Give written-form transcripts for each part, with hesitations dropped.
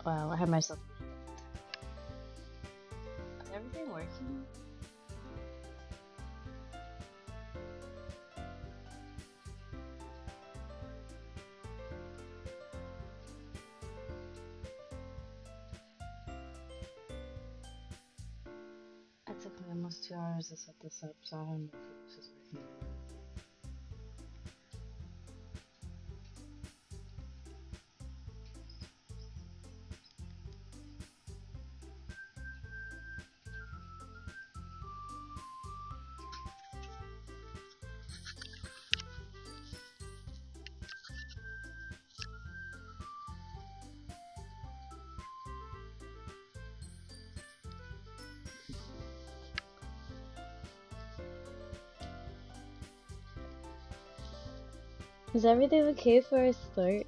Wow, I have myself. Is everything working? It took me almost 2 hours to set this up, so I don't know if this is working. Is everything okay for a start?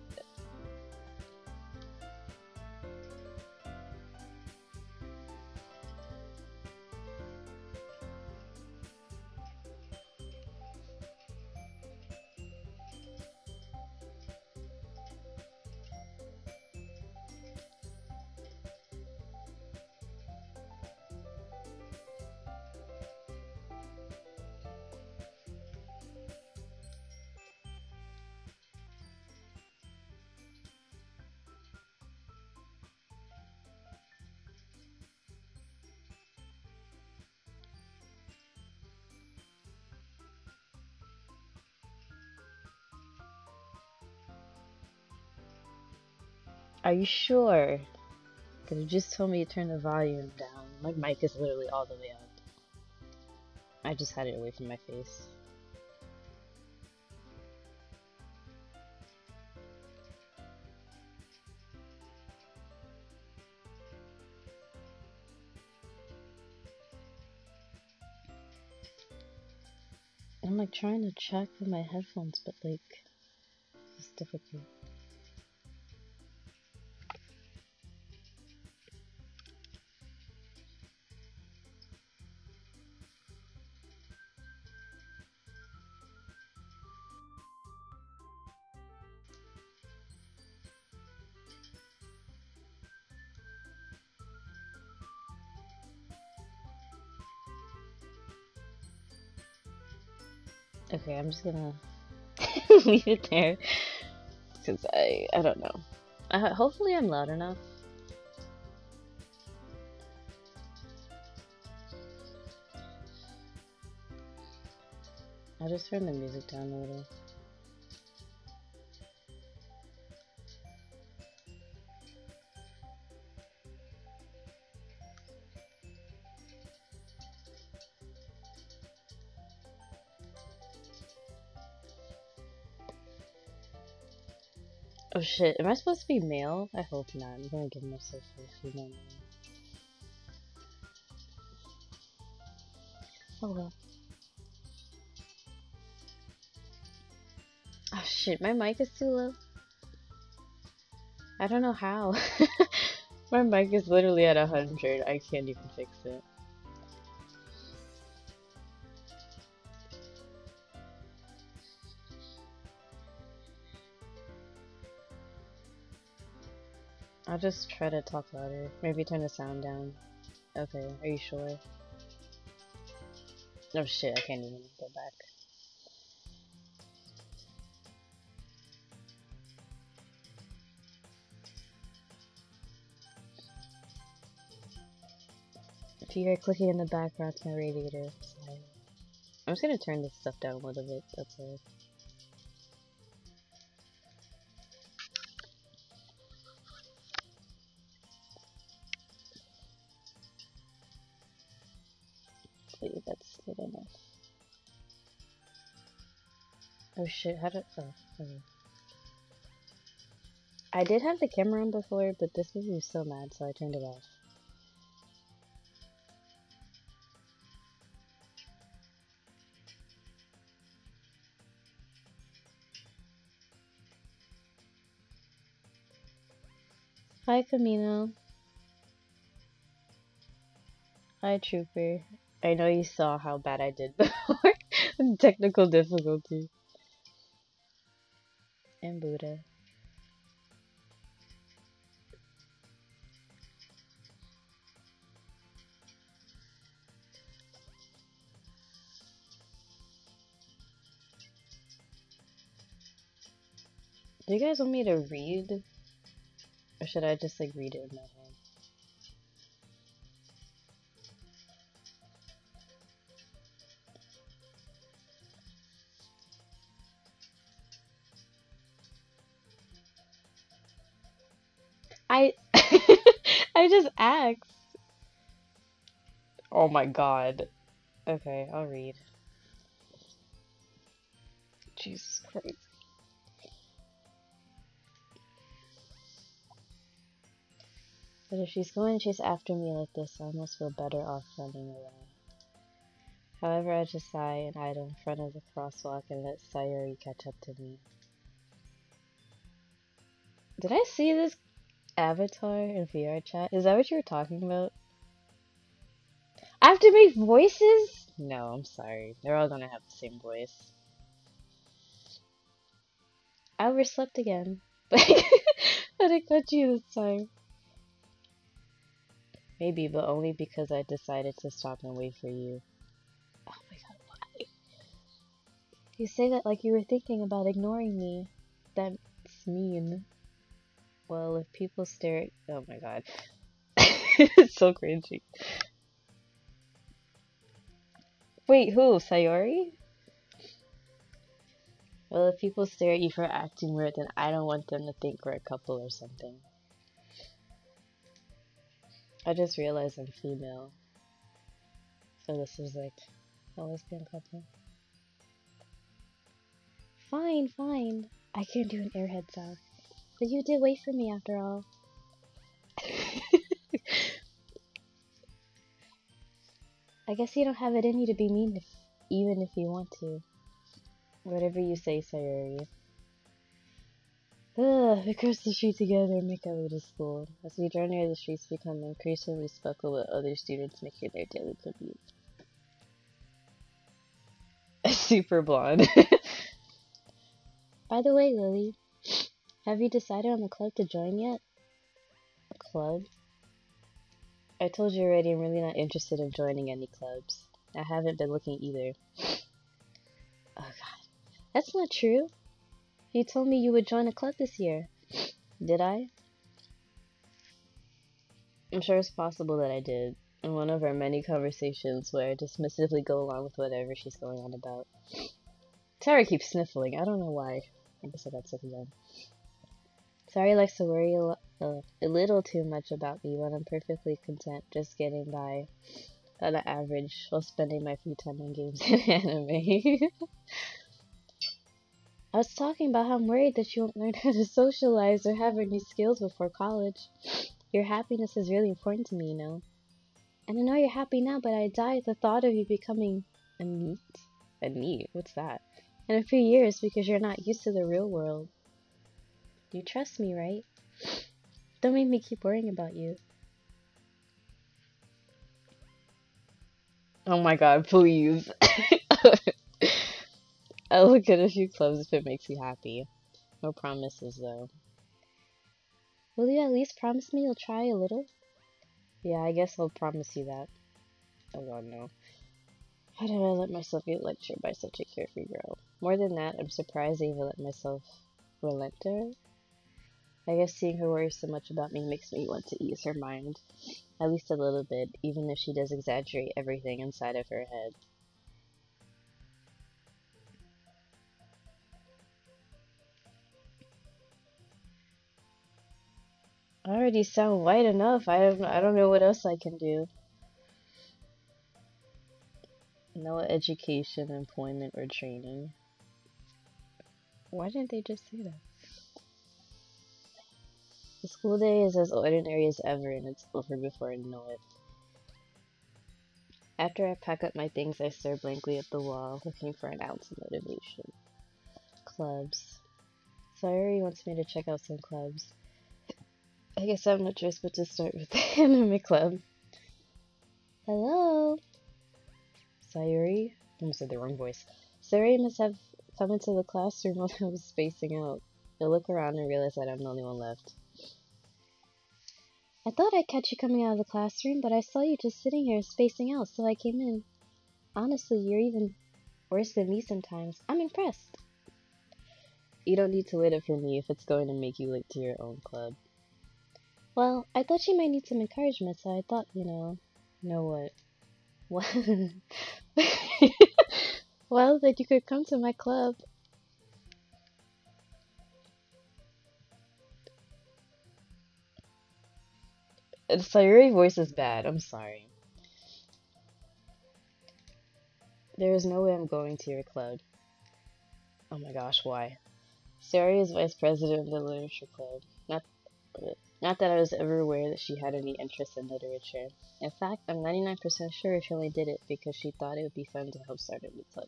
Are you sure? Because you just told me to turn the volume down. My mic is literally all the way up. I just had it away from my face. I'm like trying to check with my headphones, but like, it's difficult. Okay, I'm just gonna leave it there because I don't know. Hopefully I'm loud enough. I'll just turn the music down a little. Oh shit, am I supposed to be male? I hope not. I'm gonna give myself a female name. Oh well. Oh shit, my mic is too low. I don't know how. My mic is literally at 100. I can't even fix it. I'll just try to talk louder. Maybe turn the sound down. Okay, are you sure? Oh shit, I can't even go back. If you hear clicking in the background, it's my radiator. Sorry. I'm just gonna turn this stuff down a little bit, that's it. Wait, that's good enough. Oh shit, how did- oh, okay. I did have the camera on before, but this made me so mad, so I turned it off. Hi, Camino. Hi, Trooper. I know you saw how bad I did before. Technical difficulty. And Buddha. Do you guys want me to read? Or should I just like read it in my head? I I just asked. Oh my god. Okay, I'll read. Jesus Christ. But if she's going to chase after me like this, I almost feel better off running away. However, I just sigh and idle in front of the crosswalk and let Sayori catch up to me. Did I see this avatar in VR chat? Is that what you were talking about? I have to make voices? No, I'm sorry. They're all gonna have the same voice. I overslept again. But I caught you this time. Maybe, but only because I decided to stop and wait for you. Oh my god, why? You say that like you were thinking about ignoring me. That's mean. Well, if people stare at... Oh my god. It's so cringy. Wait, who? Sayori? Well, if people stare at you for acting weird, then I don't want them to think we're a couple or something. I just realized I'm female. So this is like a lesbian couple. Fine, fine. I can't do an airhead sound. But you did wait for me after all. I guess you don't have it in you to be mean even if you want to. Whatever you say, Sayori. We cross the street together and make our way to school. As we draw near, the streets become increasingly speckled with other students making their daily commute. Super blonde. By the way, Lily, have you decided on a club to join yet? A club? I told you already, I'm really not interested in joining any clubs. I haven't been looking either. Oh god. That's not true. You told me you would join a club this year. Did I? I'm sure it's possible that I did. In one of our many conversations where I dismissively go along with whatever she's going on about. Tara keeps sniffling. I don't know why. I guess I got sick again. Sorry likes to worry a little too much about me, but I'm perfectly content just getting by on an average while spending my free time on games and anime. I was talking about how I'm worried that you won't learn how to socialize or have any skills before college. Your happiness is really important to me, you know. And I know you're happy now, but I die at the thought of you becoming a NEET. A NEET? What's that? In a few years because you're not used to the real world. You trust me, right? Don't make me keep worrying about you. Oh my god, please. I'll look at a few clubs if it makes you happy. No promises, though. Will you at least promise me you'll try a little? Yeah, I guess I'll promise you that. Oh god, no. How did I let myself get lectured by such a carefree girl? More than that, I'm surprised I even let myself relent to her. I guess seeing her worry so much about me makes me want to ease her mind. At least a little bit, even if she does exaggerate everything inside of her head. I already sound white enough. I don't know what else I can do. No education, employment, or training. Why didn't they just say that? The school day is as ordinary as ever, and it's over before I know it. After I pack up my things, I stare blankly at the wall, looking for an ounce of motivation. Clubs. Sayori wants me to check out some clubs. I guess I have no choice but to start with the anime club. Hello? Sayori? I almost said the wrong voice. Sayori must have come into the classroom while I was spacing out. I look around and realize that I'm the only one left. I thought I'd catch you coming out of the classroom, but I saw you just sitting here spacing out, so I came in. Honestly, you're even worse than me sometimes. I'm impressed. You don't need to wait up for me if it's going to make you late to your own club. Well, I thought she might need some encouragement, so I thought, you know what? What? Well, that you could come to my club. Sayuri voice is bad. I'm sorry. There is no way I'm going to your club. Oh my gosh, why? Sayuri is vice president of the literature club. Not that I was ever aware that she had any interest in literature. In fact, I'm 99% sure she only did it because she thought it would be fun to help start a new club.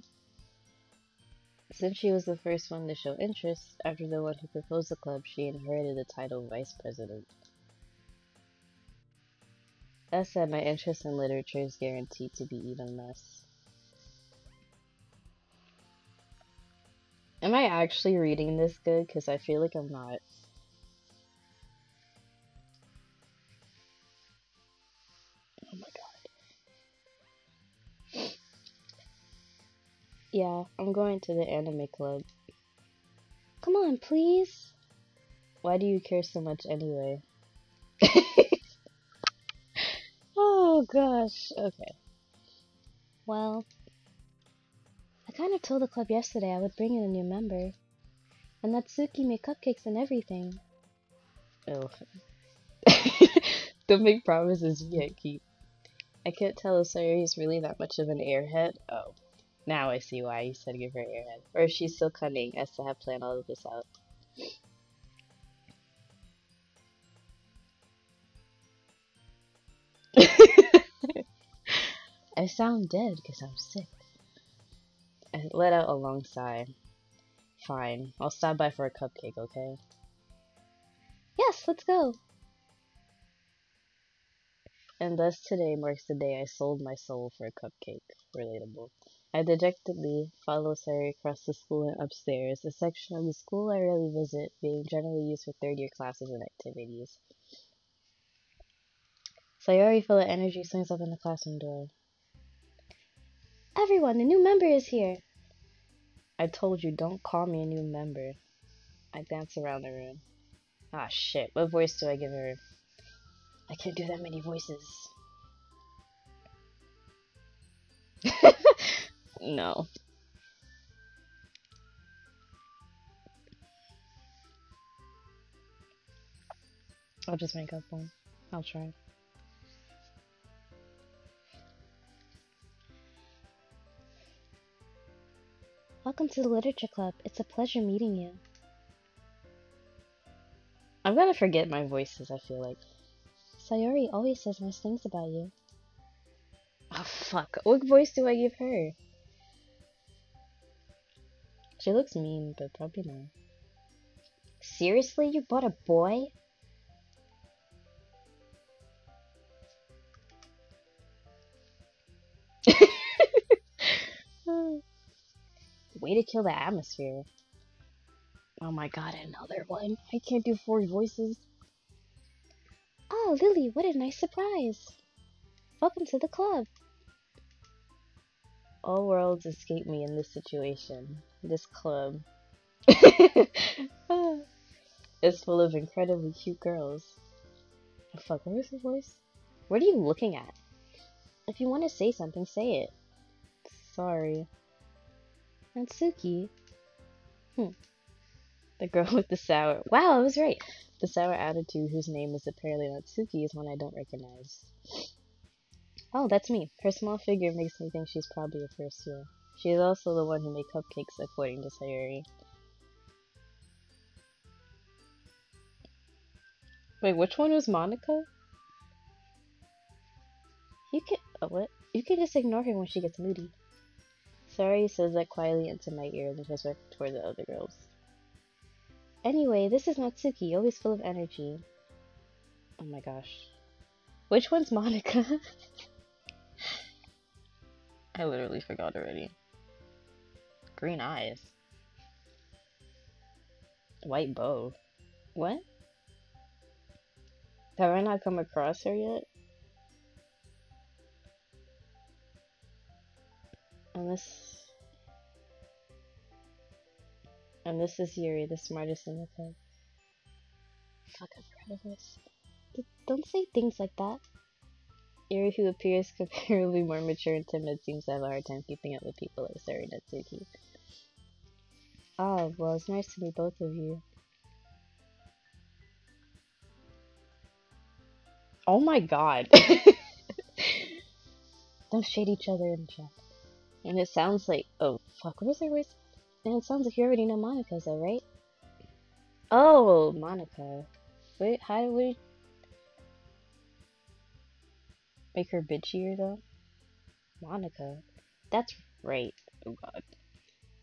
Since she was the first one to show interest, after the one who proposed the club, she inherited the title vice president. That said, my interest in literature is guaranteed to be even less. Am I actually reading this good? Because I feel like I'm not. Oh my god. Yeah, I'm going to the anime club. Come on, please. Why do you care so much anyway? Oh gosh, okay. Well, I kind of told the club yesterday I would bring in a new member. And Natsuki made cupcakes and everything. Oh. Don't make promises you can't keep. I can't tell if Sayuri is really that much of an airhead. Oh, now I see why you said give her airhead. Or if she's so cunning as to have planned all of this out. I sound dead because I'm sick. I let out a long sigh. Fine, I'll stop by for a cupcake, okay? Yes, let's go! And thus today marks the day I sold my soul for a cupcake. Relatable. I dejectedly follow Sayuri across the school and upstairs, a section of the school I rarely visit, being generally used for third-year classes and activities. Sayuri, full of energy, swings up in the classroom door. Everyone, the new member is here! I told you, don't call me a new member. I dance around the room. Ah, shit. What voice do I give her? I can't do that many voices. No. I'll just make up one. I'll try. Welcome to the Literature Club. It's a pleasure meeting you. I'm gonna forget my voices, I feel like. Sayuri always says nice things about you. Oh, fuck. What voice do I give her? She looks mean, but probably not. Seriously? You bought a boy? Way to kill the atmosphere. Oh my god, another one. I can't do 4 voices. Oh, Lily, what a nice surprise. Welcome to the club. All worlds escape me in this situation. This club is full of incredibly cute girls. Oh, fuck, where is her voice? What are you looking at? If you want to say something, say it. Sorry. Natsuki. The girl with the sour... Wow, I was right! The sour attitude whose name is apparently Natsuki is one I don't recognize. Oh, that's me. Her small figure makes me think she's probably a first year. She is also the one who made cupcakes, according to Sayuri. Wait, which one was Monica? You can... Oh, what? You can just ignore her when she gets moody. Sayuri says that quietly into my ear and turns back toward the other girls. Anyway, this is Natsuki, always full of energy. Oh my gosh. Which one's Monica? I literally forgot already. Green eyes. White bow. What? Have I not come across her yet? And this is Yuri, the smartest in the club. Fuck, I forgot her voice. Don't say things like that. Yuri, who appears comparably more mature and timid, seems to have a hard time keeping up with people like Sari and Natsuki. Ah, well, it's nice to meet both of you. Oh my god. Don't shade each other in chat. And it sounds like, oh fuck, what was her voice? And it sounds like you already know Monica, though, right? Oh, Monica. Wait, how do we make her bitchier though? Monica. That's right. Oh god.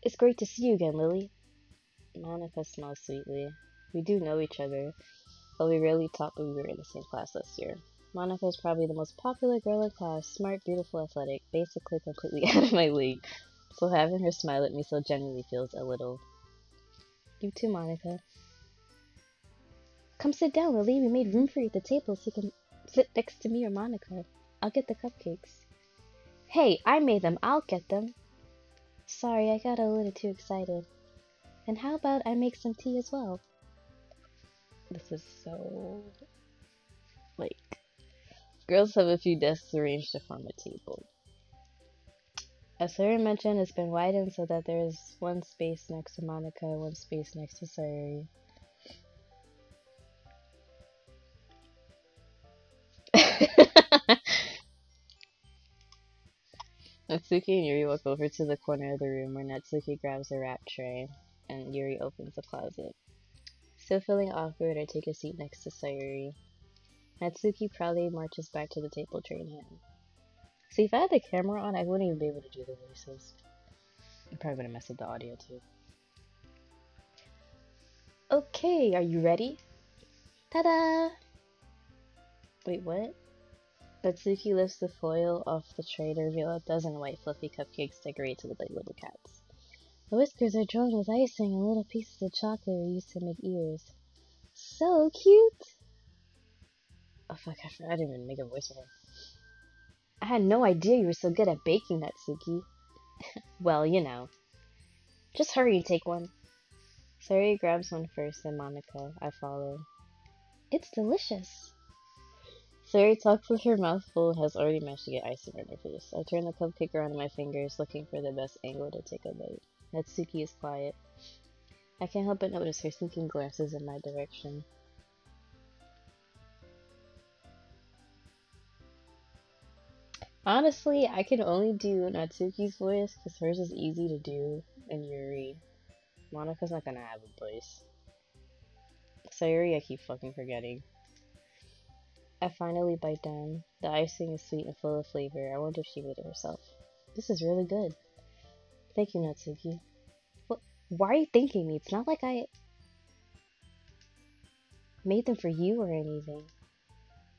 It's great to see you again, Lily. Monica smiles sweetly. We do know each other, but we rarely talked when we were in the same class last year. Monica is probably the most popular girl in class, smart, beautiful, athletic, basically completely out of my league. So having her smile at me so genuinely feels a little... You too, Monica. Come sit down, Lily. We made room for you at the table so you can sit next to me or Monica. I'll get the cupcakes. Hey, I made them. I'll get them. Sorry, I got a little too excited. And how about I make some tea as well? This is so... like... Girls have a few desks arranged to form a table. As Sarah mentioned, it's been widened so that there is one space next to Monica and one space next to Sayuri. Natsuki and Yuri walk over to the corner of the room where Natsuki grabs a wrap tray and Yuri opens the closet. Still feeling awkward, I take a seat next to Sayuri. Natsuki proudly marches back to the table, tray in hand. See, if I had the camera on, I wouldn't even be able to do the voices. I'm probably gonna mess up the audio too. Okay, are you ready? Ta-da! Wait, what? Natsuki lifts the foil off the tray to reveal a dozen white fluffy cupcakes decorated to look like little cats. The whiskers are drawn with icing and little pieces of chocolate are used to make ears. So cute! Oh fuck, I didn't even make a voice for her. I had no idea you were so good at baking, Natsuki. Well, you know. Just hurry and take one. Sari grabs one first, then Monica. I follow. It's delicious. Sari talks with her mouth full and has already managed to get icing on her face. I turn the cupcake around in my fingers, looking for the best angle to take a bite. Natsuki is quiet. I can't help but notice her sneaking glances in my direction. Honestly, I can only do Natsuki's voice because hers is easy to do, and Yuri. Monica's not gonna have a voice. Sayuri, I keep fucking forgetting. I finally bite down. The icing is sweet and full of flavor. I wonder if she made it herself. This is really good. Thank you, Natsuki. What? Why are you thanking me? It's not like I made them for you or anything.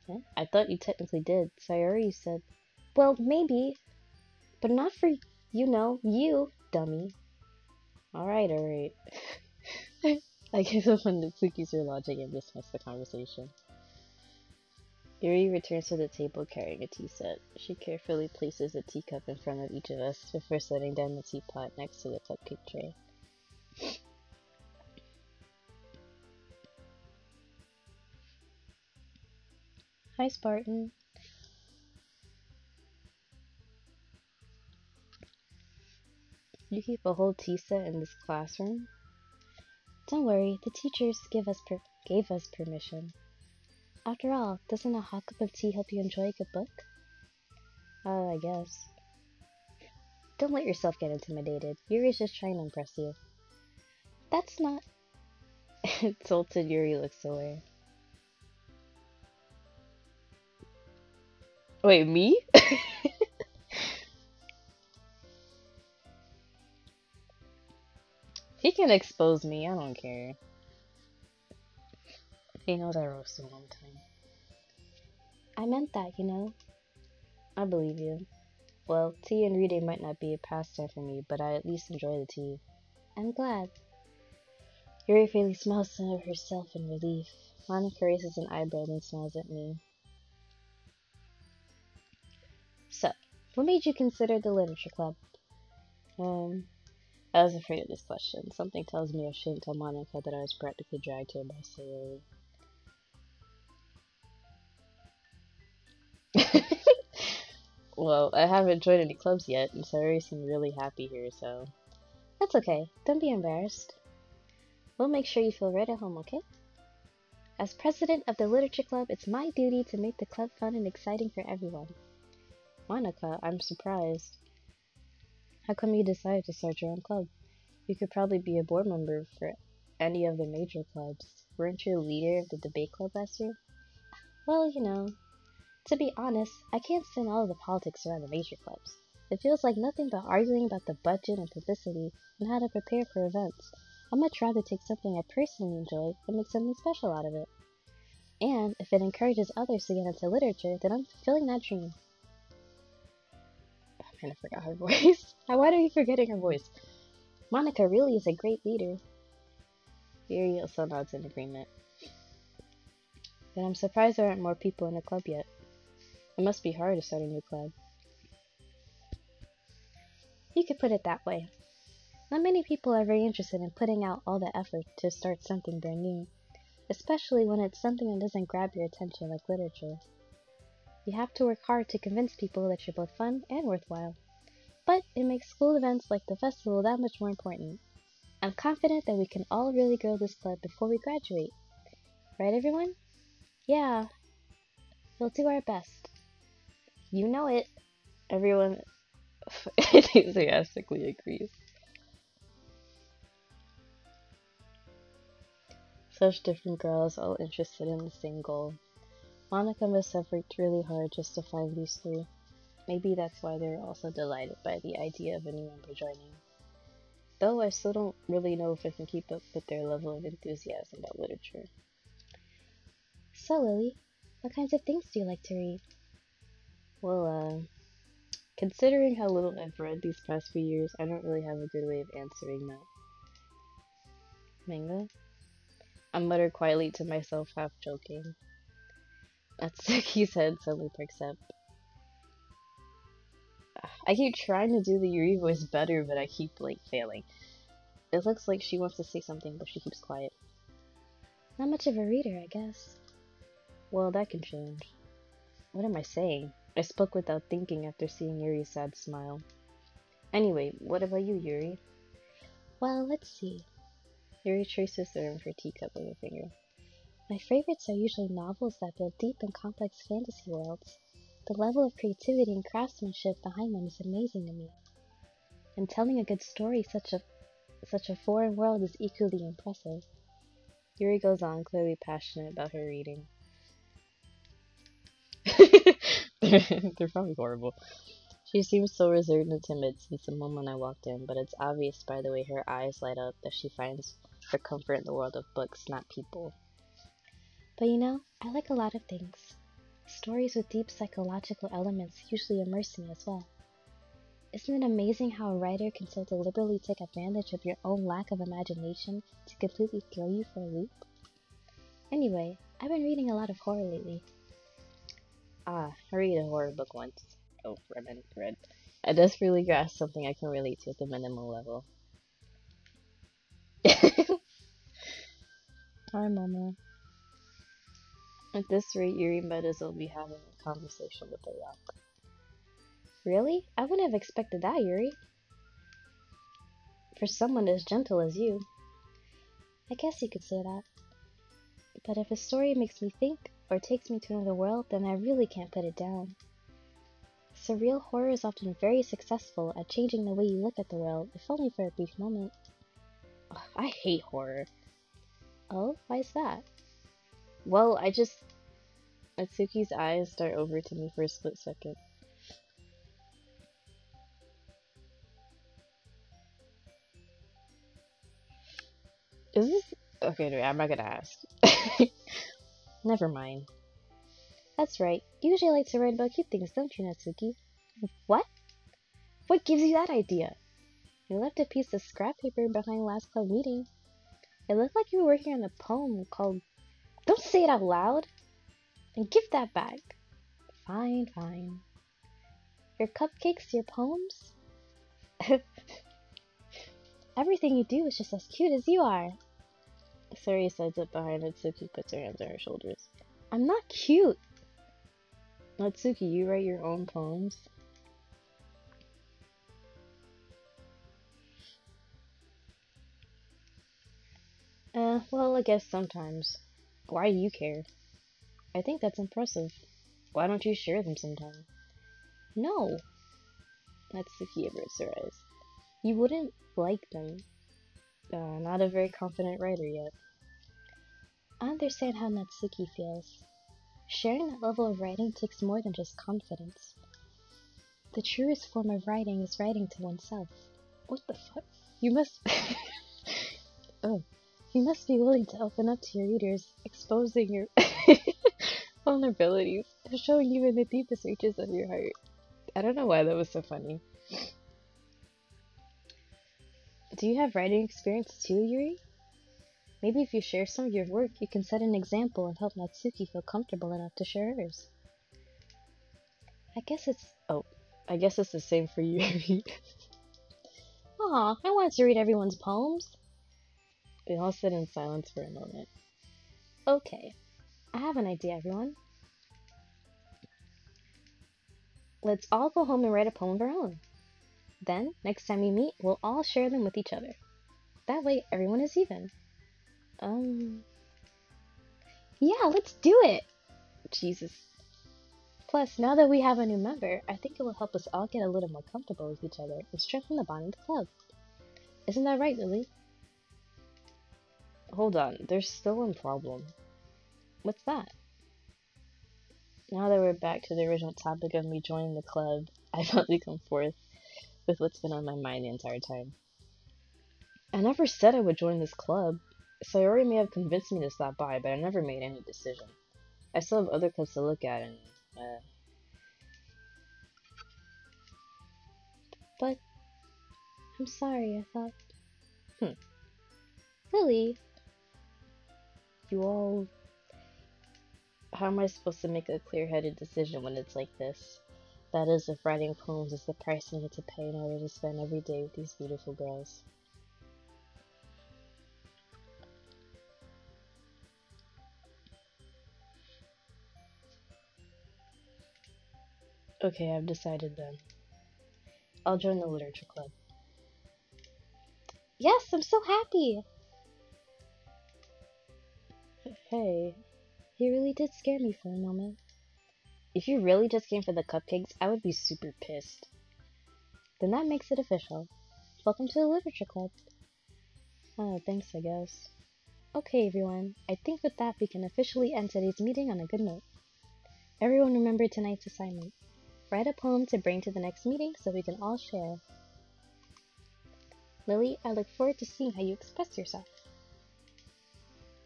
Huh? I thought you technically did. Sayuri said, well, maybe, but not for, you know, you, dummy. Alright, alright. I give up on Natsuki's logic and dismiss the conversation. Yuri returns to the table carrying a tea set. She carefully places a teacup in front of each of us before setting down the teapot next to the cupcake tray. Hi, Spartan. You keep a whole tea set in this classroom? Don't worry, the teachers gave us permission. After all, doesn't a hot cup of tea help you enjoy a good book? I guess. Don't let yourself get intimidated. Yuri's just trying to impress you. That's not... Tilted Yuri looks away. Wait, me? He can expose me, I don't care. He knows I roasted him one time. I meant that, you know. I believe you. Well, tea and reading might not be a pastime for me, but I at least enjoy the tea. I'm glad. Yuri faintly smiles to herself in relief. Monica raises an eyebrow and smiles at me. So, what made you consider the literature club? I was afraid of this question. Something tells me I shouldn't tell Monica that I was practically dragged here by Sayori. Well, I haven't joined any clubs yet, and Sayori seemed really happy here, so... That's okay. Don't be embarrassed. We'll make sure you feel right at home, okay? As president of the Literature Club, it's my duty to make the club fun and exciting for everyone. Monica, I'm surprised. How come you decided to start your own club? You could probably be a board member for any of the major clubs. Weren't you a leader of the debate club last year? Well, you know, to be honest, I can't stand all of the politics around the major clubs. It feels like nothing but arguing about the budget and publicity and how to prepare for events. I'd much rather take something I personally enjoy and make something special out of it. And if it encourages others to get into literature, then I'm fulfilling that dream. Oh man, I forgot her voice. Why are you forgetting her voice? Monica really is a great leader. Yuri also nods in agreement. But I'm surprised there aren't more people in the club yet. It must be hard to start a new club. You could put it that way. Not many people are very interested in putting out all the effort to start something brand new, especially when it's something that doesn't grab your attention like literature. You have to work hard to convince people that you're both fun and worthwhile. But it makes school events like the festival that much more important. I'm confident that we can all really grow this club before we graduate. Right, everyone? Yeah. We'll do our best. You know it. Everyone enthusiastically agrees. Such different girls, all interested in the same goal. Monica must have worked really hard just to find these three. Maybe that's why they're also delighted by the idea of a new member joining. Though I still don't really know if I can keep up with their level of enthusiasm about literature. So, Lily, what kinds of things do you like to read? Well, considering how little I've read these past few years, I don't really have a good way of answering that. Manga? I muttered quietly to myself, half joking. Natsuki's head suddenly perks up. I keep trying to do the Yuri voice better, but I keep, failing. It looks like she wants to say something, but she keeps quiet. Not much of a reader, I guess. Well, that can change. What am I saying? I spoke without thinking after seeing Yuri's sad smile. Anyway, what about you, Yuri? Well, let's see. Yuri traces the rim of her teacup with her finger. My favorites are usually novels that build deep and complex fantasy worlds. The level of creativity and craftsmanship behind them is amazing to me. And telling a good story such a foreign world is equally impressive. Yuri goes on, clearly passionate about her reading. They're probably horrible. She seems so reserved and timid since the moment I walked in, but it's obvious by the way her eyes light up that she finds her comfort in the world of books, not people. But you know, I like a lot of things. Stories with deep psychological elements usually immerse me as well. Isn't it amazing how a writer can so deliberately take advantage of your own lack of imagination to completely throw you for a loop? Anyway, I've been reading a lot of horror lately. I read a horror book once. Oh, read. I desperately grasped something I can relate to at the minimal level. Hi, Mama. At this rate, Yuri might as well be having a conversation with a rock. Really? I wouldn't have expected that, Yuri. For someone as gentle as you. I guess you could say that. But if a story makes me think, or takes me to another world, then I really can't put it down. Surreal horror is often very successful at changing the way you look at the world, if only for a brief moment. Ugh, I hate horror. Oh, why is that? Well, Natsuki's eyes start over to me for a split second. Is this... Okay, no, I'm not gonna ask. Never mind. That's right. You usually like to write about cute things, don't you, Natsuki? What? What gives you that idea? You left a piece of scrap paper behind last club meeting. It looked like you were working on a poem called... Don't say it out loud! And give that back. Fine, fine. Your cupcakes, your poems? Everything you do is just as cute as you are. Sayori slides up behind Natsuki, puts her hands on her shoulders. I'm not cute! Natsuki, you write your own poems? Well, I guess sometimes. Why do you care? I think that's impressive. Why don't you share them sometime? No! Natsuki averts her eyes. You wouldn't like them. Not a very confident writer yet. I understand how Natsuki feels. Sharing that level of writing takes more than just confidence. The truest form of writing is writing to oneself. What the fuck? You must... oh. You must be willing to open up to your readers, exposing your vulnerabilities, and showing even the deepest reaches of your heart. I don't know why that was so funny. Do you have writing experience too, Yuri? Maybe if you share some of your work, you can set an example and help Natsuki feel comfortable enough to share hers. I guess it's the same for you, Yuri. Aw, I wanted to read everyone's poems. We all sit in silence for a moment. Okay, I have an idea, everyone. Let's all go home and write a poem of our own. Then, next time we meet, we'll all share them with each other. That way, everyone is even. Yeah, let's do it! Jesus. Plus, now that we have a new member, I think it will help us all get a little more comfortable with each other and strengthen the bond in the club. Isn't that right, Lily? Hold on, there's still one problem. What's that? Now that we're back to the original topic of me joining the club, I finally come forth with what's been on my mind the entire time. I never said I would join this club. Sayori may have convinced me to stop by, but I never made any decision. I still have other clubs to look at, and, But, I'm sorry, I thought... Lily, you all... How am I supposed to make a clear-headed decision when it's like this? That is, if writing poems is the price I need to pay in order to spend every day with these beautiful girls. Okay, I've decided then. I'll join the literature club. Yes, I'm so happy! Hey, you really did scare me for a moment. If you really just came for the cupcakes, I would be super pissed. Then that makes it official. Welcome to the literature club. Oh, thanks, I guess. Okay, everyone. I think with that, we can officially end today's meeting on a good note. Everyone remember tonight's assignment. Write a poem to bring to the next meeting so we can all share. Lily, I look forward to seeing how you express yourself.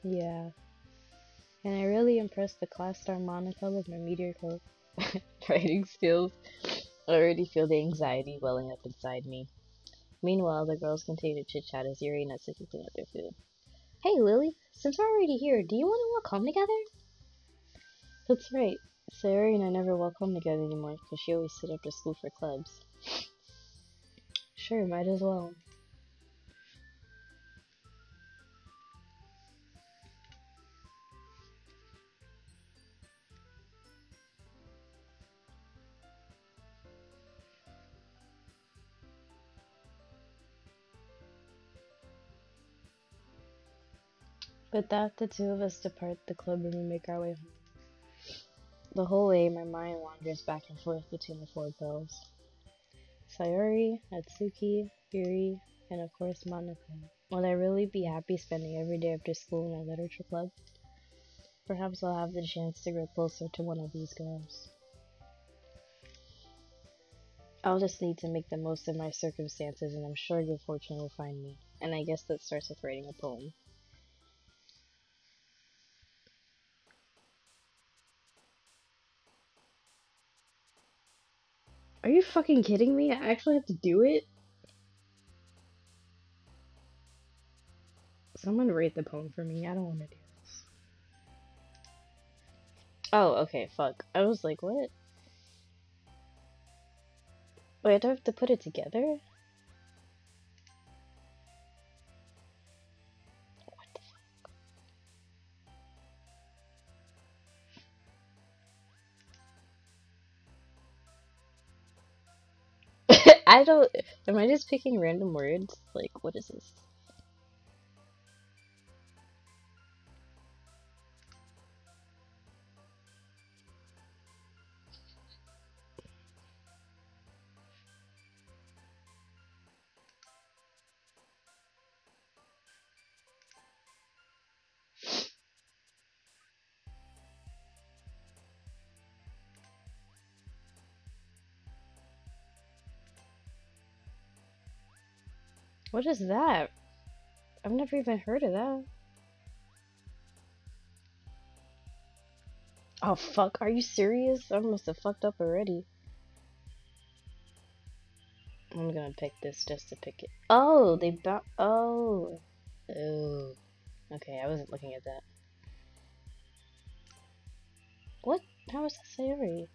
Yeah. And I really impressed the class star Monica with my mediocre writing skills. I already feel the anxiety welling up inside me. Meanwhile, the girls continue to chit-chat as Yuri and Natsuki clean up their food. Hey, Lily, since we're already here, do you want to walk home together? That's right. Sayori and I never walk home together anymore because she always sit after school for clubs. Sure, might as well. With that, the two of us depart the club and we make our way home. The whole way, my mind wanders back and forth between the four girls. Sayori, Natsuki, Yuri, and of course Monica. Will I really be happy spending every day after school in a literature club? Perhaps I'll have the chance to grow closer to one of these girls. I'll just need to make the most of my circumstances, and I'm sure good fortune will find me. And I guess that starts with writing a poem. Are you fucking kidding me? I actually have to do it? Someone write the poem for me. I don't want to do this. Oh, okay, fuck. I was like, what? Wait, I don't have to put it together? I don't. Am I just picking random words? Like, what is this? What is that? I've never even heard of that. Oh fuck, are you serious? I must have fucked up already. I'm gonna pick this just to pick it. Oh, they oh. Oh. Okay, I wasn't looking at that. What? How is that Sayori?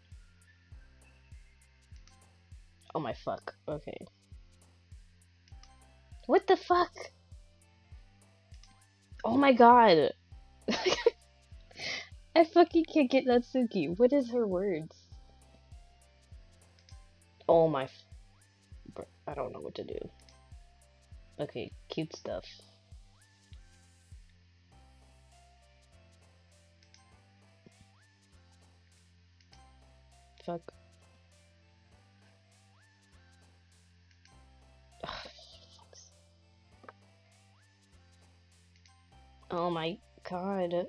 Oh my fuck. Okay. What the fuck? Oh my god. I fucking can't get Natsuki. What is her words? Oh my. I don't know what to do. Okay, cute stuff. Fuck. Ugh, oh my god.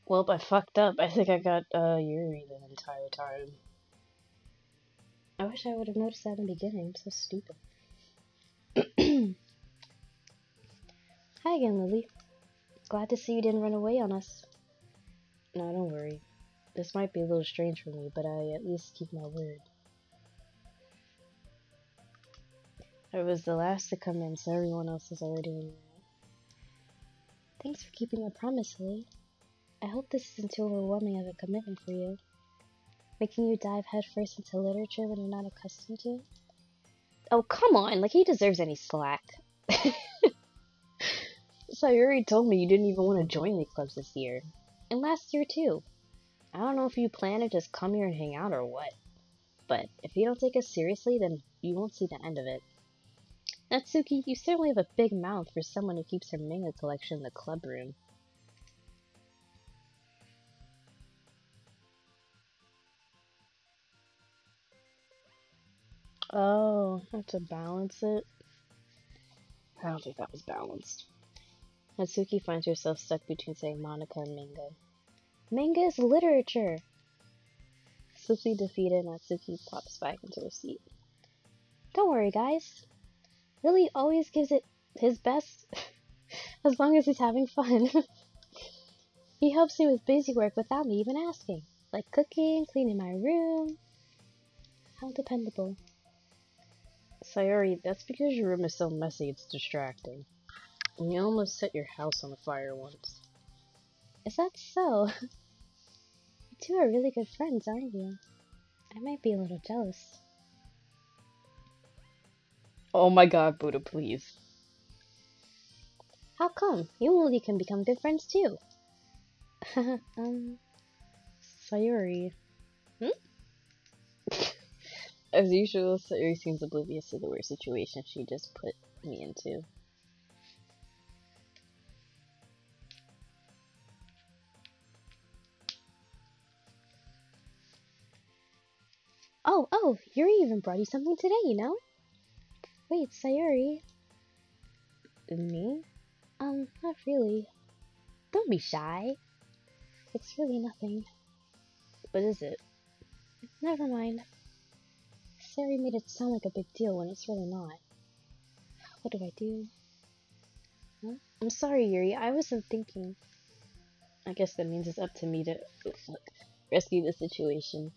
Well, I fucked up. I think I got Yuri the entire time. I wish I would have noticed that in the beginning. I'm so stupid. Hi again, Lily. Glad to see you didn't run away on us. No, don't worry. This might be a little strange for me, but I at least keep my word. I was the last to come in, so everyone else is already in. Thanks for keeping your promise, Lily. I hope this isn't too overwhelming of a commitment for you. Making you dive headfirst into literature when you're not accustomed to it? Oh, come on! Like, he deserves any slack. Sayuri told me you didn't even want to join the clubs this year. And last year, too. I don't know if you plan to just come here and hang out or what. But if you don't take us seriously, then you won't see the end of it. Natsuki, you certainly have a big mouth for someone who keeps her manga collection in the club room. Oh, I have to balance it? I don't think that was balanced. Natsuki finds herself stuck between saying Monica and manga. Manga is literature! Swiftly defeated, Natsuki pops back into her seat. Don't worry, guys. Lily always gives it his best, as long as he's having fun. He helps me with busy work without me even asking, like cooking, cleaning my room. How dependable. Sayori, that's because your room is so messy it's distracting. And you almost set your house on fire once. Is that so? You two are really good friends, aren't you? I might be a little jealous. Oh my god, Buddha, please. How come? You and Lily can become good friends too. Sayori. As usual, Sayori seems oblivious to the weird situation she just put me into. Oh, Yuri even brought you something today, you know? Wait, Sayori. Me? Not really. Don't be shy. It's really nothing. What is it? Never mind. Sayori made it sound like a big deal when it's really not. What do I do? Huh? I'm sorry, Yuri. I wasn't thinking. I guess that means it's up to me to rescue the situation.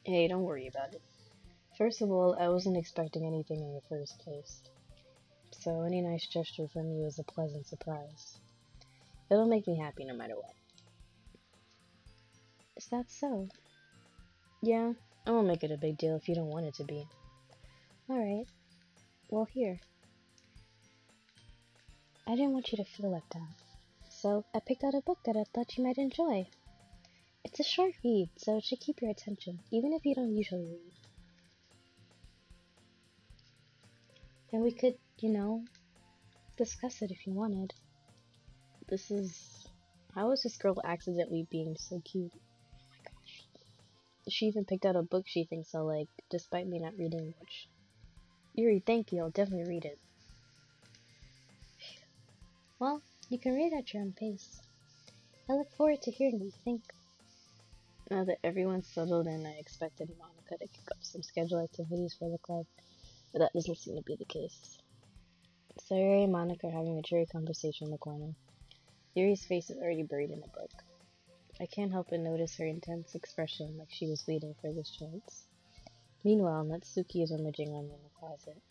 Hey, don't worry about it. First of all, I wasn't expecting anything in the first place. So any nice gesture from you is a pleasant surprise. It'll make me happy no matter what. Is that so? Yeah, I won't make it a big deal if you don't want it to be. Alright. Well, here. I didn't want you to feel left out. So I picked out a book that I thought you might enjoy. It's a short read, so it should keep your attention, even if you don't usually read. And we could, discuss it if you wanted. How is this girl accidentally being so cute? Oh my gosh. She even picked out a book she thinks I'll like, despite me not reading much. Yuri, thank you, I'll definitely read it. Well, you can read at your own pace. I look forward to hearing what you think. Now that everyone's settled in, I expected Monica to kick up some scheduled activities for the club, but that doesn't seem to be the case. Sayuri and Monica are having a cheery conversation in the corner. Yuri's face is already buried in the book. I can't help but notice her intense expression, like she was waiting for this chance. Meanwhile, Natsuki is rummaging around in the closet.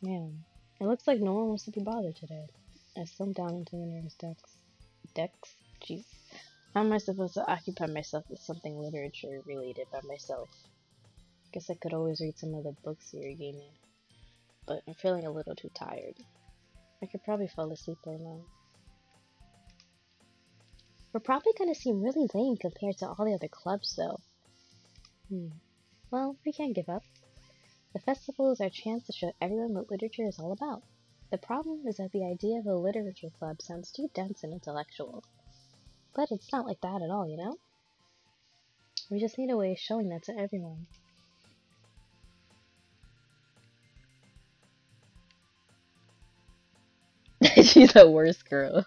Man, it looks like no one wants to be bothered today. I slumped down into the nearest decks? Jeez. How am I supposed to occupy myself with something literature related by myself? Guess I could always read some of the books Yuri gave me. But I'm feeling a little too tired. I could probably fall asleep right now. We're probably gonna seem really lame compared to all the other clubs, though. Well, we can't give up. The festival is our chance to show everyone what literature is all about. The problem is that the idea of a literature club sounds too dense and intellectual. But it's not like that at all, you know? We just need a way of showing that to everyone. She's the worst girl.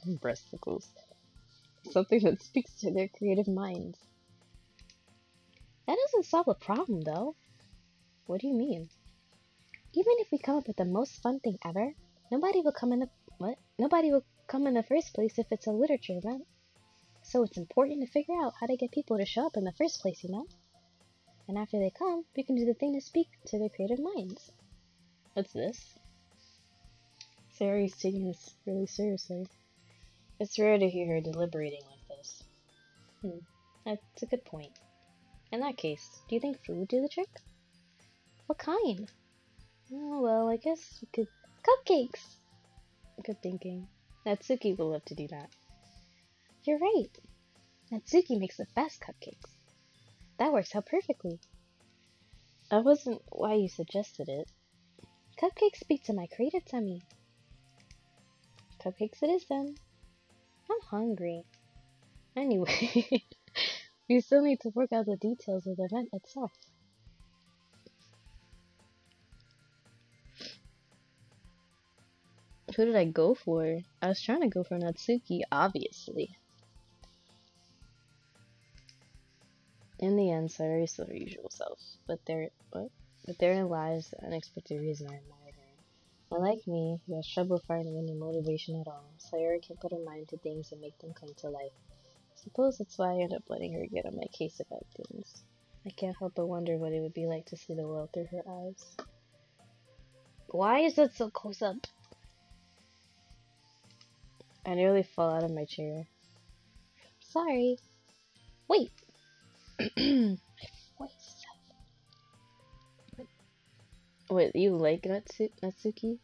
Breasticles. Something that speaks to their creative minds. That doesn't solve the problem, though. What do you mean? Even if we come up with the most fun thing ever, nobody will come in the first place if it's a literature event. So it's important to figure out how to get people to show up in the first place, you know? And after they come, we can do the thing to speak to their creative minds. What's this? Sayuri's taking this really seriously. It's rare to hear her deliberating like this. That's a good point. In that case, do you think food would do the trick? What kind? Oh, well, I guess we could... Cupcakes! Good thinking. Natsuki will love to do that. You're right. Natsuki makes the best cupcakes. That works out perfectly. That wasn't why you suggested it. Cupcakes speak to my creative tummy. Cupcakes it is then. I'm hungry. Anyway, we still need to work out the details of the event itself. Who did I go for? I was trying to go for Natsuki, obviously. In the end, Sayuri is still her usual self, but therein lies the unexpected reason I admired her. Unlike me, who has trouble finding any motivation at all, Sayuri can put her mind to things and make them come to life. I suppose that's why I end up letting her get on my case about things. I can't help but wonder what it would be like to see the world through her eyes. Why is that so close up? I nearly fell out of my chair. Sorry. Wait! My voice. Wait, you like Natsuki?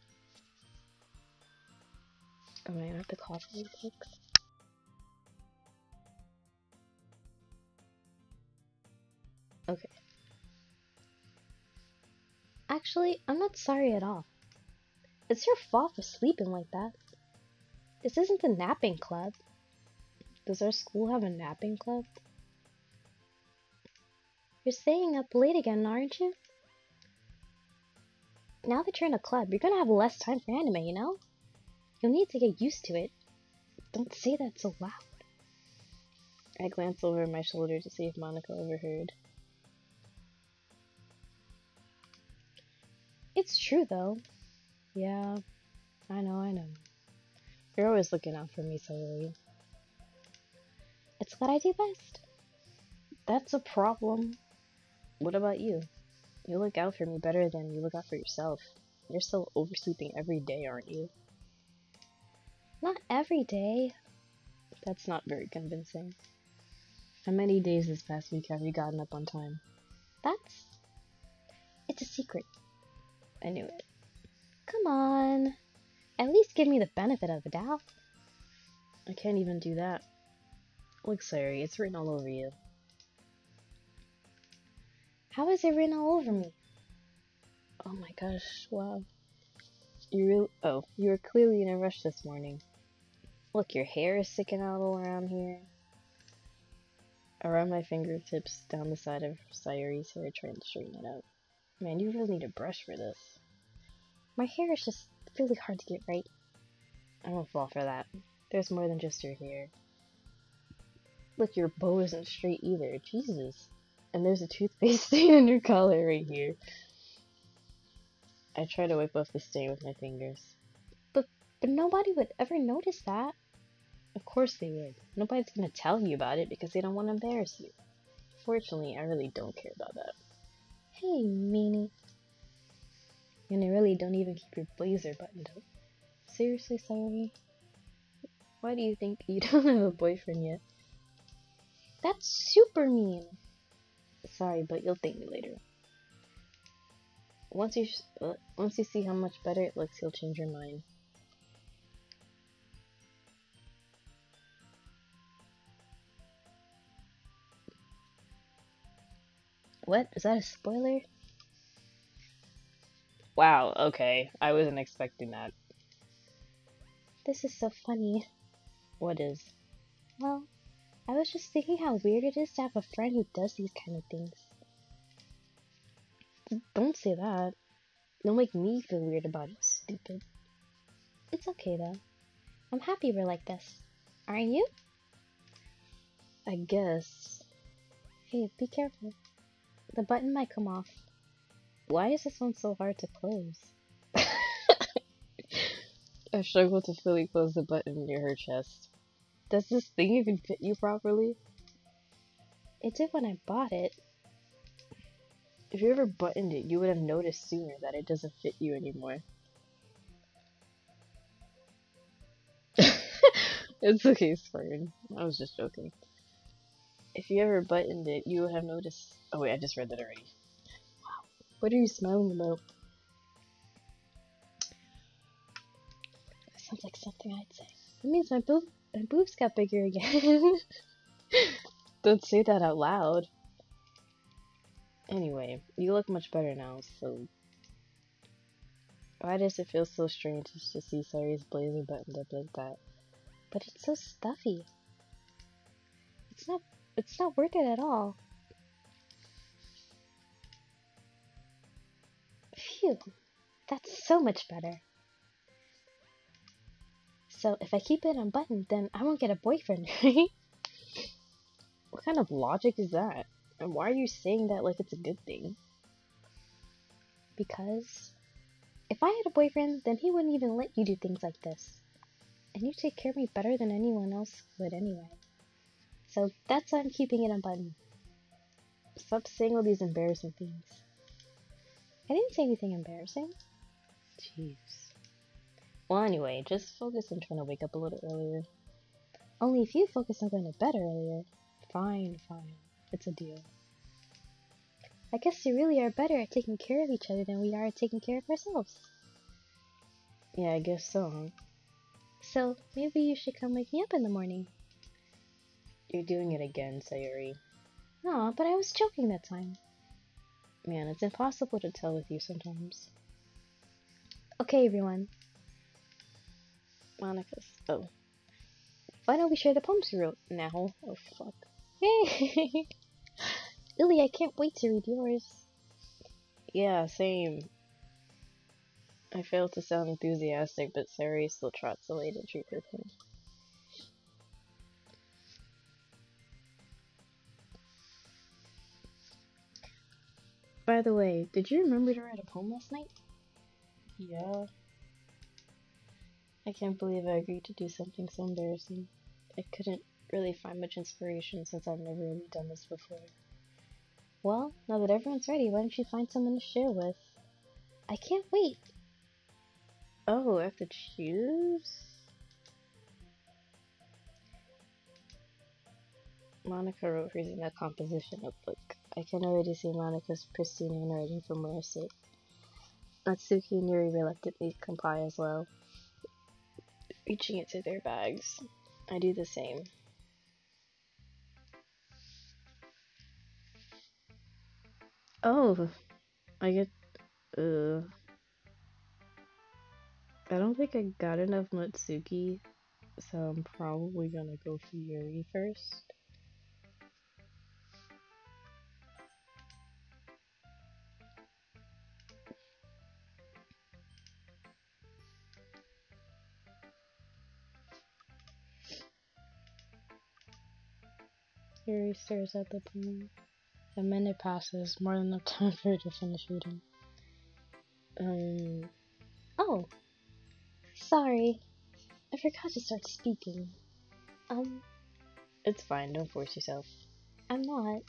Oh, I have to cough really quick. Okay. Actually, I'm not sorry at all. It's your fault for sleeping like that. This isn't the napping club. Does our school have a napping club? You're staying up late again, aren't you? Now that you're in a club, you're gonna have less time for anime, you know? You'll need to get used to it. Don't say that so loud. I glanced over my shoulder to see if Monica overheard. It's true, though. Yeah, I know. You're always looking out for me, Sayuri. It's what I do best. That's a problem. What about you? You look out for me better than you look out for yourself. You're still oversleeping every day, aren't you? Not every day. That's not very convincing. How many days this past week have you gotten up on time? It's a secret. I knew it. Come on. At least give me the benefit of the doubt. I can't even do that. Look, sorry, it's written all over you. How is it written all over me? Oh my gosh, wow. You were clearly in a rush this morning. Look, your hair is sticking out all around here. Around my fingertips, down the side of Sayori's hair, trying to straighten it out. Man, you really need a brush for this. My hair is just really hard to get right. I won't fall for that. There's more than just your hair. Look, your bow isn't straight either. Jesus. And there's a toothpaste stain on your collar right here. I try to wipe off the stain with my fingers. But nobody would ever notice that. Of course they would. Nobody's gonna tell you about it because they don't want to embarrass you. Fortunately, I really don't care about that. Hey, meanie. And I really don't even keep your blazer buttoned up. Seriously, Sayori? Why do you think you don't have a boyfriend yet? That's super mean. Sorry, but you'll thank me later. Once you see how much better it looks, you'll change your mind. What? Is that a spoiler? Wow, okay. I wasn't expecting that. This is so funny. What is? Well, I was just thinking how weird it is to have a friend who does these kind of things. Don't say that. Don't make me feel weird about it, stupid. It's okay though. I'm happy we're like this. Aren't you? I guess. Hey, be careful. The button might come off. Why is this one so hard to close? I struggle to fully close the button near her chest. Does this thing even fit you properly? It did when I bought it. If you ever buttoned it, you would have noticed sooner that it doesn't fit you anymore. It's okay, Spartan. I was just joking. If you ever buttoned it, you would have noticed... Oh wait, I just read that already. Wow. What are you smiling about? That sounds like something I'd say. It means my boobs got bigger again. Don't say that out loud. Anyway, you look much better now, so... Why does it feel so strange to see Sayori's blazer buttoned up like that? But it's so stuffy. It's not worth it at all. Phew. That's so much better. So if I keep it unbuttoned, then I won't get a boyfriend, right? What kind of logic is that? And why are you saying that like it's a good thing? Because if I had a boyfriend, then he wouldn't even let you do things like this. And you take care of me better than anyone else would anyway. So that's why I'm keeping it unbuttoned. Stop saying all these embarrassing things. I didn't say anything embarrassing. Jeez. Well, anyway, just focus on trying to wake up a little earlier. Only if you focus on going to bed earlier. Fine. It's a deal. I guess we really are better at taking care of each other than we are at taking care of ourselves. Yeah, I guess so, huh? So, maybe you should come wake me up in the morning. You're doing it again, Sayori. No, but I was joking that time. Man, it's impossible to tell with you sometimes. Okay, everyone. Monica's. Oh. Why don't we share the poems we wrote now? Oh, fuck. Hey! Lily, I can't wait to read yours. Yeah, same. I failed to sound enthusiastic, but Sayori still trots away to treat her poem. By the way, did you remember to write a poem last night? Yeah. I can't believe I agreed to do something so embarrassing. I couldn't really find much inspiration since I've never really done this before. Well, now that everyone's ready, why don't you find someone to share with? I can't wait! Oh, I have to choose? Monica wrote hers in a composition notebook. I can already see Monika's pristine handwriting from where I sit. Natsuki and Yuri reluctantly comply as well, reaching into their bags. I do the same. Oh, I get, I don't think I got enough Natsuki, so I'm probably gonna go for Yuri first. Yuri stares at the poem. A minute passes, more than enough time for her to finish reading. Oh, sorry. I forgot to start speaking. It's fine, don't force yourself. I'm not.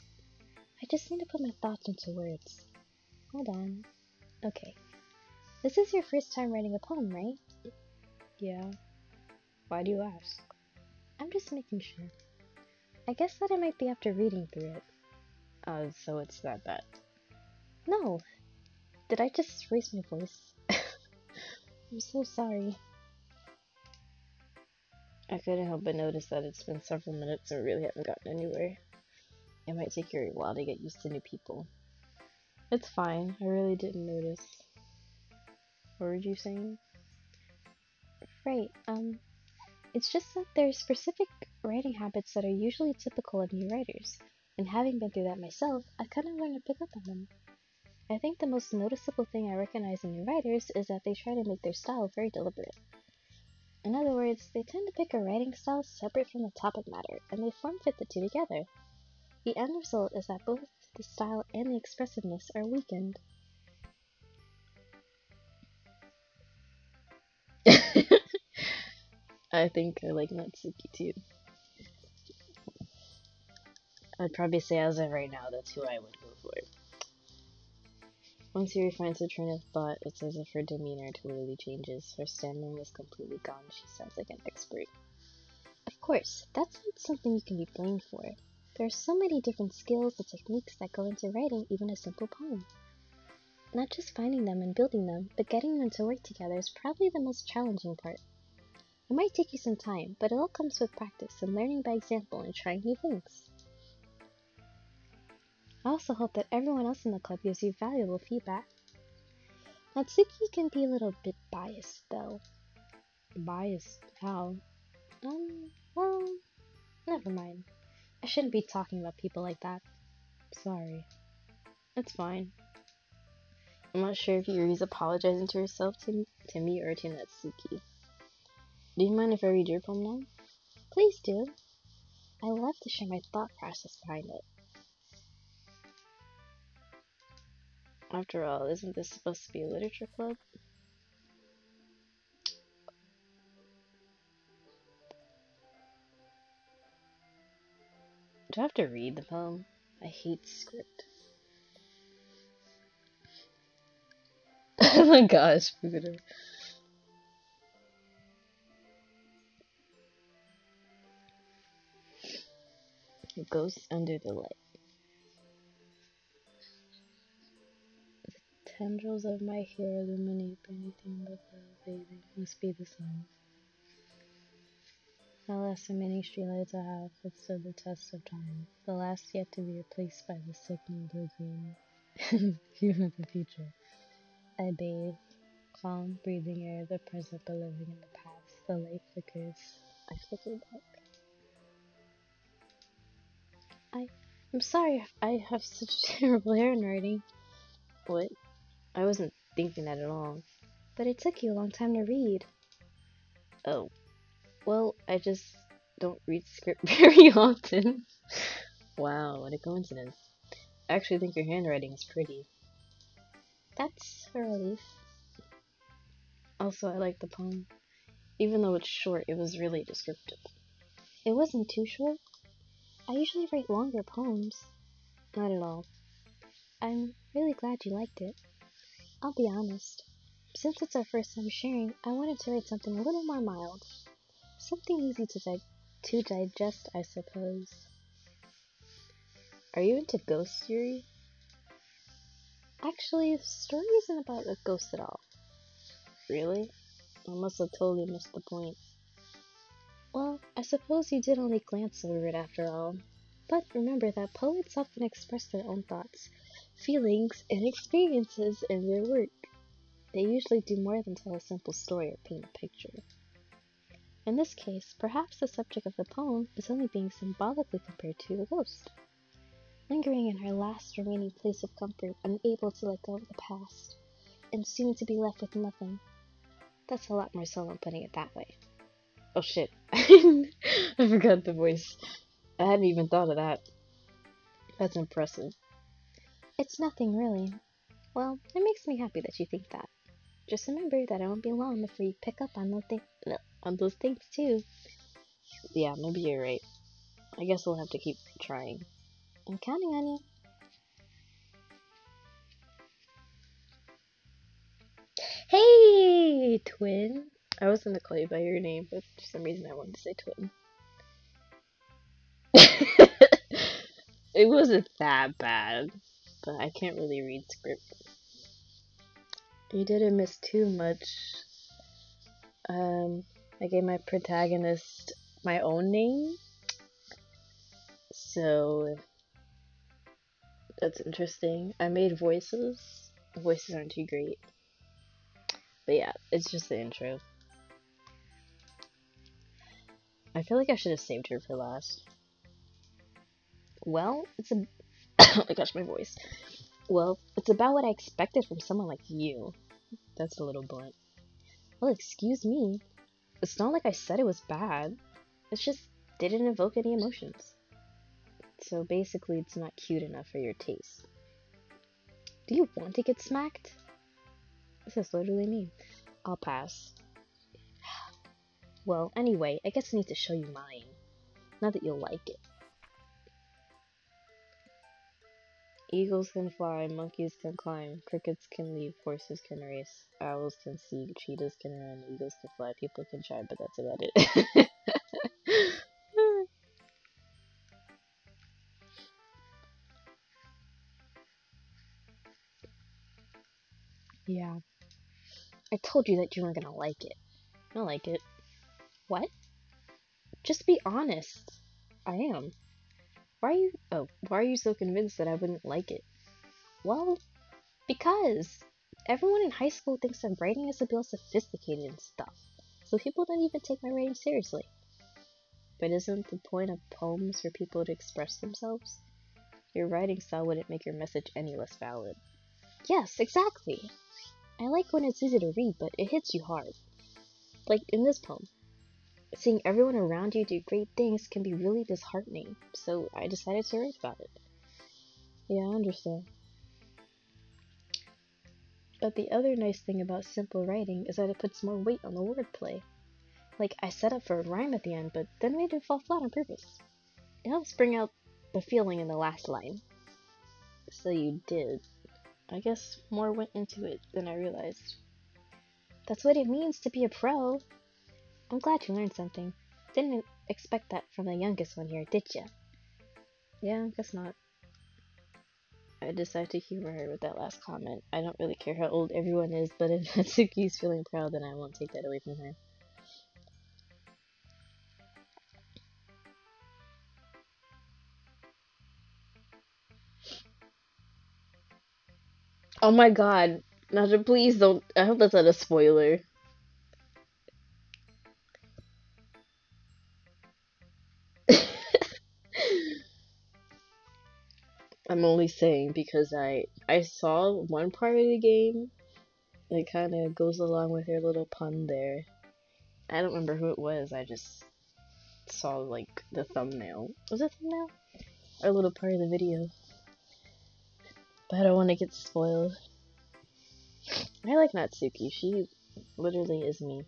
I just need to put my thoughts into words. Hold on. Okay. This is your first time writing a poem, right? Yeah. Why do you ask? I'm just making sure. I guess that I might be after reading through it. So it's that bad. No. Did I just raise my voice? I'm so sorry. I couldn't help but notice that it's been several minutes and we really haven't gotten anywhere. It might take you a while to get used to new people. It's fine, I really didn't notice. What were you saying? Right, it's just that there's specific writing habits that are usually typical of new writers, and having been through that myself, I kind of learned to pick up on them. I think the most noticeable thing I recognize in new writers is that they try to make their style very deliberate. In other words, they tend to pick a writing style separate from the topic matter, and they form fit the two together. The end result is that both the style and the expressiveness are weakened. I think I like Natsuki too. I'd probably say as of right now, that's who I would go for. Once Yuri finds her train of thought, it's as if her demeanor totally changes. Her stamina was completely gone. She sounds like an expert. Of course, that's not something you can be blamed for. There are so many different skills and techniques that go into writing even a simple poem. Not just finding them and building them, but getting them to work together is probably the most challenging part. It might take you some time, but it all comes with practice and learning by example and trying new things. I also hope that everyone else in the club gives you valuable feedback. Natsuki can be a little bit biased, though. Biased? How? Well, never mind. I shouldn't be talking about people like that. Sorry. It's fine. I'm not sure if Yuri's apologizing to herself, to me, or to Natsuki. Do you mind if I read your poem now? Please do. I love to share my thought process behind it. After all, isn't this supposed to be a literature club? Do I have to read the poem? I hate script. Oh my gosh, Buddha. Ghosts under the light. Tendrils of my hair illuminate anything but the bathing. Must be the sun. Alas, the many streetlights I have have stood the test of time. The last yet to be replaced by the sickening blue green. View of the future. I bathe, calm, breathing air, the present but living in the past. The light flickers. I flicker back. I'm sorry I have such terrible handwriting. What? I wasn't thinking that at all. But it took you a long time to read. Oh. Well, I just don't read script very often. Wow, what a coincidence. I actually think your handwriting is pretty. That's a relief. Also, I like the poem. Even though it's short, it was really descriptive. It wasn't too short. I usually write longer poems. Not at all. I'm really glad you liked it. I'll be honest. Since it's our first time sharing, I wanted to write something a little more mild. Something easy to digest, I suppose. Are you into ghost theory? Actually, the story isn't about a ghost at all. Really? I must have totally missed the point. Well, I suppose you did only glance over it after all. But remember that poets often express their own thoughts, feelings, and experiences in their work. They usually do more than tell a simple story or paint a picture. In this case, perhaps the subject of the poem is only being symbolically compared to a ghost, lingering in her last remaining place of comfort, unable to let go of the past, and soon to be left with nothing. That's a lot more solemn putting it that way. Oh shit, I forgot the voice. I hadn't even thought of that. That's impressive. It's nothing, really. Well, it makes me happy that you think that. Just remember that it won't be long before you pick up on those things too. Yeah, maybe you're right. I guess we'll have to keep trying. I'm counting on you. Hey, twin! I was gonna call you by your name, but for some reason I wanted to say twin. It wasn't that bad, but I can't really read script. You didn't miss too much. I gave my protagonist my own name, so that's interesting. I made voices. Voices aren't too great, but yeah, it's just the intro. I feel like I should have saved her for last. Well, it's a oh my gosh, my voice. Well, it's about what I expected from someone like you. That's a little blunt. Well, excuse me. It's not like I said it was bad. It's just didn't evoke any emotions. So basically, it's not cute enough for your taste. Do you want to get smacked? This is literally me. I'll pass. Well, anyway, I guess I need to show you mine. Not that you'll like it. Eagles can fly, monkeys can climb, crickets can leap, horses can race, owls can see, cheetahs can run, eagles can fly, people can try, but that's about it. Yeah. I told you that you weren't gonna like it. I like it. What? Just be honest. I am. Why are you so convinced that I wouldn't like it? Well, because everyone in high school thinks that writing is a bit sophisticated and stuff. So people don't even take my writing seriously. But isn't the point of poems for people to express themselves? Your writing style wouldn't make your message any less valid. Yes, exactly. I like when it's easy to read, but it hits you hard. Like in this poem. Seeing everyone around you do great things can be really disheartening, so I decided to write about it. Yeah, I understand. But the other nice thing about simple writing is that it puts more weight on the wordplay. Like, I set up for a rhyme at the end, but then made it fall flat on purpose. It helps bring out the feeling in the last line. So you did. I guess more went into it than I realized. That's what it means to be a pro. I'm glad you learned something. Didn't expect that from the youngest one here, did ya? Yeah, I guess not. I decided to humor her with that last comment. I don't really care how old everyone is, but if Natsuki's feeling proud, then I won't take that away from her. Oh my god. Naja, please don't. I hope that's not a spoiler. I'm only saying because I saw one part of the game. It kind of goes along with her little pun there. I don't remember who it was. I just saw like the thumbnail. Was it thumbnail? Or a little part of the video. But I don't want to get spoiled. I like Natsuki. She literally is me.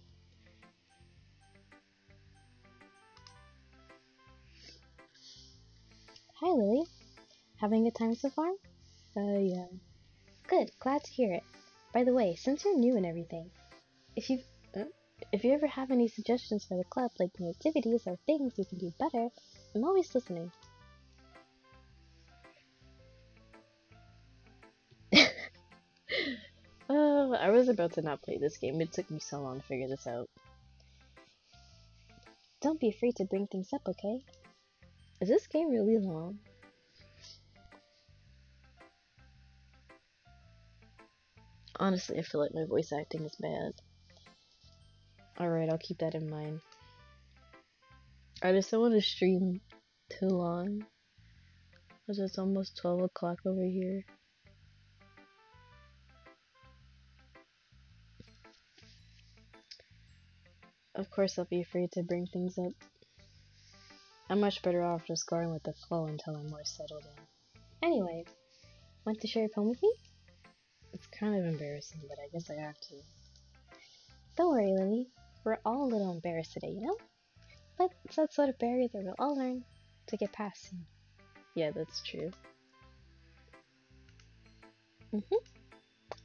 Hi, Lily. Having a good time so far? Yeah. Good. Glad to hear it. By the way, since you're new and everything, if you if you ever have any suggestions for the club, like new activities or things you can do better, I'm always listening. I was about to not play this game. It took me so long to figure this out. Don't be afraid to bring things up, okay? Is this game really long? Honestly, I feel like my voice acting is bad. Alright, I'll keep that in mind. I just don't want to stream too long, because it's almost 12 o'clock over here. Of course, I'll be afraid to bring things up. I'm much better off just going with the flow until I'm more settled in. Anyway, want to share a poem with me? It's kind of embarrassing, but I guess I have to. Don't worry, Lily. We're all a little embarrassed today, you know? But it's that sort of barrier that we'll all learn to get past soon. Yeah, that's true. I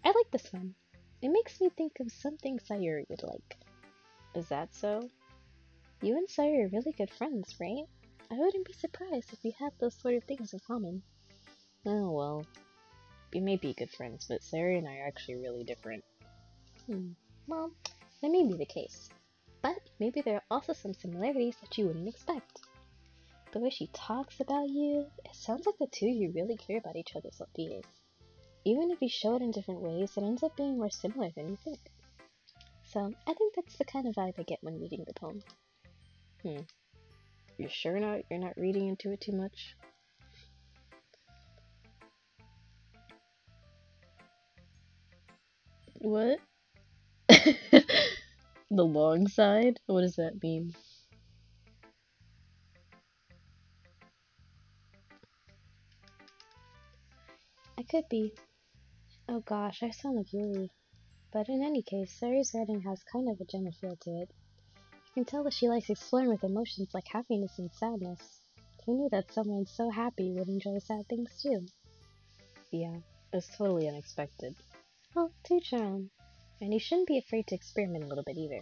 like this one. It makes me think of something Sayuri would like. Is that so? You and Sayuri are really good friends, right? I wouldn't be surprised if we had those sort of things in common. Oh well. We may be good friends, but Sayuri and I are actually really different. Well, that may be the case. But maybe there are also some similarities that you wouldn't expect. The way she talks about you, it sounds like the two of you really care about each other's well-being. Even if you show it in different ways, it ends up being more similar than you think. So, I think that's the kind of vibe I get when reading the poem. You sure you're not reading into it too much? What? The long side? What does that mean? I could be. Oh gosh, I sound like Yuri. But in any case, Sayuri's writing has kind of a gentle feel to it. You can tell that she likes exploring with emotions like happiness and sadness. Who knew that someone so happy would enjoy sad things too? Yeah, it's totally unexpected. Well, to each their own. And you shouldn't be afraid to experiment a little bit either.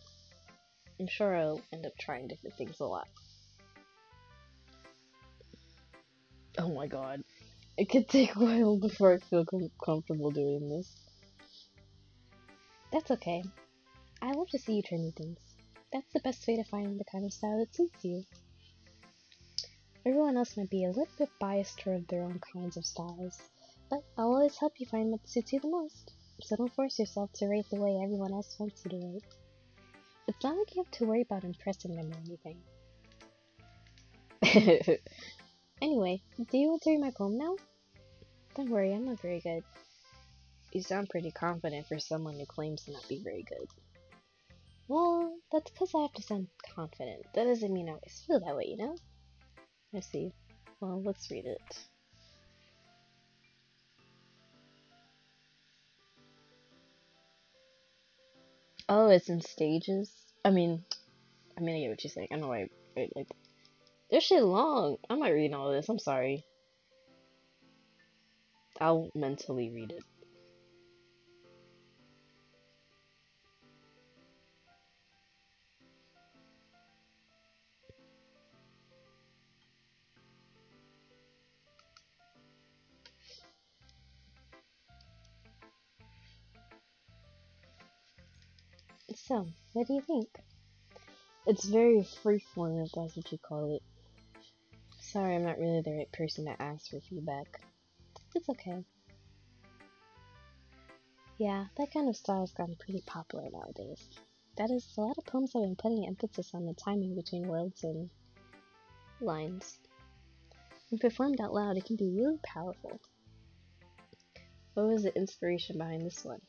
I'm sure I'll end up trying different things a lot. Oh my god. It could take a while before I feel comfortable doing this. That's okay. I love to see you try new things. That's the best way to find the kind of style that suits you. Everyone else might be a little bit biased toward their own kinds of styles, but I'll always help you find what suits you the most. So don't force yourself to write the way everyone else wants you to write. It's not like you have to worry about impressing them or anything. Anyway, do you want to read my poem now? Don't worry, I'm not very good. You sound pretty confident for someone who claims to not be very good. Well, that's because I have to sound confident. That doesn't mean I always feel that way, you know? I see. Well, let's read it. Oh, it's in stages? I get what you're saying. I know why. Like, this shit long. I'm not reading all of this. I'm sorry. I'll mentally read it. So, what do you think? It's very freeform, if that's what you call it. Sorry, I'm not really the right person to ask for feedback. It's okay. Yeah, that kind of style has gotten pretty popular nowadays. That is, a lot of poems have been putting emphasis on the timing between words and lines. When performed out loud, it can be really powerful. What was the inspiration behind this one?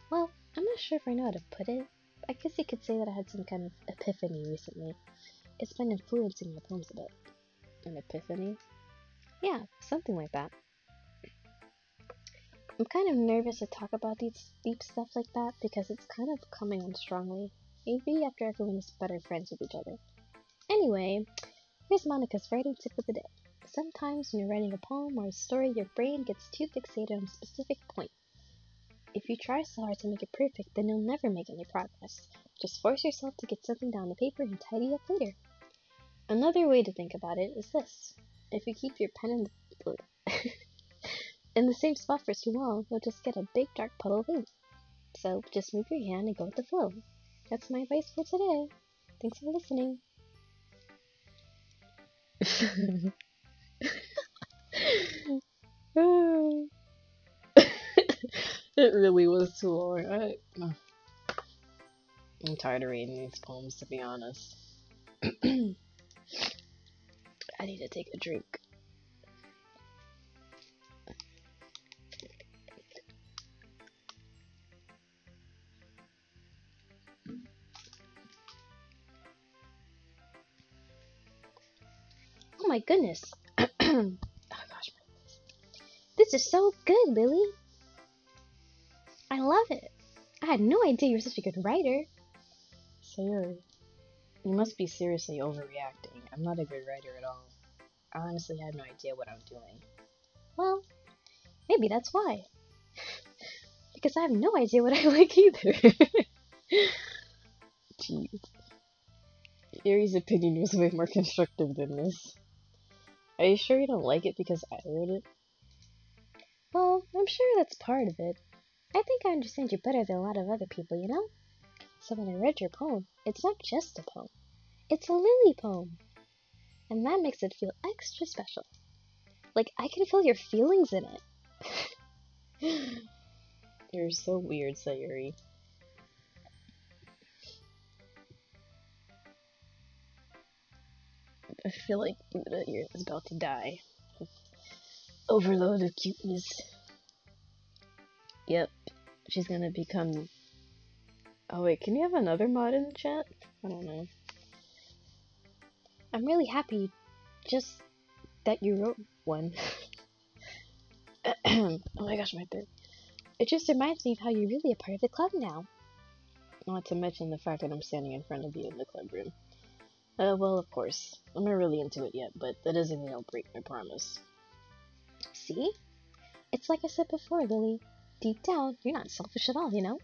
Well, I'm not sure if I know how to put it. I guess you could say that I had some kind of epiphany recently. It's been influencing my poems a bit. An epiphany? Yeah, something like that. I'm kind of nervous to talk about deep stuff like that because it's kind of coming on strongly. Maybe after everyone is better friends with each other. Anyway, here's Monica's writing tip of the day. Sometimes when you're writing a poem or a story, your brain gets too fixated on a specific point. If you try so hard to make it perfect, then you'll never make any progress. Just force yourself to get something down the paper and tidy up later. Another way to think about it is this. If you keep your pen in the same spot for too long, you'll just get a big dark puddle of ink. So just move your hand and go with the flow. That's my advice for today. Thanks for listening. It really was too long. I'm tired of reading these poems, to be honest. I need to take a drink. Oh my goodness. Oh gosh. This is so good, Lily. I love it. I had no idea you were such a good writer. Sayuri, you must be seriously overreacting. I'm not a good writer at all. I honestly had no idea what I'm doing. Well, maybe that's why. Because I have no idea what I like either. Jeez. Yuri's opinion was way more constructive than this. Are you sure you don't like it because I wrote it? Well, I'm sure that's part of it. I think I understand you better than a lot of other people, you know? So when I read your poem, it's not just a poem. It's a Lily poem. And that makes it feel extra special. Like I can feel your feelings in it. You're so weird, Sayuri. I feel like Buddha is about to die. Overload of cuteness. Yep, she's gonna become... Oh wait, can you have another mod in the chat? I don't know. I'm really happy just that you wrote one. Oh my gosh, my throat. It just reminds me of how you're really a part of the club now. Not to mention the fact that I'm standing in front of you in the club room. Well, of course. I'm not really into it yet, but that doesn't mean I'll break my promise. See? It's like I said before, Lily. Deep down, you're not selfish at all, you know?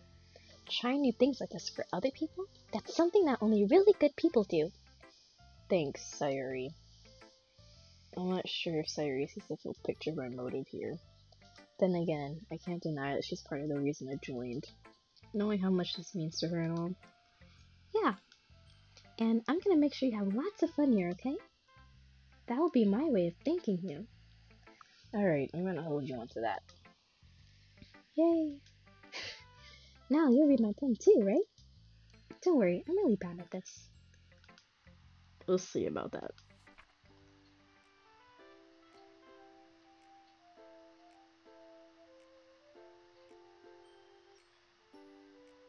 Trying new things like this for other people? That's something that only really good people do. Thanks, Sayuri. I'm not sure if Sayuri sees the full picture of my motive here. Then again, I can't deny that she's part of the reason I joined. Knowing how much this means to her and all. Yeah. And I'm gonna make sure you have lots of fun here, okay? That will be my way of thanking you. Alright, I'm gonna hold you onto that. Yay! Now you'll read my poem too, right? Don't worry, I'm really bad at this. We'll see about that.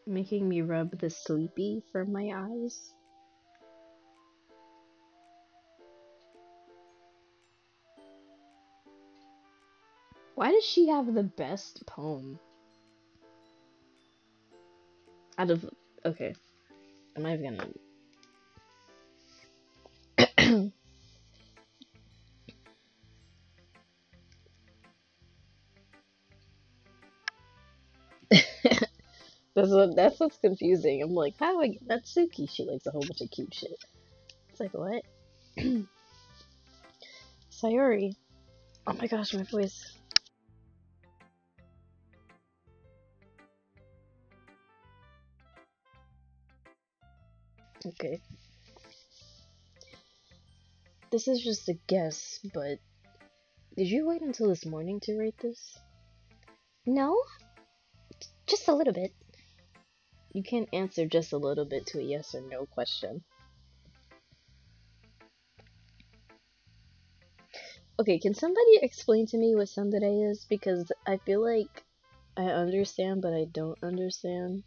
Making me rub the sleepy from my eyes. Why does she have the best poem? Out of... Okay. I'm not even gonna... That's what's confusing. I'm like, how do I get Natsuki? She likes a whole bunch of cute shit. It's like, what? Sayuri. Oh my gosh, my voice. Okay. This is just a guess, but did you wait until this morning to write this? No, just a little bit. You can't answer just a little bit to a yes or no question. Okay, can somebody explain to me what tsundere is? Because I feel like I understand, but I don't understand.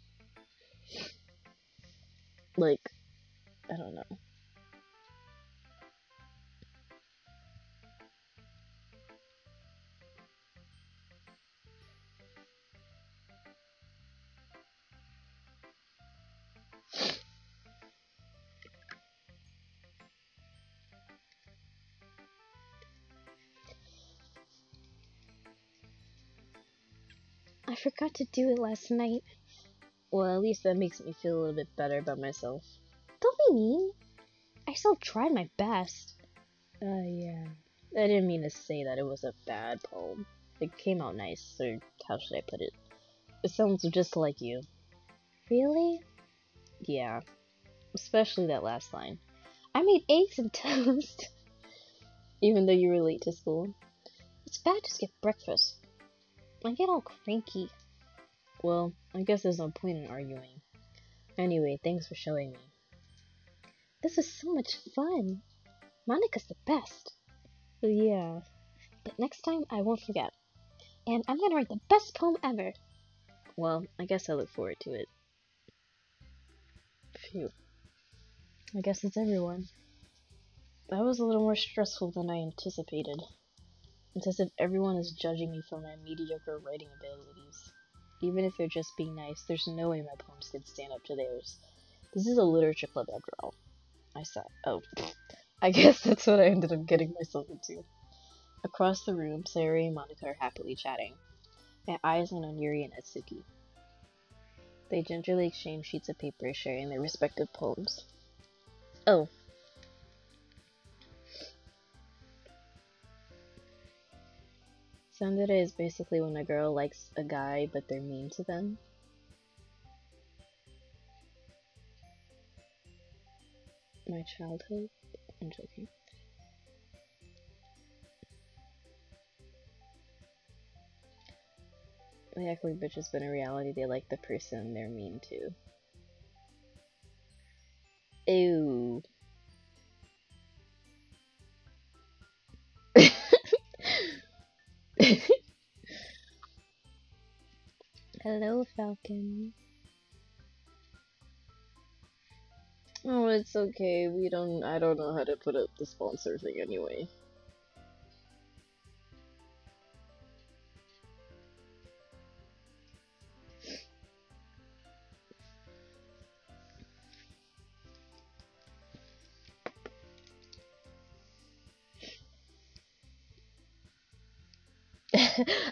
Like, I don't know. I forgot to do it last night. Well, at least that makes me feel a little bit better about myself. Don't be mean. I still tried my best. Yeah. I didn't mean to say that it was a bad poem. It came out nice, or how should I put it? It sounds just like you. Really? Yeah, especially that last line. I made eggs and toast! Even though you were late to school. It's bad to skip breakfast. I get all cranky. Well, I guess there's no point in arguing. Anyway, thanks for showing me. This was so much fun. Monica's the best. Yeah, but next time I won't forget. And I'm gonna write the best poem ever. Well, I guess I look forward to it. Phew. I guess it's everyone. That was a little more stressful than I anticipated. It's as if everyone is judging me for my mediocre writing abilities. Even if they're just being nice, there's no way my poems can stand up to theirs. This is a literature club after all. I guess that's what I ended up getting myself into. Across the room, Sayori and Monica are happily chatting. My eyes went on Yuri and Etsuki. They gingerly exchange sheets of paper, sharing their respective poems. Oh. Tsundere is basically when a girl likes a guy, but they're mean to them. My childhood? I'm joking. They act like bitches, but in reality they like the person they're mean to. Ew. Hello, Falcon. Oh, it's okay. I don't know how to put up the sponsor thing anyway.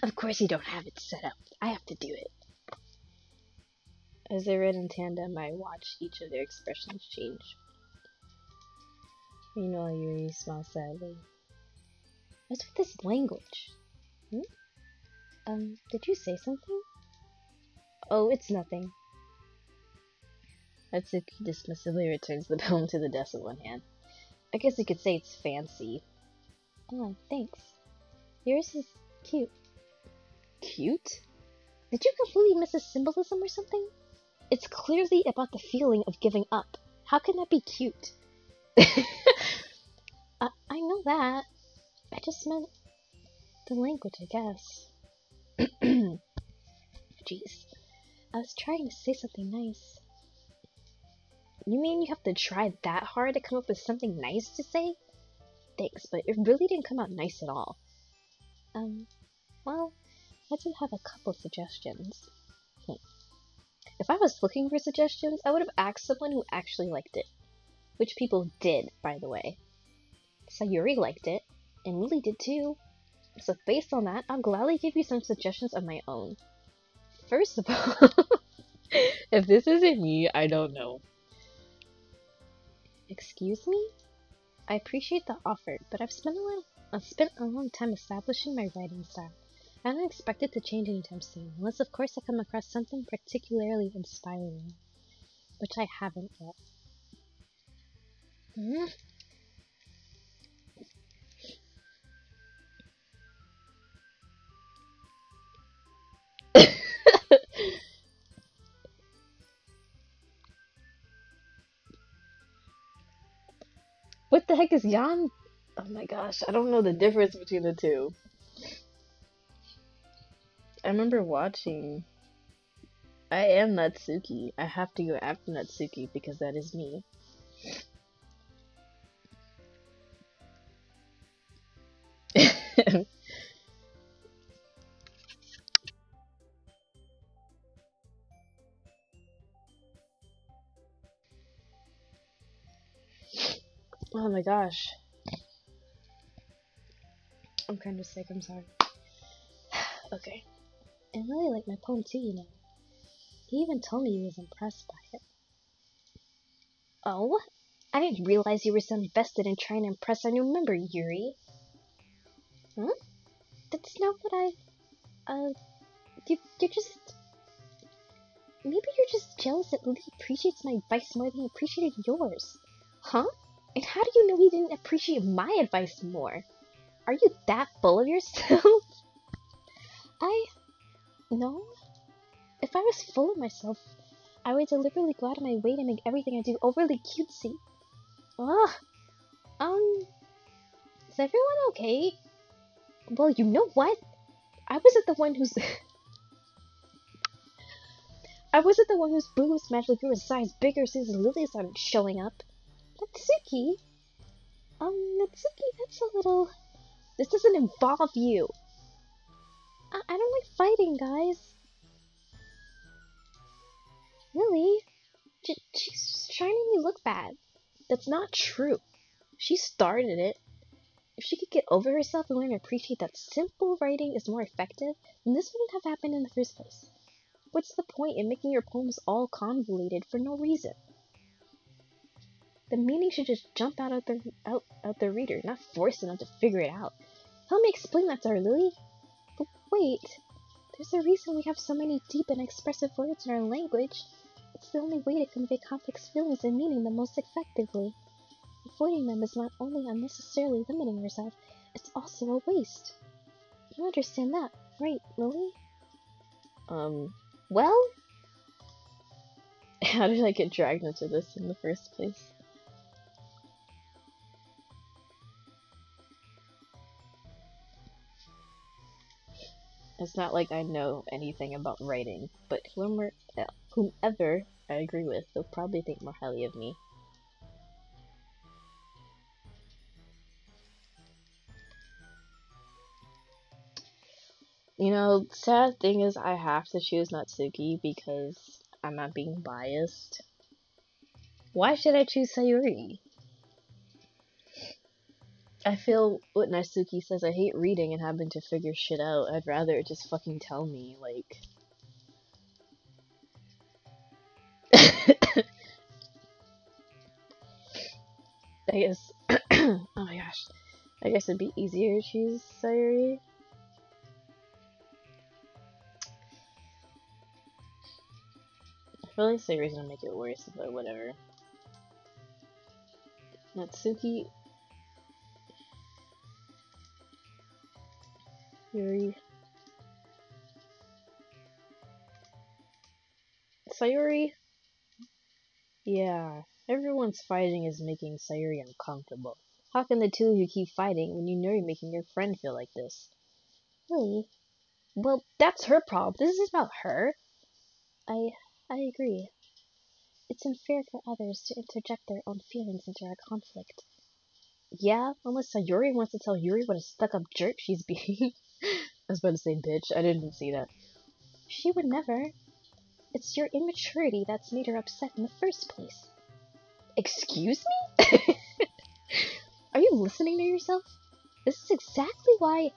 Of course you don't have it set up. I have to do it. As they read in tandem, I watched each of their expressions change. Meanwhile, Yuri smiled sadly. What's with this language? Did you say something? Oh, it's nothing. Atsuki dismissively returns the poem to the desk in one hand. I guess you could say it's fancy. Oh, thanks. Yours is cute. Cute? Did you completely miss a symbolism or something? It's clearly about the feeling of giving up. How can that be cute? I know that. I just meant the language, I guess. Jeez. I was trying to say something nice. You mean you have to try that hard to come up with something nice to say? Thanks, but it really didn't come out nice at all. Well, I do have a couple suggestions. If I was looking for suggestions, I would have asked someone who actually liked it. Which people did, by the way. Sayuri liked it, and Lily did too. So based on that, I'll gladly give you some suggestions of my own. First of all, if this isn't me, I don't know. Excuse me? I appreciate the offer, but I've spent a long time establishing my writing style. I don't expect it to change anytime soon, unless of course I come across something particularly inspiring, which I haven't yet. What the heck is Yan? Oh my gosh, I don't know the difference between the two. I remember watching. I am Natsuki. I have to go after Natsuki because that is me. Oh my gosh. I'm kind of sick, I'm sorry. Okay. I really like my poem too, you know. He even told me he was impressed by it. Oh? I didn't realize you were so invested in trying to impress our new member, Yuri. Huh? That's not what you're just... Maybe you're just jealous that Lily appreciates my advice more than he appreciated yours. Huh? And how do you know he didn't appreciate my advice more? Are you that full of yourself? No. If I was full of myself, I would deliberately go out of my way to make everything I do overly cutesy. Ugh. Is everyone okay? Well, you know what? I wasn't the one whose boobs magically grew a size bigger as soon as Lily started showing up. Natsuki? Natsuki, that's a little... This doesn't involve you. I don't like fighting, guys. Lily? She's trying to make me look bad. That's not true. She started it. If she could get over herself and learn to appreciate that simple writing is more effective, then this wouldn't have happened in the first place. What's the point in making your poems all convoluted for no reason? The meaning should just jump out the reader, not force them to figure it out. Help me explain that to her, Lily. But wait, there's a reason we have so many deep and expressive words in our language. It's the only way to convey complex feelings and meaning the most effectively. Avoiding them is not only unnecessarily limiting yourself, it's also a waste. You understand that, right, Lily? Well? How did I get dragged into this in the first place? It's not like I know anything about writing, but whomever I agree with, they'll probably think more highly of me. You know, sad thing is I have to choose Natsuki because I'm not being biased. Why should I choose Sayuri? I feel what Natsuki says, I hate reading and having to figure shit out. I'd rather it just fucking tell me, like... I guess... oh my gosh. I guess it'd be easier to choose Sayuri. I feel like Sayuri's gonna make it worse, but whatever. Natsuki... Yuri... Sayuri? Yeah, everyone's fighting is making Sayuri uncomfortable. How can the two of you keep fighting when you know you're making your friend feel like this? Really? Well, that's her problem. This is about her. I agree. It's unfair for others to interject their own feelings into our conflict. Yeah, unless Sayuri wants to tell Yuri what a stuck-up jerk she's being. I was about to say bitch. I didn't see that. She would never. It's your immaturity that's made her upset in the first place. Excuse me? Are you listening to yourself? This is exactly why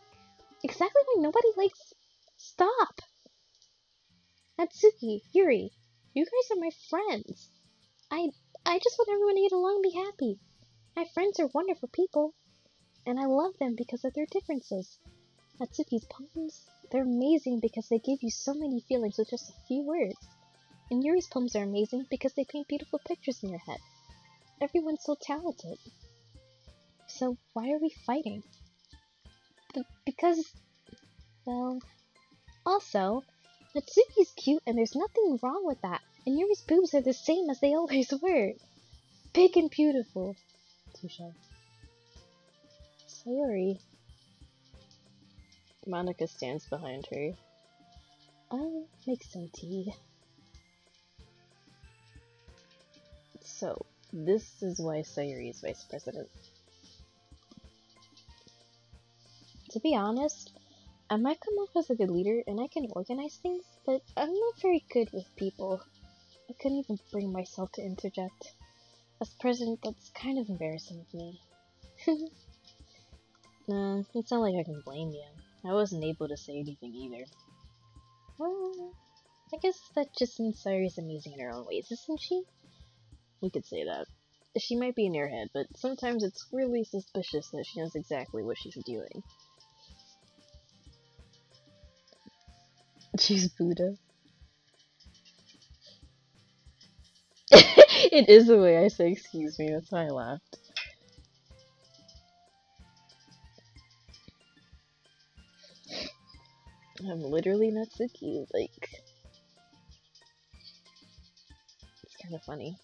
nobody likes... Stop! Natsuki, Yuri, you guys are my friends. I just want everyone to get along and be happy. My friends are wonderful people, and I love them because of their differences. Natsuki's poems, they're amazing because they give you so many feelings with just a few words. And Yuri's poems are amazing because they paint beautiful pictures in your head. Everyone's so talented. So why are we fighting? Because, well, also, Natsuki's cute and there's nothing wrong with that. And Yuri's boobs are the same as they always were. Big and beautiful. Touche. Sayuri. Monica stands behind her. I'll make some tea. So, this is why Sayuri is vice president. To be honest, I might come off as a good leader and I can organize things, but I'm not very good with people. I couldn't even bring myself to interject. As president, that's kind of embarrassing of me. No, it's not like I can blame you. I wasn't able to say anything either. Well, I guess that just means Sayuri's amazing in her own ways, isn't she? We could say that. She might be an airhead, but sometimes it's really suspicious that she knows exactly what she's doing. She's Buddha. It is the way I say excuse me, that's why I laughed. I'm literally Natsuki, like... It's kind of funny.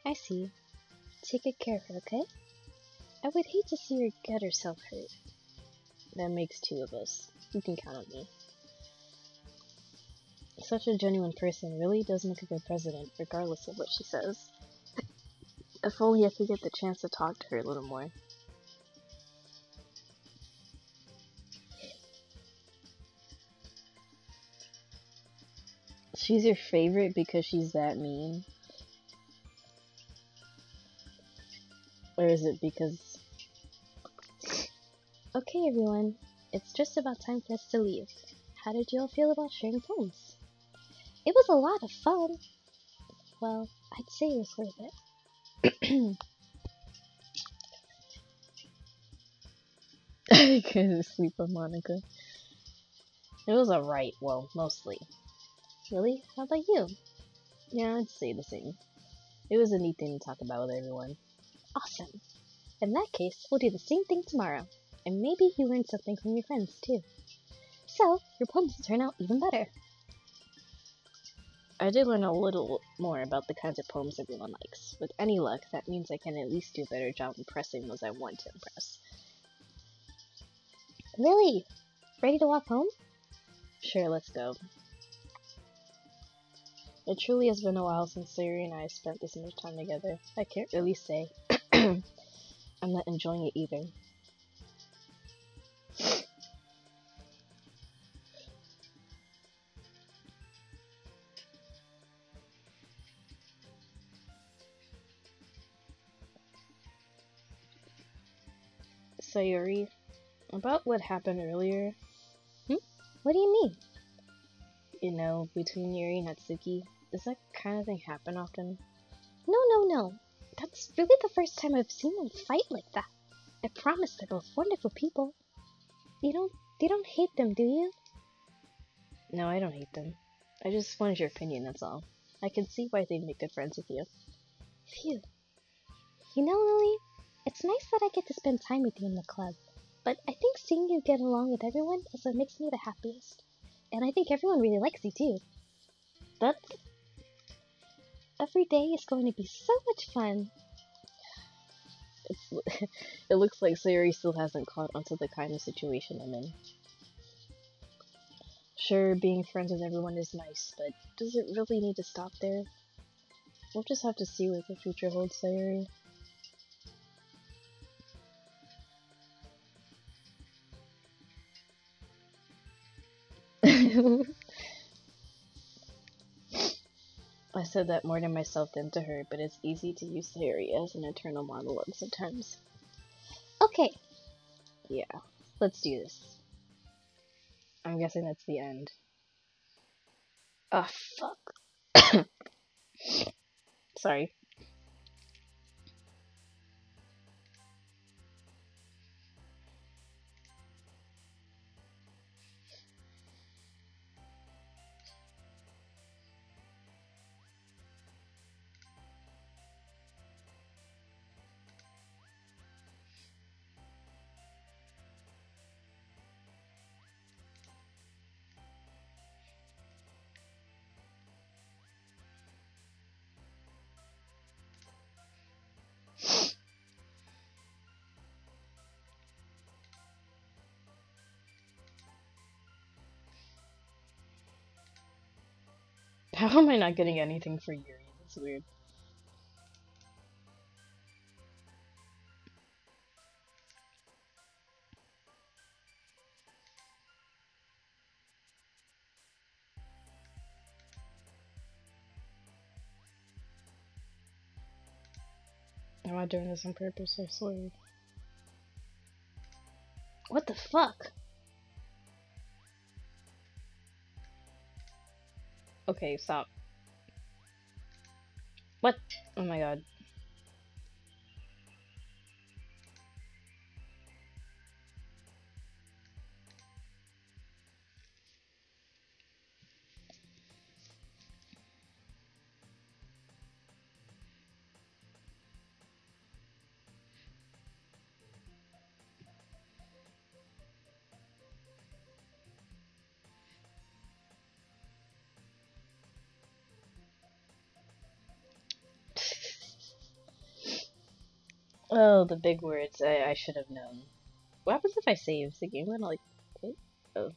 I see. Take good care of her, okay? I would hate to see her get herself hurt. That makes two of us. You can count on me. Such a genuine person really does make a good president, regardless of what she says. If only I could get the chance to talk to her a little more. She's your favorite because she's that mean? Or is it because... Okay everyone, it's just about time for us to leave. How did you all feel about sharing poems? It was a lot of fun. Well, I'd say it was worth it. I couldn't sleep on Monica. It was alright, well, mostly. Really? How about you? Yeah, I'd say the same. It was a neat thing to talk about with everyone. Awesome. In that case, we'll do the same thing tomorrow. And maybe you learned something from your friends, too. So, your poems will turn out even better. I did learn a little more about the kinds of poems everyone likes. With any luck, that means I can at least do a better job impressing those I want to impress. Really? Ready to walk home? Sure, let's go. It truly has been a while since Sayuri and I spent this much time together. I can't really say I'm not enjoying it either. Sayuri, about what happened earlier. What do you mean? You know, between Yuri and Natsuki, does that kind of thing happen often? No. That's really the first time I've seen them fight like that. I promise they're both wonderful people. You don't hate them, do you? No, I don't hate them. I just wanted your opinion, that's all. I can see why they'd make good friends with you. Phew. You know, Lily, it's nice that I get to spend time with you in the club, but I think seeing you get along with everyone is what makes me the happiest. And I think everyone really likes you too. But every day is going to be so much fun. It looks like Sayuri still hasn't caught onto the kind of situation I'm in. Sure, being friends with everyone is nice, but does it really need to stop there? We'll just have to see what the future holds, Sayuri. I said that more to myself than to her, but it's easy to use Sayuri as an internal monologue sometimes. Okay. Yeah, let's do this. I'm guessing that's the end. Oh, fuck. Sorry. How am I not getting anything for Yuri? That's weird. Am I doing this on purpose? I swear. What the fuck? Okay, stop. What? Oh my god. Oh, the big words. I should have known. What happens if I save? Is the game gonna like quit? Oh.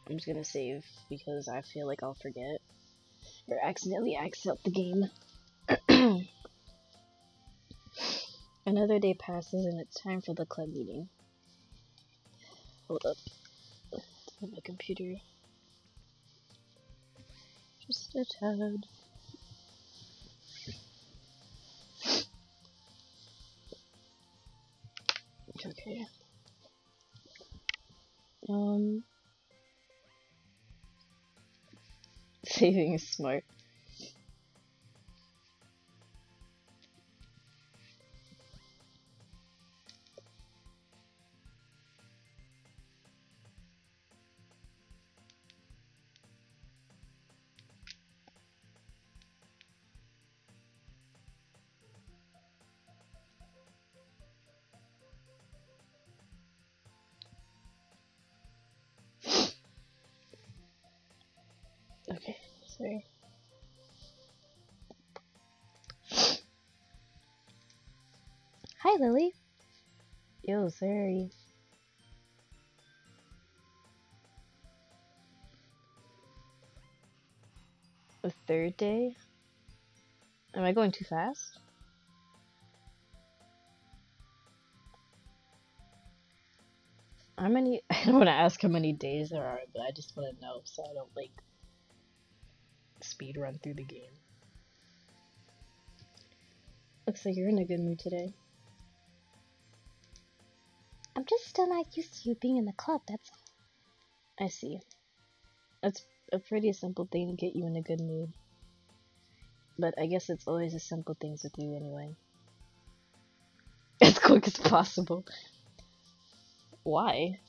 I'm just gonna save because I feel like I'll forget or accidentally exit the game. Another day passes and it's time for the club meeting. Hold up. On my computer. Just a tad. Okay. Saving is smart. Okay, sorry. Hi, Lily. Yo, sorry. A third day? Am I going too fast? How many? I don't want to ask how many days there are, but I just want to know so I don't like speed run through the game. Looks like you're in a good mood today. I'm just still not used to you being in the club, that's all. I see. That's a pretty simple thing to get you in a good mood. But I guess it's always the simple things with you anyway. As quick as possible. Why?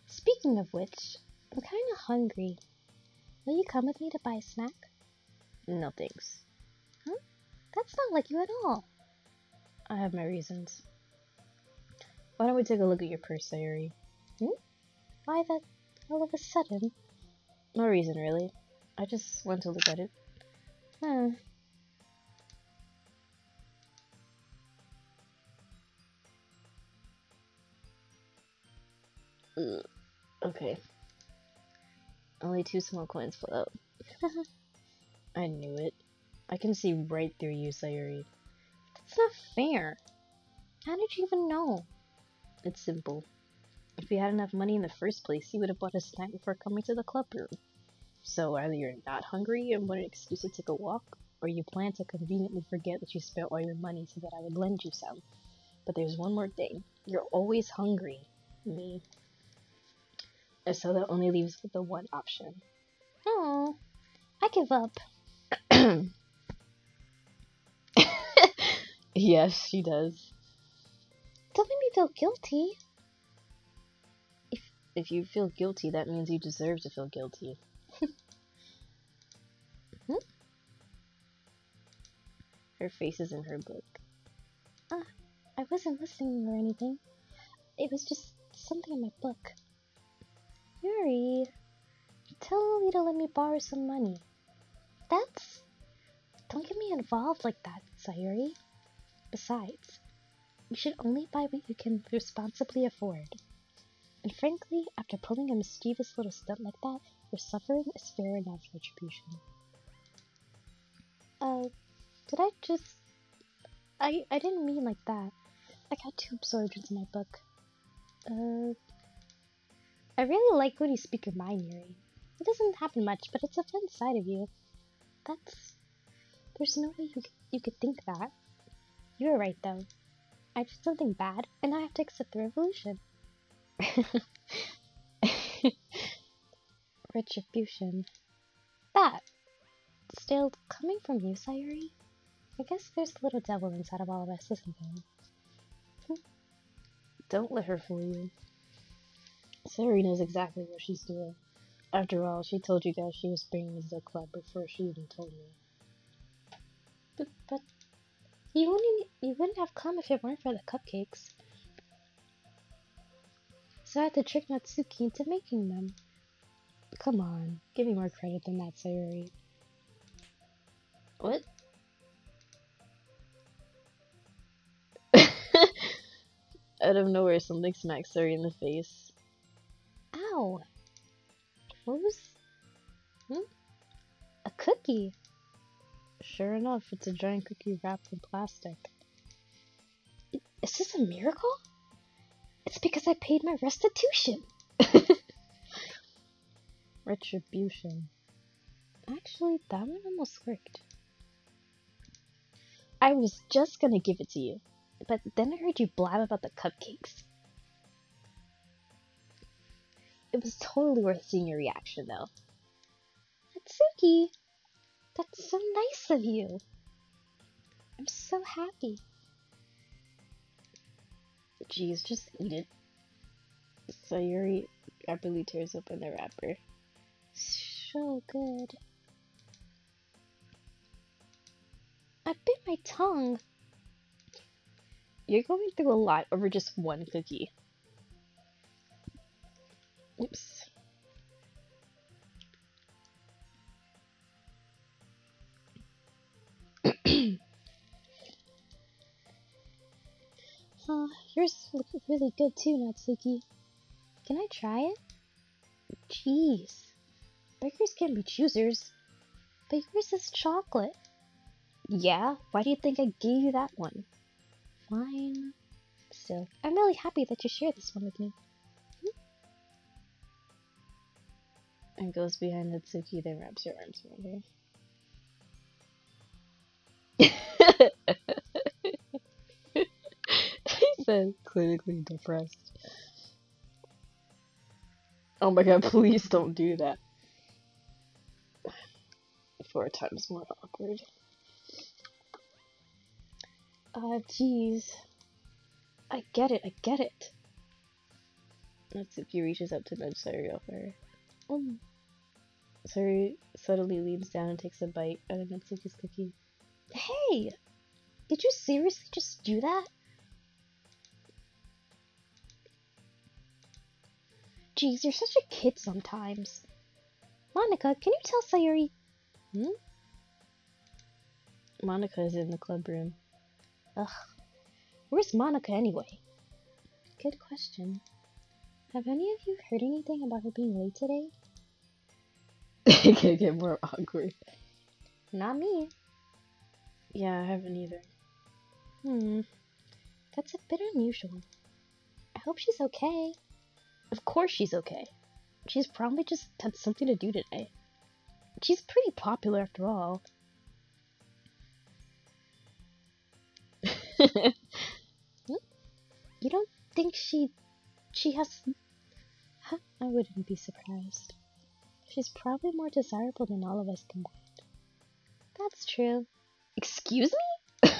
Speaking of which, I'm kinda hungry. Will you come with me to buy a snack? No thanks. Huh? That's not like you at all. I have my reasons. Why don't we take a look at your purse, Sayuri? Why that all of a sudden? No reason, really. I just want to look at it. Okay. Only 2 small coins float. I knew it. I can see right through you, Sayuri. That's not fair. How did you even know? It's simple. If you had enough money in the first place, you would have bought a snack before coming to the club room. So either you're not hungry and want an excuse to take a walk, or you plan to conveniently forget that you spent all your money so that I would lend you some. But there's one more thing. You're always hungry. Me. And so that only leaves with the one option. Oh, I give up. Yes, she does. Don't make me feel guilty. If you feel guilty, that means you deserve to feel guilty. Her face is in her book. I wasn't listening or anything. It was just something in my book. Yuri, tell Lily to let me borrow some money. Don't get me involved like that, Sayuri. Besides, you should only buy what you can responsibly afford. And frankly, after pulling a mischievous little stunt like that, your suffering is fair enough retribution. Did I just... I didn't mean like that. I got too absorbed into my book. I really like when you speak your mind, Yuri. It doesn't happen much, but it's a fun side of you. There's no way you could think that. You're right, though. I did something bad, and I have to accept the revolution. Retribution. That. Still, coming from you, Sayuri? I guess there's a little devil inside of all of us, isn't there? Don't let her fool you. Sayuri knows exactly what she's doing. After all, she told you guys she was bringing me to the club before she even told me. But you wouldn't have come if it weren't for the cupcakes. So I had to trick Natsuki into making them. Come on, give me more credit than that, Sayuri. What? Out of nowhere, something smacks Sayuri in the face. Ow! What was... A cookie! Sure enough, it's a giant cookie wrapped in plastic. Is this a miracle? It's because I paid my restitution! Retribution. Actually, that one almost worked. I was just gonna give it to you, but then I heard you blab about the cupcakes. It was totally worth seeing your reaction, though. Natsuki! That's so nice of you! I'm so happy. Jeez, just eat it. Sayuri rapidly tears open the wrapper. So good. I bit my tongue. You're going through a lot over just one cookie. Oops. Yours look really good too, Natsuki. Can I try it? Jeez. Bakers can be choosers. But yours is chocolate. Yeah? Why do you think I gave you that one? Fine. Still, I'm really happy that you shared this one with me. And goes behind Natsuki, then wraps her arms around her. He said, clinically depressed. Oh my god, please don't do that. 4 times more awkward. Jeez. I get it. Natsuki reaches up to nudge Sayuri off her. Sayuri suddenly leans down and takes a bite out of Natsuki's cookie. Hey! Did you seriously just do that? Jeez, you're such a kid sometimes. Monica, can you tell Sayuri? Monica is in the club room. Ugh. Where's Monica anyway? Good question. Have any of you heard anything about her being late today? It can get more awkward. Not me. Yeah, I haven't either. That's a bit unusual. I hope she's okay. Of course she's okay. She's probably just had something to do today. She's pretty popular after all. You don't think she has... Huh? I wouldn't be surprised. She's probably more desirable than all of us combined. That's true. Excuse me?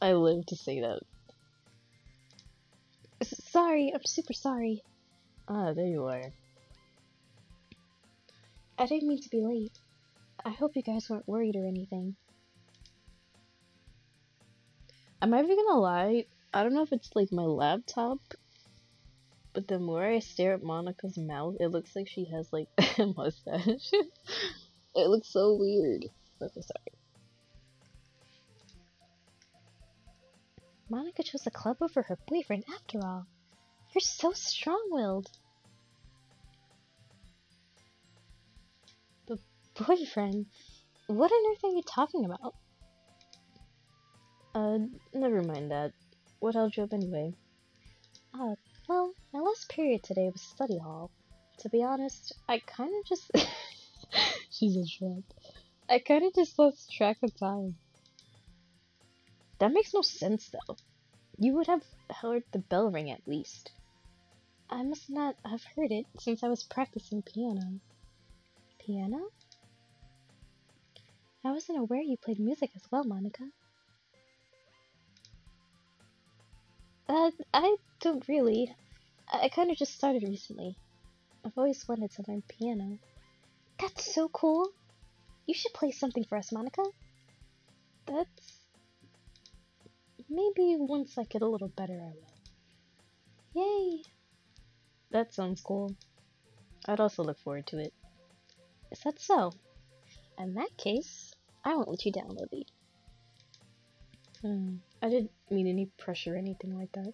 I live to say that. Sorry, I'm super sorry. Ah, there you are. I didn't mean to be late. I hope you guys weren't worried or anything. I'm not even gonna lie, I don't know if it's like my laptop, but the more I stare at Monica's mouth, it looks like she has like a mustache. It looks so weird. Oh, sorry. Monica chose a club over her boyfriend after all. You're so strong-willed. But boyfriend? What on earth are you talking about? Never mind that. What held you up anyway? Well, my last period today was study hall. To be honest, I kinda just... She's a trap. I kinda just lost track of time. That makes no sense, though. You would have heard the bell ring at least. I must not have heard it since I was practicing piano. Piano? I wasn't aware you played music as well, Monica. I don't really. I kinda just started recently. I've always wanted to learn piano. That's so cool! You should play something for us, Monica. That's... Maybe once I get a little better, I will. Yay! That sounds cool. I'd also look forward to it. Is that so? In that case, I won't let you down, Lily. I didn't mean any pressure or anything like that.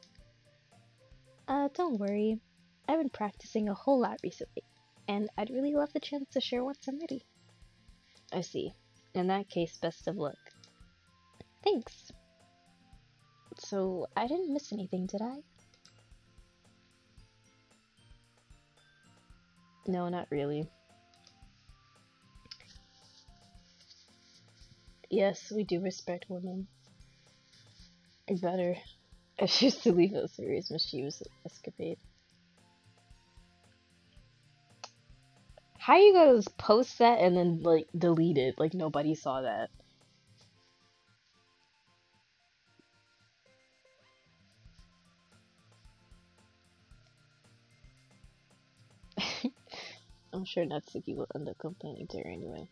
Don't worry. I've been practicing a whole lot recently, and I'd really love the chance to share once I'm ready. I see. In that case, best of luck. Thanks. So, I didn't miss anything, did I? No, not really. Yes, we do respect women. Better. I choose to leave a serious mischievous escapade. How you gonna post that and then, like, delete it? Like, nobody saw that. I'm sure Natsuki will end up complaining to her anyway.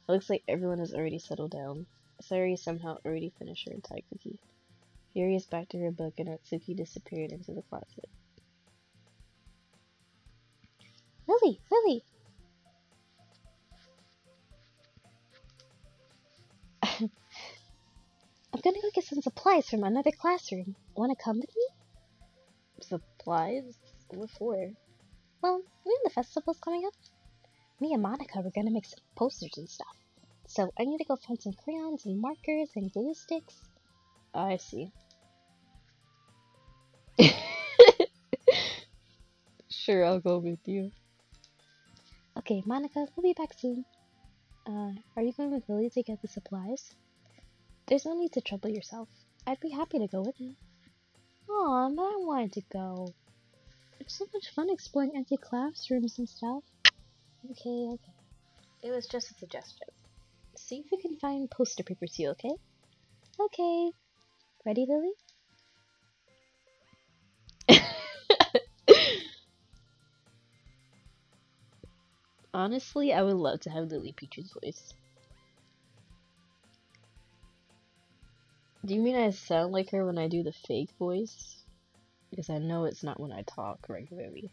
It looks like everyone has already settled down. Sayori somehow already finished her entire cookie. Yuri is back to her book and Natsuki disappeared into the closet. Lily! Lily! I'm gonna go get some supplies from another classroom. Wanna come with me? Supplies? What for? Well, you know the festival's coming up? Me and Monica were gonna make some posters and stuff. So I need to go find some crayons and markers and glue sticks. I see. Sure, I'll go with you. Okay, Monica, we'll be back soon. Are you going with Lily to get the supplies? There's no need to trouble yourself. I'd be happy to go with you. Aw, but I wanted to go. It's so much fun exploring empty classrooms and stuff. Okay. It was just a suggestion. See if you can find poster paper too, okay? Okay. Ready, Lily? Honestly, I would love to have Lily Peach's voice. Do you mean I sound like her when I do the fake voice? Because I know it's not when I talk regularly.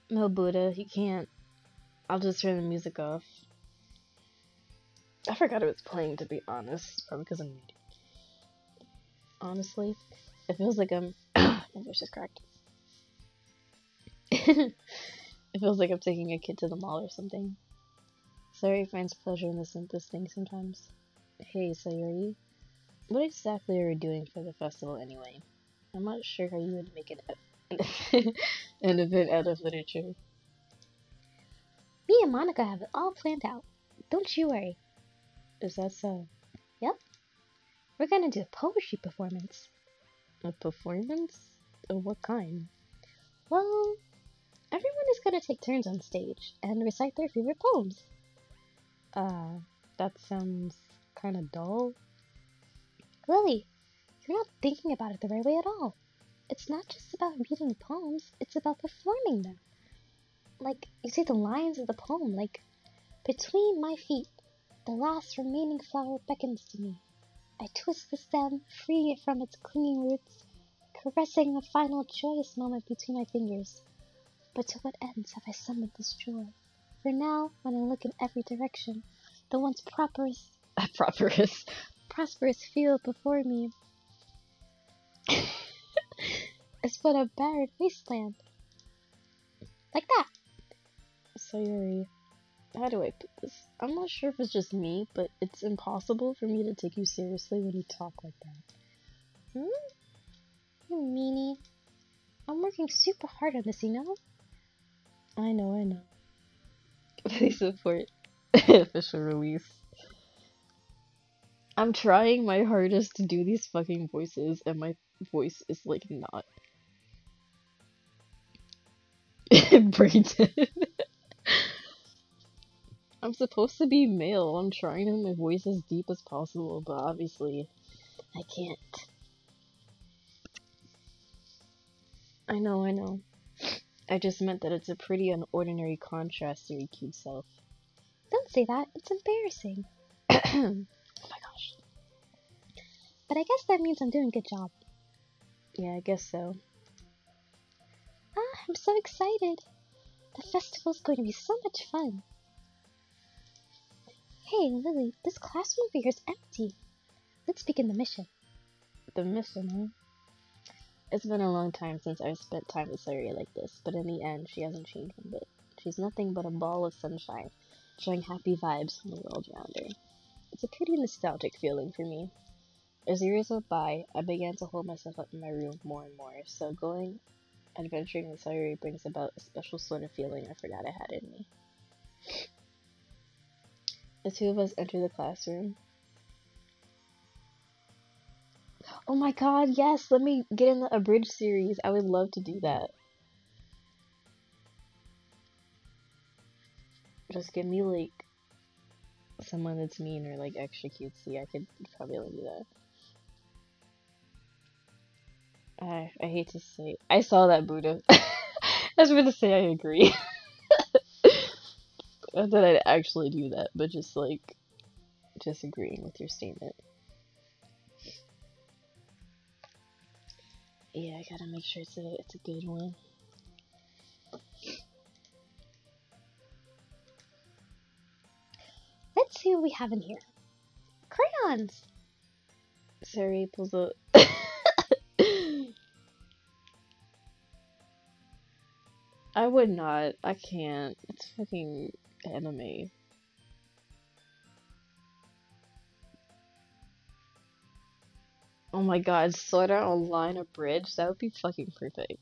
No, Buddha, you can't. I'll just turn the music off. I forgot it was playing, to be honest. Probably because I'm muted. Honestly, it feels like I'm... My voice just cracked. It feels like I'm taking a kid to the mall or something. Sayori finds pleasure in the simplest things sometimes. Hey, Sayori. What exactly are we doing for the festival anyway? I'm not sure how you would make an event out of literature. Me and Monica have it all planned out. Don't you worry. Is that so? Yep. We're gonna do a poetry performance. A performance? Of what kind? Well, everyone is gonna take turns on stage and recite their favorite poems. That sounds kinda dull. Lily, you're not thinking about it the right way at all. It's not just about reading poems, it's about performing them. Like, you say the lines of the poem, like, between my feet, the last remaining flower beckons to me. I twist the stem, free it from its clinging roots, caressing a final joyous moment between my fingers. But to what ends have I summoned this joy? For now, when I look in every direction, the once prosperous field before me is but a barren wasteland. Like that. Sayori, how do I put this? I'm not sure if it's just me, but it's impossible for me to take you seriously when you talk like that. You meanie. I'm working super hard on this, you know? I know. Please support official release. I'm trying my hardest to do these fucking voices, and my voice is, like, not. Brayden. I'm supposed to be male. I'm trying to make my voice as deep as possible, but obviously, I can't. I know, I know. I just meant that it's a pretty unordinary contrast to your cute self. Don't say that. It's embarrassing. Oh my gosh. But I guess that means I'm doing a good job. Yeah, I guess so. Ah, I'm so excited. The festival's going to be so much fun. Hey, Lily, this classroom over here is empty. Let's begin the mission. The mission, huh? It's been a long time since I've spent time with Sayuri like this, but in the end, she hasn't changed one bit. She's nothing but a ball of sunshine, showing happy vibes from the world around her. It's a pretty nostalgic feeling for me. As the years went by, I began to hold myself up in my room more and more, so going adventuring with Sayuri brings about a special sort of feeling I forgot I had in me. The two of us enter the classroom. Oh my god, yes! Let me get in the abridged series. I would love to do that. Just give me, like, someone that's mean or, like, extra cutesy. I could probably do that. I hate to say. I saw that, Buddha. I was going to say I agree. Not that I'd actually do that, but just, like, disagreeing with your statement. Yeah, I gotta make sure it's a good one. Let's see what we have in here. Crayons! Sari pulls up. I would not. I can't. It's fucking anime. Oh my god, Sword Art Online abridged? That would be fucking perfect.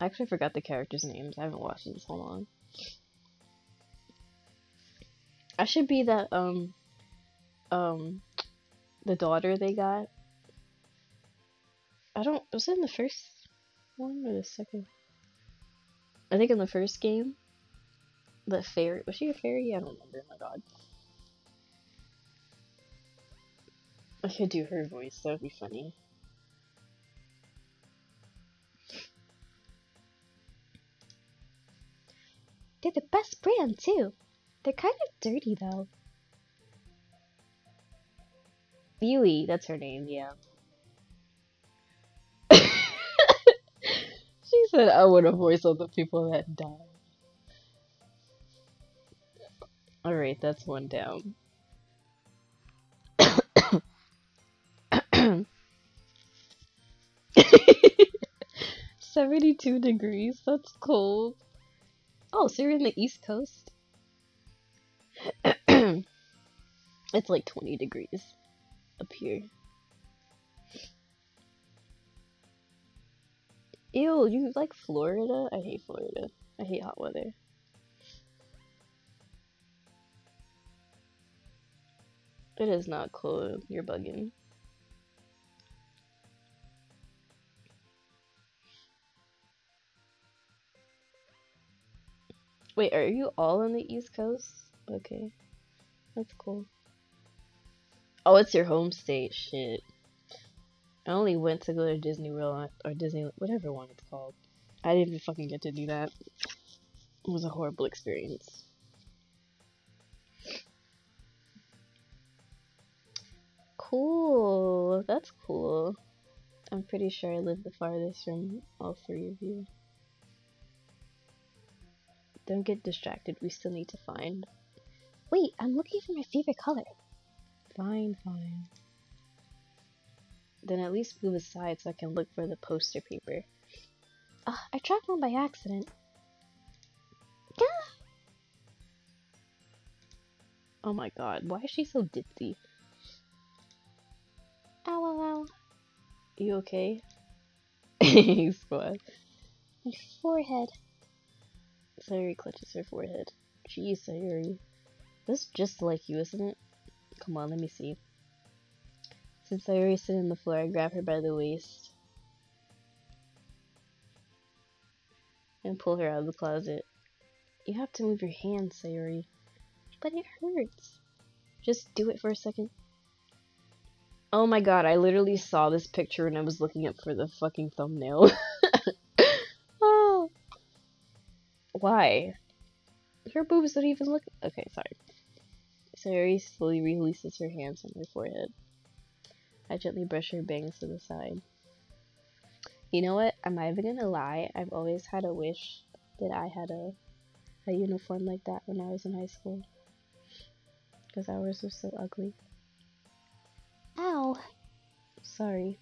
I actually forgot the characters' names. I haven't watched it in so long. I should be that, the daughter they got. Was it in the first one or the second? I think in the first game. The fairy, was she a fairy? I don't remember, oh my god. I could do her voice, that would be funny. They're the best brand, too. They're kind of dirty, though. Yui, that's her name, yeah. She said I want to voice all the people that die. Alright, that's one down. 72 degrees, that's cold. Oh, so you're in the East Coast? It's like 20 degrees up here. Ew, you like Florida? I hate Florida. I hate hot weather. It is not cold. You're bugging. Wait, are you all on the East Coast? Okay. That's cool. Oh, it's your home state. Shit. I only went to go to Disney World or Disney, whatever one it's called. I didn't even fucking get to do that. It was a horrible experience. Cool. That's cool. I'm pretty sure I live the farthest from all three of you. Don't get distracted. We still need to find. Wait, I'm looking for my favorite color. Fine, fine. Then at least move aside so I can look for the poster paper. I dropped one by accident. Gah! Oh my god, why is she so ditzy? Ow, ow, ow. You okay? Squad. My forehead. Sayuri clutches her forehead. Jeez, Sayuri. This is just like you, isn't it? Come on, let me see. Since Sayuri's sitting on the floor, I grab her by the waist and pull her out of the closet. You have to move your hands, Sayuri. But it hurts. Just do it for a second. Oh my god, I literally saw this picture and I was looking up for the fucking thumbnail. Oh, why? Her boobs don't even look. Okay, sorry. Sayori slowly releases her hands on her forehead. I gently brush her bangs to the side. You know what? I'm not even gonna lie. I've always had a wish that I had a uniform like that when I was in high school. Because ours was so ugly. Ow! Sorry.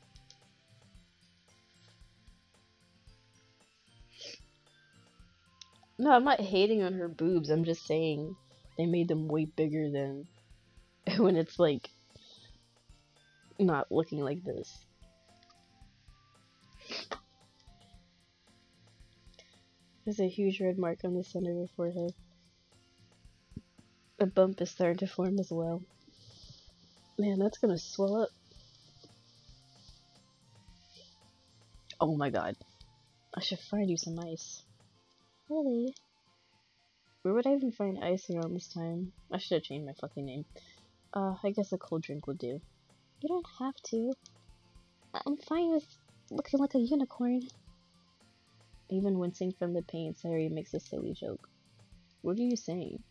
No, I'm not hating on her boobs. I'm just saying they made them way bigger than when it's like not looking like this. There's a huge red mark on the center of her forehead. A bump is starting to form as well. Man, that's gonna swell up. Oh my god. I should find you some ice. Really? Where would I even find ice around this time? I should have changed my fucking name. I guess a cold drink would do. You don't have to. I'm fine with looking like a unicorn. Even wincing from the pain, Sayori makes a silly joke. What are you saying?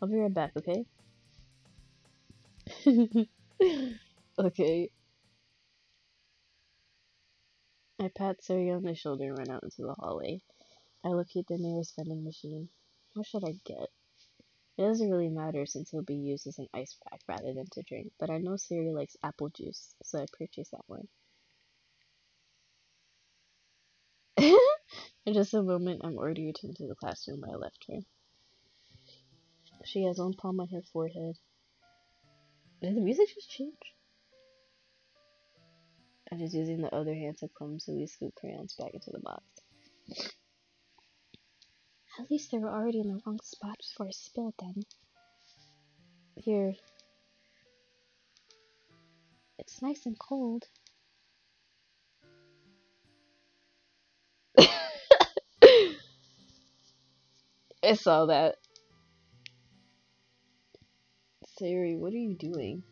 I'll be right back, okay? Okay. I pat Sayori on the shoulder and run out into the hallway. I locate the nearest vending machine. What should I get? It doesn't really matter since it'll be used as an ice pack rather than to drink, but I know Sayori likes apple juice, so I purchase that one. In just a moment, I'm already returned to the classroom where I left her. She has one palm on her forehead. Did the music just change? And is using the other hand to clumsily scoop crayons back into the box. At least they were already in the wrong spot before I spilled them. Here. It's nice and cold. I saw that. Sayori, what are you doing?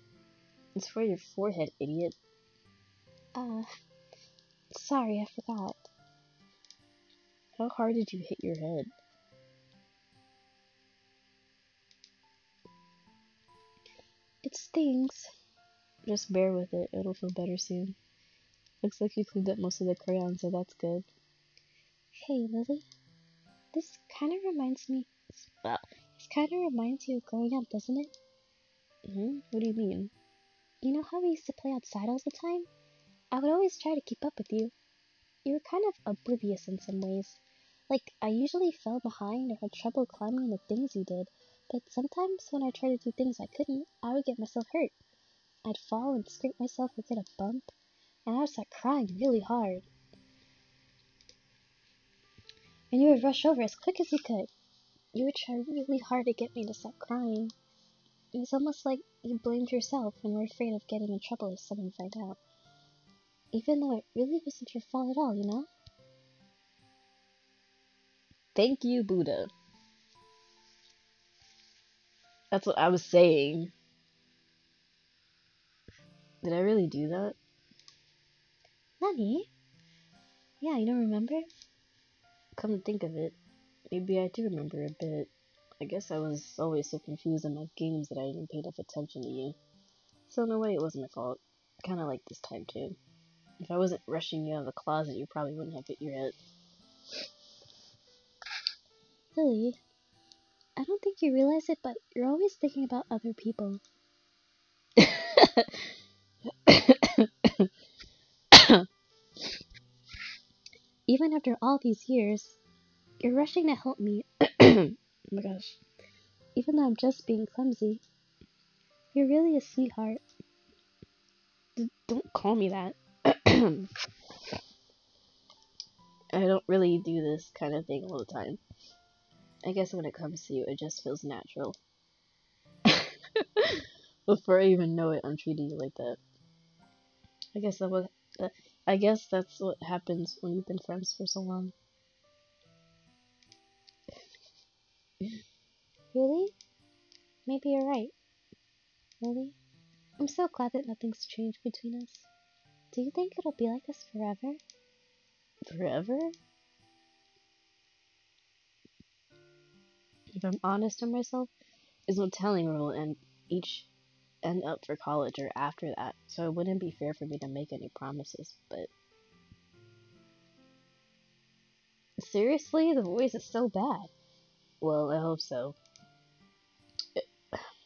It's for your forehead, idiot. Sorry, I forgot. How hard did you hit your head? It stings. Just bear with it, it'll feel better soon. Looks like you cleaned up most of the crayons, so that's good. Hey, Lily. This kind of reminds me... Well, this kind of reminds you of growing up, doesn't it? What do you mean? You know how we used to play outside all the time? I would always try to keep up with you. You were kind of oblivious in some ways. Like, I usually fell behind or had trouble climbing the things you did, but sometimes when I tried to do things I couldn't, I would get myself hurt. I'd fall and scrape myself or get a bump, and I would start crying really hard. And you would rush over as quick as you could. You would try really hard to get me to stop crying. It was almost like you blamed yourself and were afraid of getting in trouble if someone found out. Even though it really wasn't your fault at all, you know? Thank you, Buddha. That's what I was saying. Did I really do that? Nani? Yeah, you don't remember? Come to think of it, maybe I do remember a bit. I guess I was always so confused in my games that I didn't pay enough attention to you. So in a way, it wasn't my fault. Kinda like this time, too. If I wasn't rushing you out of the closet, you probably wouldn't have hit your head. Lily, I don't think you realize it, but you're always thinking about other people. Even after all these years, you're rushing to help me. Oh my gosh. Even though I'm just being clumsy, you're really a sweetheart. Don't call me that. I don't really do this kind of thing all the time. I guess when it comes to you, it just feels natural. Before I even know it, I'm treating you like that. I guess I guess that's what happens when you've been friends for so long. Really? Maybe you're right. Really? I'm so glad that nothing's changed between us. Do you think it'll be like this forever? Forever? If I'm honest with myself, there's no telling where we'll end up for college or after that, so it wouldn't be fair for me to make any promises, but... Seriously? The voice is so bad. Well, I hope so.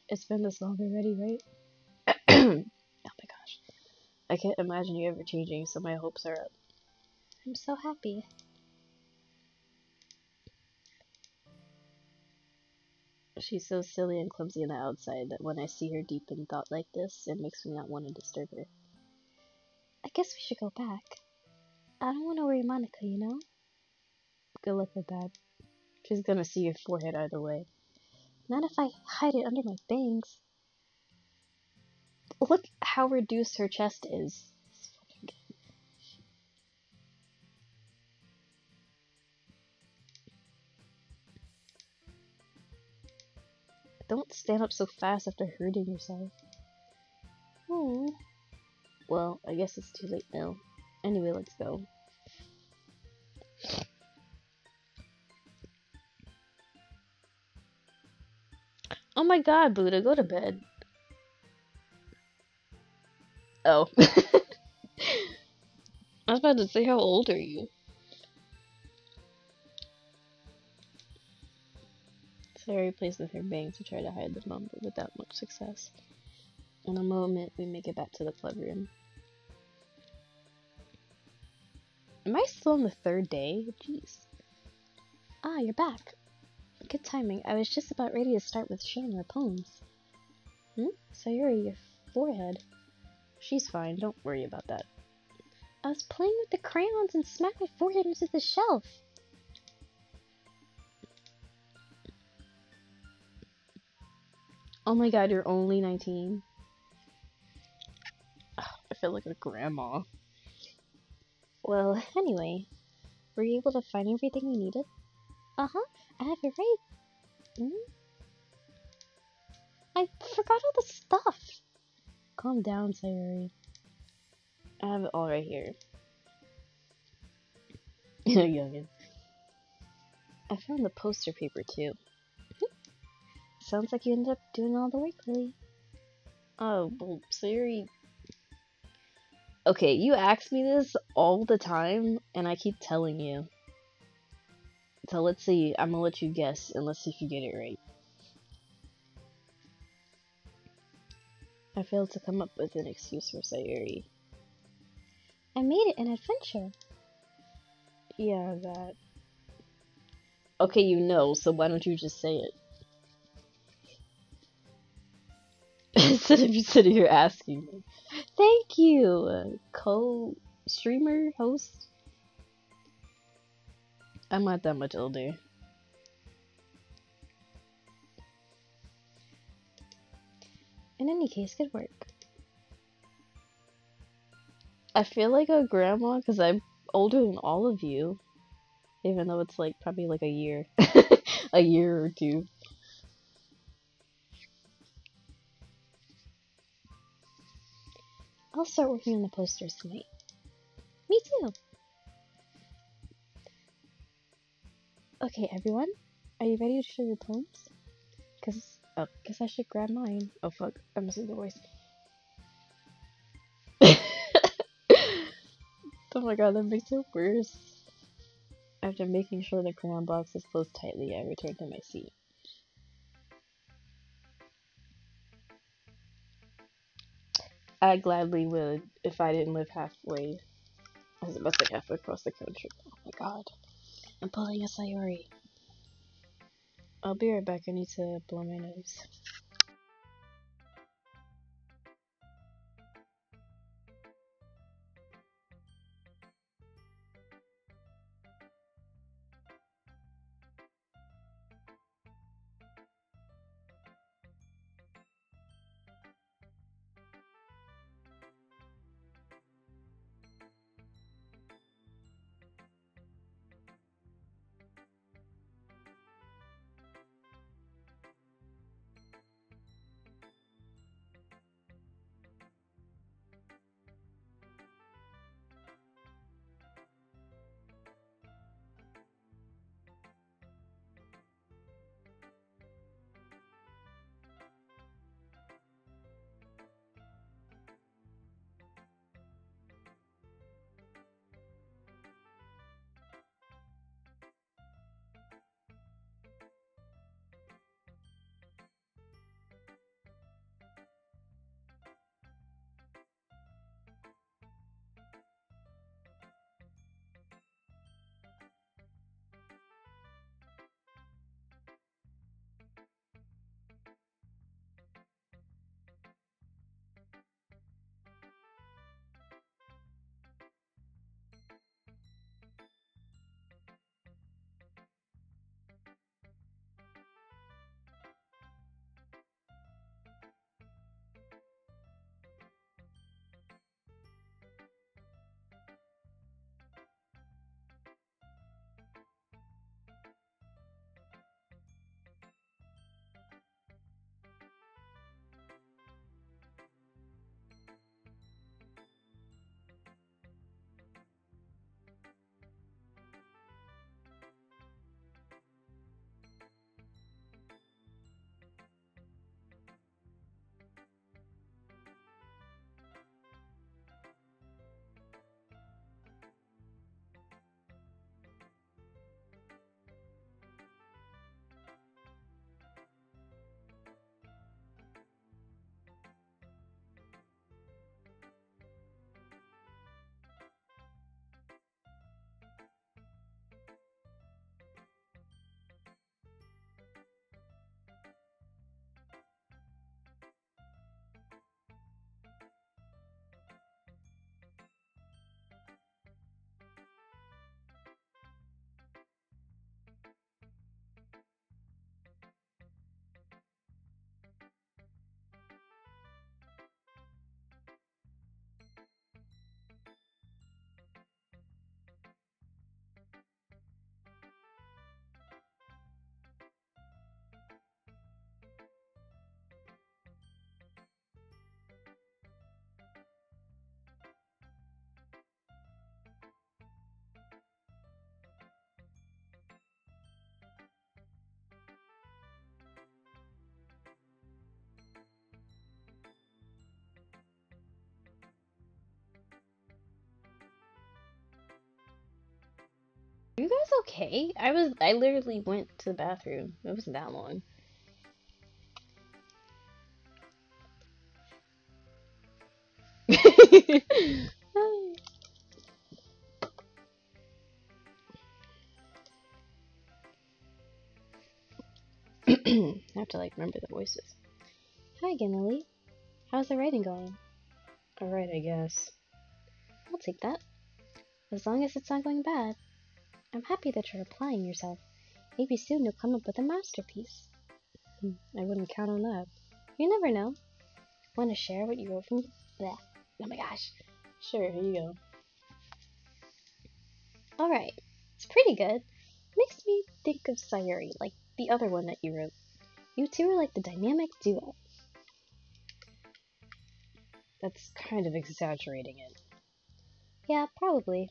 It's been this long already, right? Oh my gosh. I can't imagine you ever changing, so my hopes are up. I'm so happy. She's so silly and clumsy on the outside that when I see her deep in thought like this, it makes me not want to disturb her. I guess we should go back. I don't want to worry Monica, you know? Good luck with that. She's gonna see your forehead either way. Not if I hide it under my bangs. Look how reduced her chest is. Don't stand up so fast after hurting yourself. Oh. Well, I guess it's too late now. Anyway, let's go. Oh my god, Buddha, go to bed. Oh. I was about to say, how old are you? Sayori plays with her bangs to try to hide the mum, but without much success. In a moment, we make it back to the club room. Am I still on the third day? Jeez. Ah, you're back. Good timing. I was just about ready to start with sharing our poems. Sayori, your forehead. She's fine. Don't worry about that. I was playing with the crayons and smacked my forehead into the shelf. Oh my god, you're only 19? Ugh, I feel like a grandma. Well, anyway, were you able to find everything we needed? Uh-huh, I have it right. I forgot all the stuff. Calm down, Sayori. I have it all right here. Youngin. I found the poster paper too. Sounds like you ended up doing all the work, Lily. Oh, well, Sayori... Okay, you ask me this all the time, and I keep telling you. So let's see, I'm gonna let you guess, and let's see if you get it right. I failed to come up with an excuse for Sayori. I made it an adventure. Yeah, that. Okay, you know, so why don't you just say it? Instead of you sitting here asking me. Thank you, co-streamer, host. I'm not that much older. In any case, good work. I feel like a grandma because I'm older than all of you. Even though it's like probably like a year. A year or two. I'll start working on the posters tonight. Me too. Okay, everyone. Are you ready to share your poems? Guess I should grab mine. Oh fuck, I'm missing the voice. Oh my god, that makes it worse. After making sure the crayon box is closed tightly, I returned to my seat. I gladly would if I didn't live halfway. I was about to say halfway across the country. Oh my god. I'm pulling a Sayori. I'll be right back. I need to blow my nose. You guys okay? I literally went to the bathroom. It wasn't that long. I have to like remember the voices. Hi again, Lily. How's the writing going? Alright, I guess. I'll take that. As long as it's not going bad. I'm happy that you're applying yourself. Maybe soon you'll come up with a masterpiece. I wouldn't count on that. You never know. Want to share what you wrote for me? Blech. Oh my gosh. Sure, here you go. Alright. It's pretty good. Makes me think of Sayuri, like the other one that you wrote. You two are like the dynamic duo. That's kind of exaggerating it. Yeah, probably.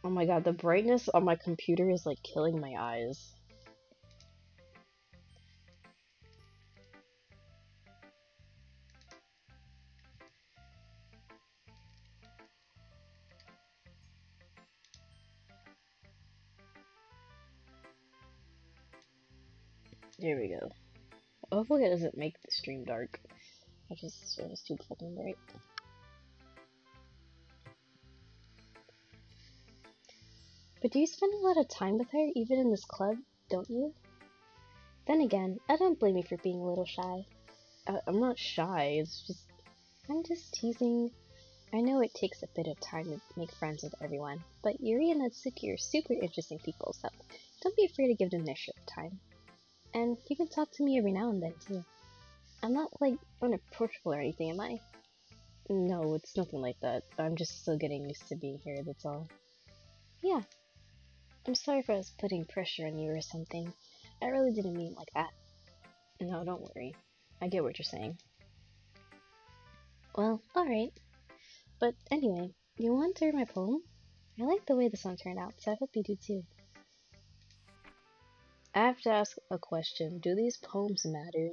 Oh my god, the brightness on my computer is like killing my eyes. Here we go. Hopefully it doesn't make the stream dark. It was too fucking bright. But do you spend a lot of time with her, even in this club, don't you? Then again, I don't blame you for being a little shy. I'm not shy, it's just... I'm just teasing. I know it takes a bit of time to make friends with everyone, but Yuri and Natsuki are super interesting people, so don't be afraid to give them their time. And you can talk to me every now and then, too. I'm not, like, unapproachable or anything, am I? No, it's nothing like that. I'm just still getting used to being here, that's all. Yeah. I'm sorry if I was putting pressure on you or something. I really didn't mean it like that. No, don't worry. I get what you're saying. Well, alright. But anyway, you want to hear my poem? I like the way the song turned out, so I hope you do too. I have to ask a question. Do these poems matter?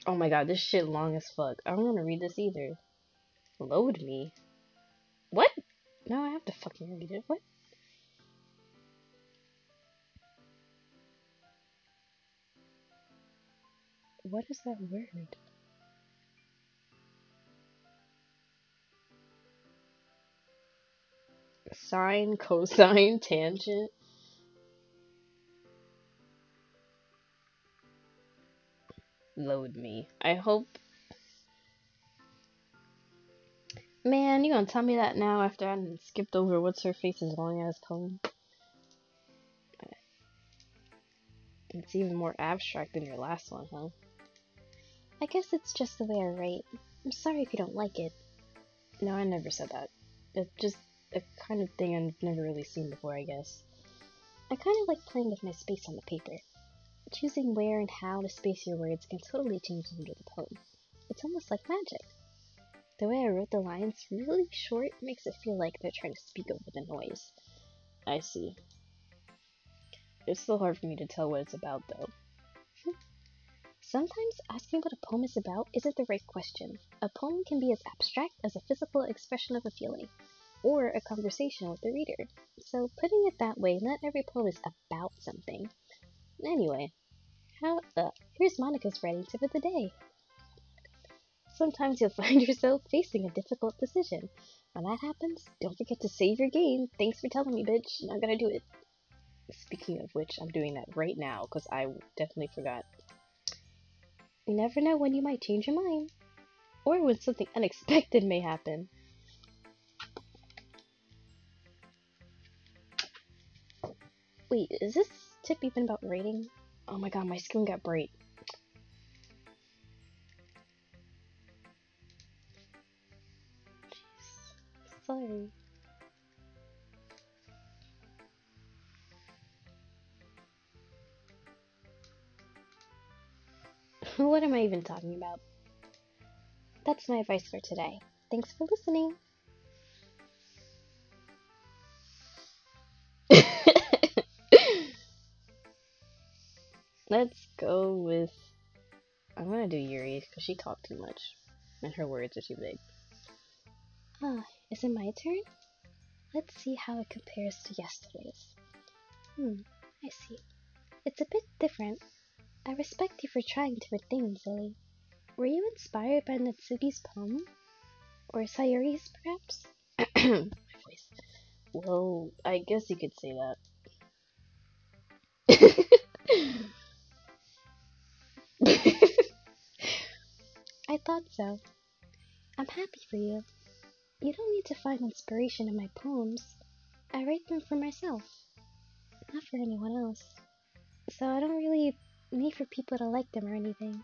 Oh my god, this shit long as fuck. I don't want to read this either. Load me? What? No, I have to fucking read it. What? What is that word? Sine, cosine, tangent? Load me. I hope... Man, you gonna tell me that now after I skipped over what's her face's long ass poem? It's even more abstract than your last one, huh? I guess it's just the way I write. I'm sorry if you don't like it. No, I never said that. It's just a kind of thing I've never really seen before, I guess. I kind of like playing with my space on the paper. Choosing where and how to space your words can totally change the mood of the poem. It's almost like magic. The way I wrote the lines really short makes it feel like they're trying to speak over the noise. I see. It's still hard for me to tell what it's about, though. Sometimes asking what a poem is about isn't the right question. A poem can be as abstract as a physical expression of a feeling, or a conversation with the reader. So putting it that way, not every poem is about something. Anyway, here's Monica's writing tip of the day. Sometimes you'll find yourself facing a difficult decision. When that happens, don't forget to save your game. Thanks for telling me, bitch. I'm gonna do it. Speaking of which, I'm doing that right now, because I definitely forgot. You never know when you might change your mind. Or when something unexpected may happen. Wait, is this tip even about rating? Oh my god, my screen got bright. Jeez. Sorry. What am I even talking about? That's my advice for today. Thanks for listening. Let's go with... I'm gonna do Yuri, because she talked too much. And her words are too big. Is it my turn? Let's see how it compares to yesterday's. I see. It's a bit different. I respect you for trying different things, Lily. Were you inspired by Natsuki's poem? Or Sayuri's, perhaps? My voice. Well, I guess you could say that. I thought so. I'm happy for you. You don't need to find inspiration in my poems. I write them for myself, not for anyone else. So I don't really need for people to like them or anything.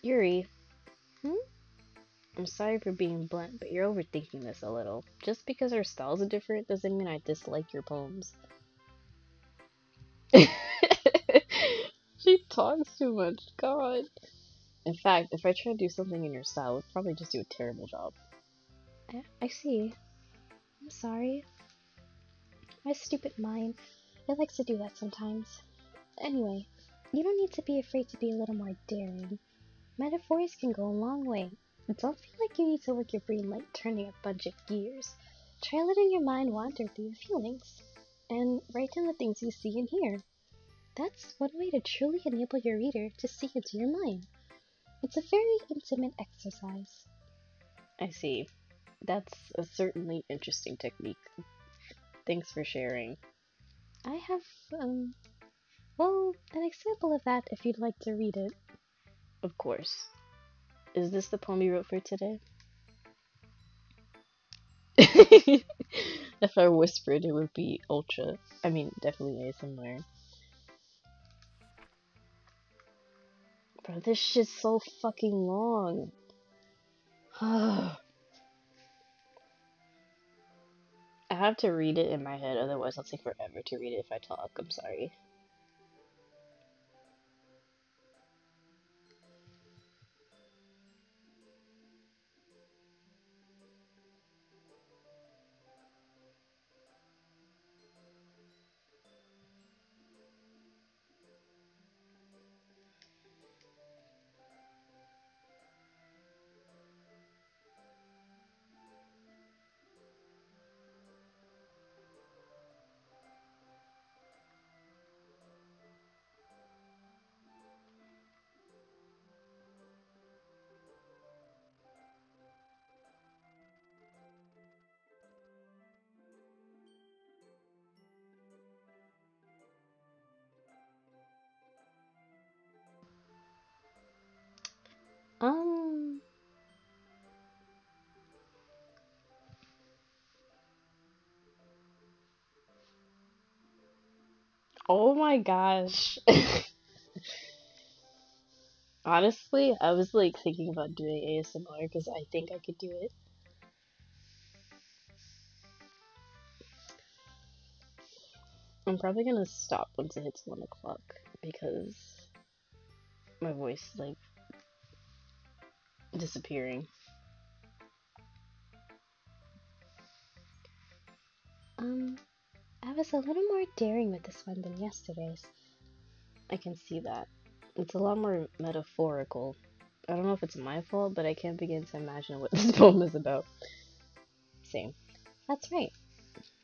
Yuri, Hmm? I'm sorry for being blunt, but you're overthinking this a little. Just because our styles are different doesn't mean I dislike your poems. She talks too much, God. In fact, if I try to do something in your style, I would probably just do a terrible job. I see. I'm sorry. My stupid mind. It likes to do that sometimes. Anyway, you don't need to be afraid to be a little more daring. Metaphors can go a long way. Don't feel like you need to work your brain like turning a bunch of gears. Try letting your mind wander through your feelings. And write down the things you see and hear. That's one way to truly enable your reader to see into your mind. It's a very intimate exercise. I see. That's a certainly interesting technique. Thanks for sharing. I have, well, an example of that if you'd like to read it. Of course. Is this the poem you wrote for today? If I whispered, it would be ultra. I mean, definitely ASMR. Bro, this shit's so fucking long. I have to read it in my head, otherwise I'll take forever to read it if I talk. I'm sorry. Um, Oh my gosh. Honestly, I was like thinking about doing ASMR because I think I could do it. I'm probably gonna stop once it hits 1 o'clock because my voice is like disappearing. um, I was a little more daring with this one than yesterday's. I can see that. It's a lot more metaphorical. I don't know if it's my fault, but I can't begin to imagine what this poem is about. Same. That's right.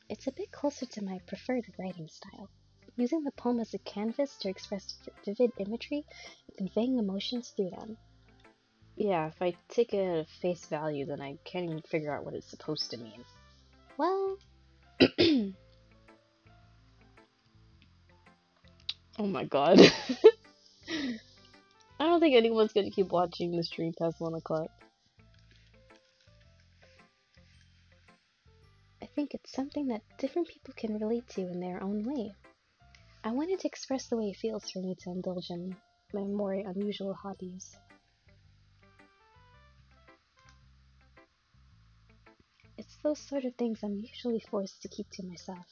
It's a bit closer to my preferred writing style, using the poem as a canvas to express vivid imagery and conveying emotions through them. Yeah, if I take it at face value, then I can't even figure out what it's supposed to mean. Well, Oh my god. I don't think anyone's gonna keep watching the stream past 1 o'clock. I think it's something that different people can relate to in their own way. I wanted to express the way it feels for me to indulge in my more unusual hobbies. It's those sort of things I'm usually forced to keep to myself.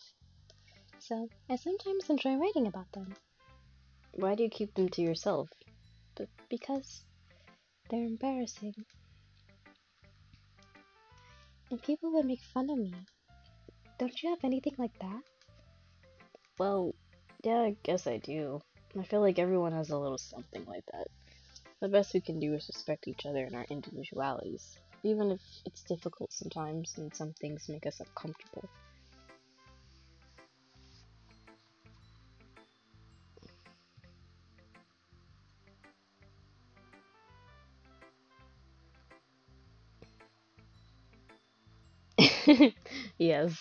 So, I sometimes enjoy writing about them, Why do you keep them to yourself? but because they're embarrassing, and people would make fun of me. Don't you have anything like that? Well, yeah, I guess I do. I feel like everyone has a little something like that. The best we can do is respect each other and our individualities, even if it's difficult sometimes and some things make us uncomfortable. Yes.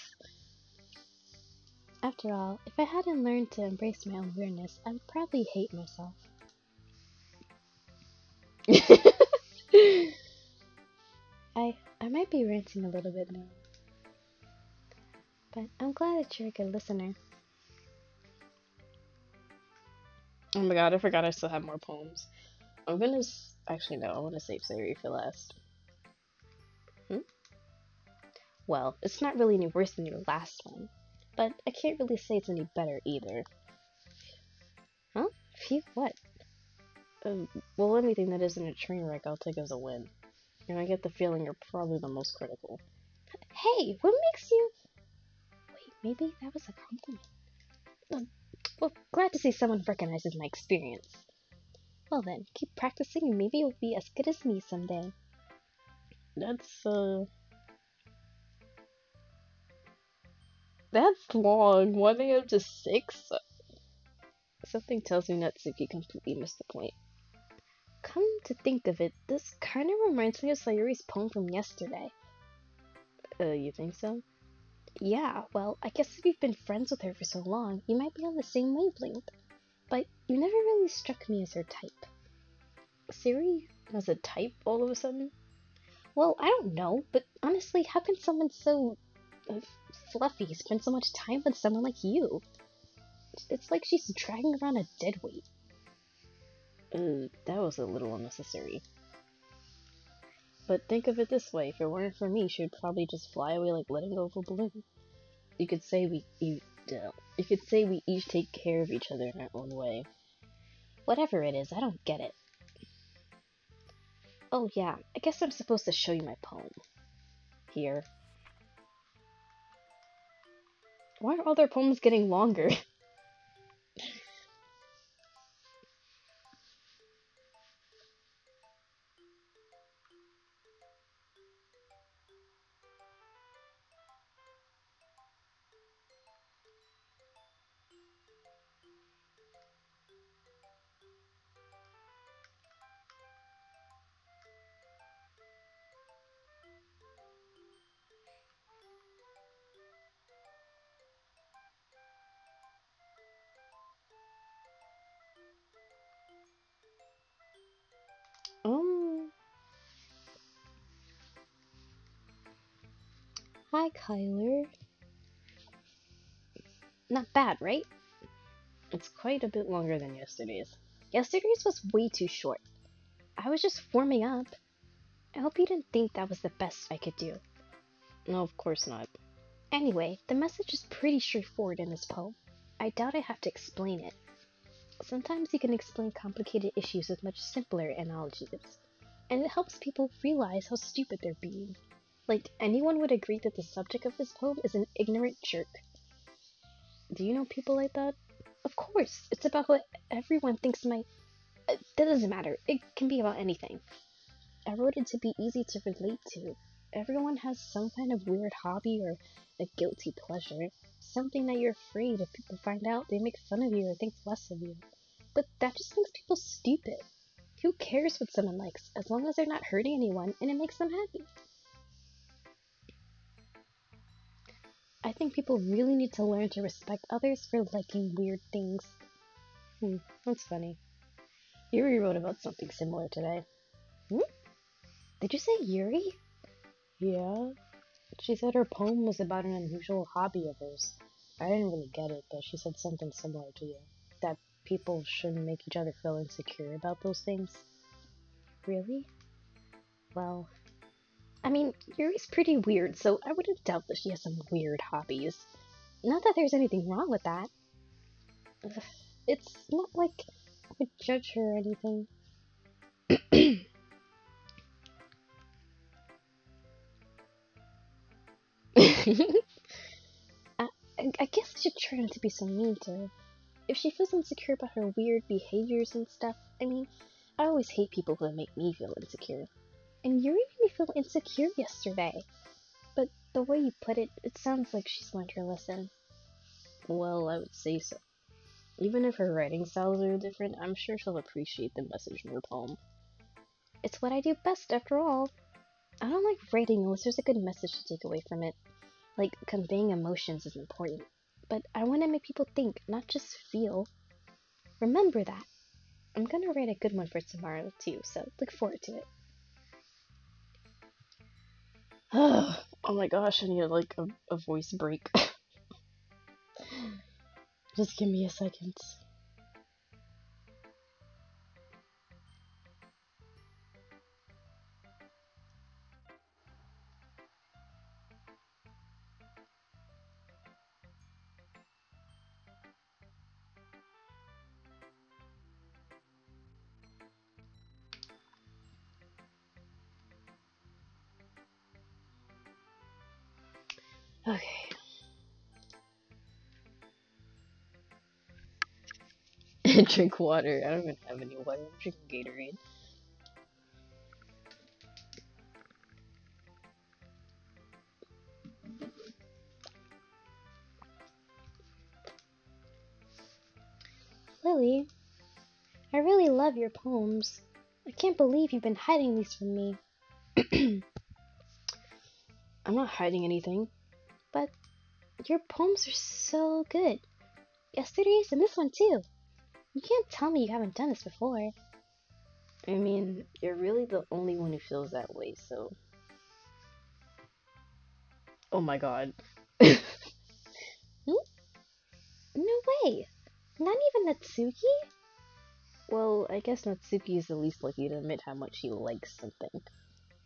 After all, if I hadn't learned to embrace my own weirdness, I would probably hate myself. I might be ranting a little bit now, but I'm glad that you're a good listener. Oh my god, I forgot I still have more poems. I'm gonna actually no, I want to save Sayuri for last. Hmm? Well, it's not really any worse than your last one, but I can't really say it's any better either. Huh? Phew, what? Well, anything that isn't a train wreck, I'll take as a win. And I get the feeling you're probably the most critical. Hey, what makes you... Wait, maybe that was a compliment. Well, glad to see someone recognizes my experience. Well then, keep practicing and maybe you'll be as good as me someday. That's long. 1 a.m. to 6? Something tells me Natsuki completely missed the point. Come to think of it, this kinda reminds me of Sayuri's poem from yesterday. You think so? Yeah, well, I guess if you've been friends with her for so long, you might be on the same wavelength. But you never really struck me as her type. Sayuri has a type all of a sudden? Well, I don't know, but honestly, how can someone so uh, fluffy spend so much time with someone like you? It's like she's dragging around a dead weight. That was a little unnecessary. But think of it this way, if it weren't for me, she'd probably just fly away like letting go of a balloon. You could say you could say we each take care of each other in our own way. Whatever it is, I don't get it. Oh yeah, I guess I'm supposed to show you my poem. Here. Why are all their poems getting longer? um, Hi, Kyler. Not bad, right? it's quite a bit longer than yesterday's. Yesterday's was way too short. I was just warming up. I hope you didn't think that was the best I could do. No, of course not. Anyway, the message is pretty straightforward in this poem. I doubt I have to explain it. Sometimes you can explain complicated issues with much simpler analogies, and it helps people realize how stupid they're being. Like, anyone would agree that the subject of this poem is an ignorant jerk. Do you know people like that? Of course, it's about what everyone thinks might... that doesn't matter. It can be about anything. I wrote it to be easy to relate to. Everyone has some kind of weird hobby or a guilty pleasure. Something that you're afraid if people find out they make fun of you or think less of you. But that just makes people stupid. Who cares what someone likes, as long as they're not hurting anyone and it makes them happy? I think people really need to learn to respect others for liking weird things. That's funny. Yuri wrote about something similar today. Did you say Yuri? Yeah. She said her poem was about an unusual hobby of hers. I didn't really get it, but she said something similar to you. That people shouldn't make each other feel insecure about those things. Really? Well, I mean, Yuri's pretty weird, so I wouldn't doubt that she has some weird hobbies. Not that there's anything wrong with that. Ugh, it's not like I would judge her or anything. I, I guess I should try not to be so mean to her. If she feels insecure about her weird behaviors and stuff, I mean, I always hate people who make me feel insecure. And Yuri made me feel insecure yesterday. But the way you put it, it sounds like she's learned her lesson. Well, I would say so. Even if her writing styles are different, I'm sure she'll appreciate the message in her poem. It's what I do best, after all. I don't like writing unless there's a good message to take away from it. Like, conveying emotions is important. But I want to make people think, not just feel. Remember that. I'm gonna write a good one for tomorrow, too, so look forward to it. Oh my gosh, I need like a voice break. Just give me a second. Okay. Drink water. I don't even have any water. I'm drinking Gatorade. Lily, I really love your poems. I can't believe you've been hiding these from me. I'm not hiding anything. But your poems are so good. Yesterday's and this one too. You can't tell me you haven't done this before. I mean, you're really the only one who feels that way, so. Oh my god. Hmm? No way. Not even Natsuki? Well, I guess Natsuki is the least likely to admit how much he likes something.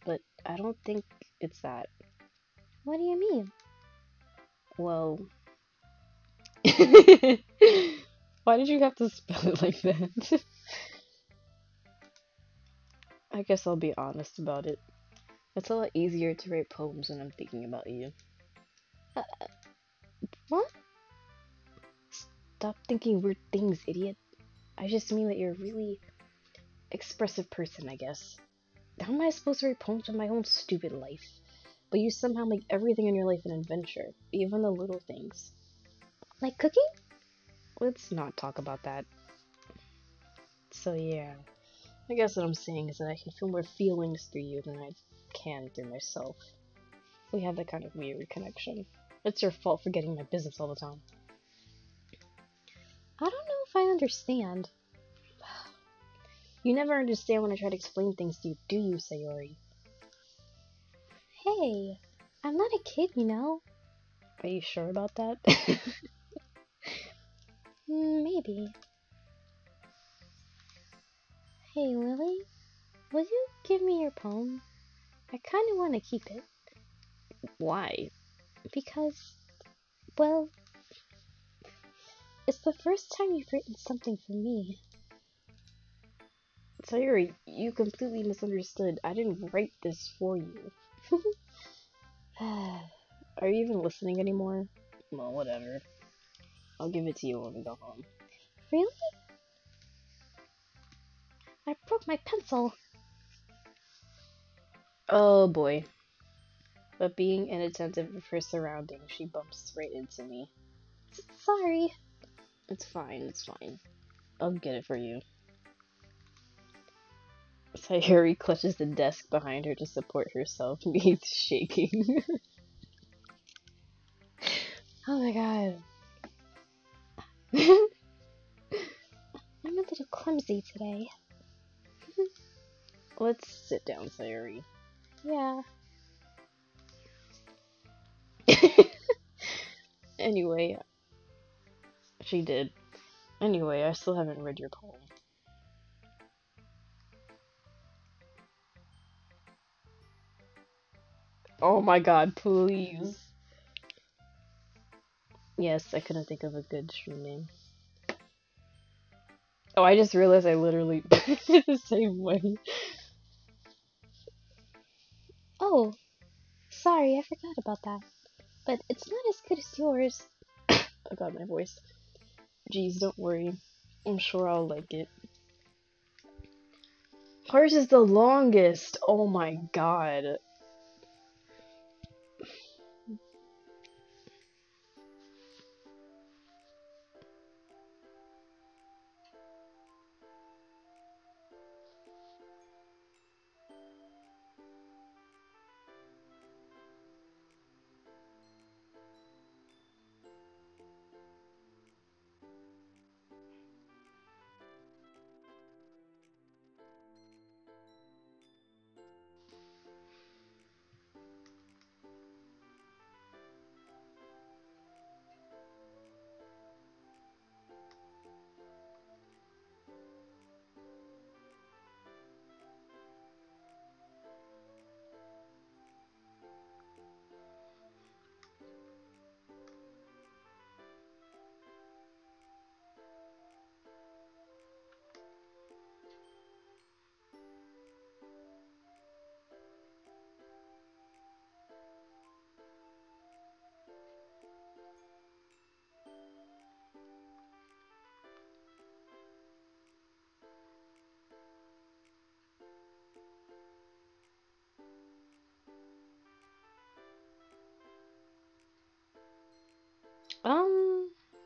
But I don't think it's that. What do you mean? Well. Why did you have to spell it like that? I guess I'll be honest about it. It's a lot easier to write poems when I'm thinking about you. Uh, what? Stop thinking weird things, idiot. I just mean that you're a really expressive person, I guess. How am I supposed to write poems of my own stupid life? But you somehow make everything in your life an adventure, even the little things. Like cooking? Let's not talk about that. So yeah, I guess what I'm saying is that I can feel more feelings through you than I can through myself. We have that kind of weird connection. It's your fault for getting my business all the time. I don't know if I understand. You never understand when I try to explain things to you, do you, Sayori? Hey, I'm not a kid, you know. Are you sure about that? Maybe. Hey, Lily, will you give me your poem? I kind of want to keep it. Why? Because, well, it's the first time you've written something for me. Sayori, you completely misunderstood. I didn't write this for you. Are you even listening anymore? Well, whatever. I'll give it to you when we go home. Really? I broke my pencil. Oh boy. But being inattentive of her surroundings, she bumps right into me. Sorry. It's fine, it's fine. I'll get it for you. Sayori clutches the desk behind her to support herself. He's shaking. Oh my god. I'm a little clumsy today. Let's sit down, Sayori. Yeah. Anyway, she did. Anyway, I still haven't read your poem. Oh my god, please. Yes, I couldn't think of a good stream name. Oh, I just realized I literally did the same way. Oh, sorry, I forgot about that. But it's not as good as yours. Oh god, my voice. Jeez, don't worry. I'm sure I'll like it. Hers is the longest. Oh my god.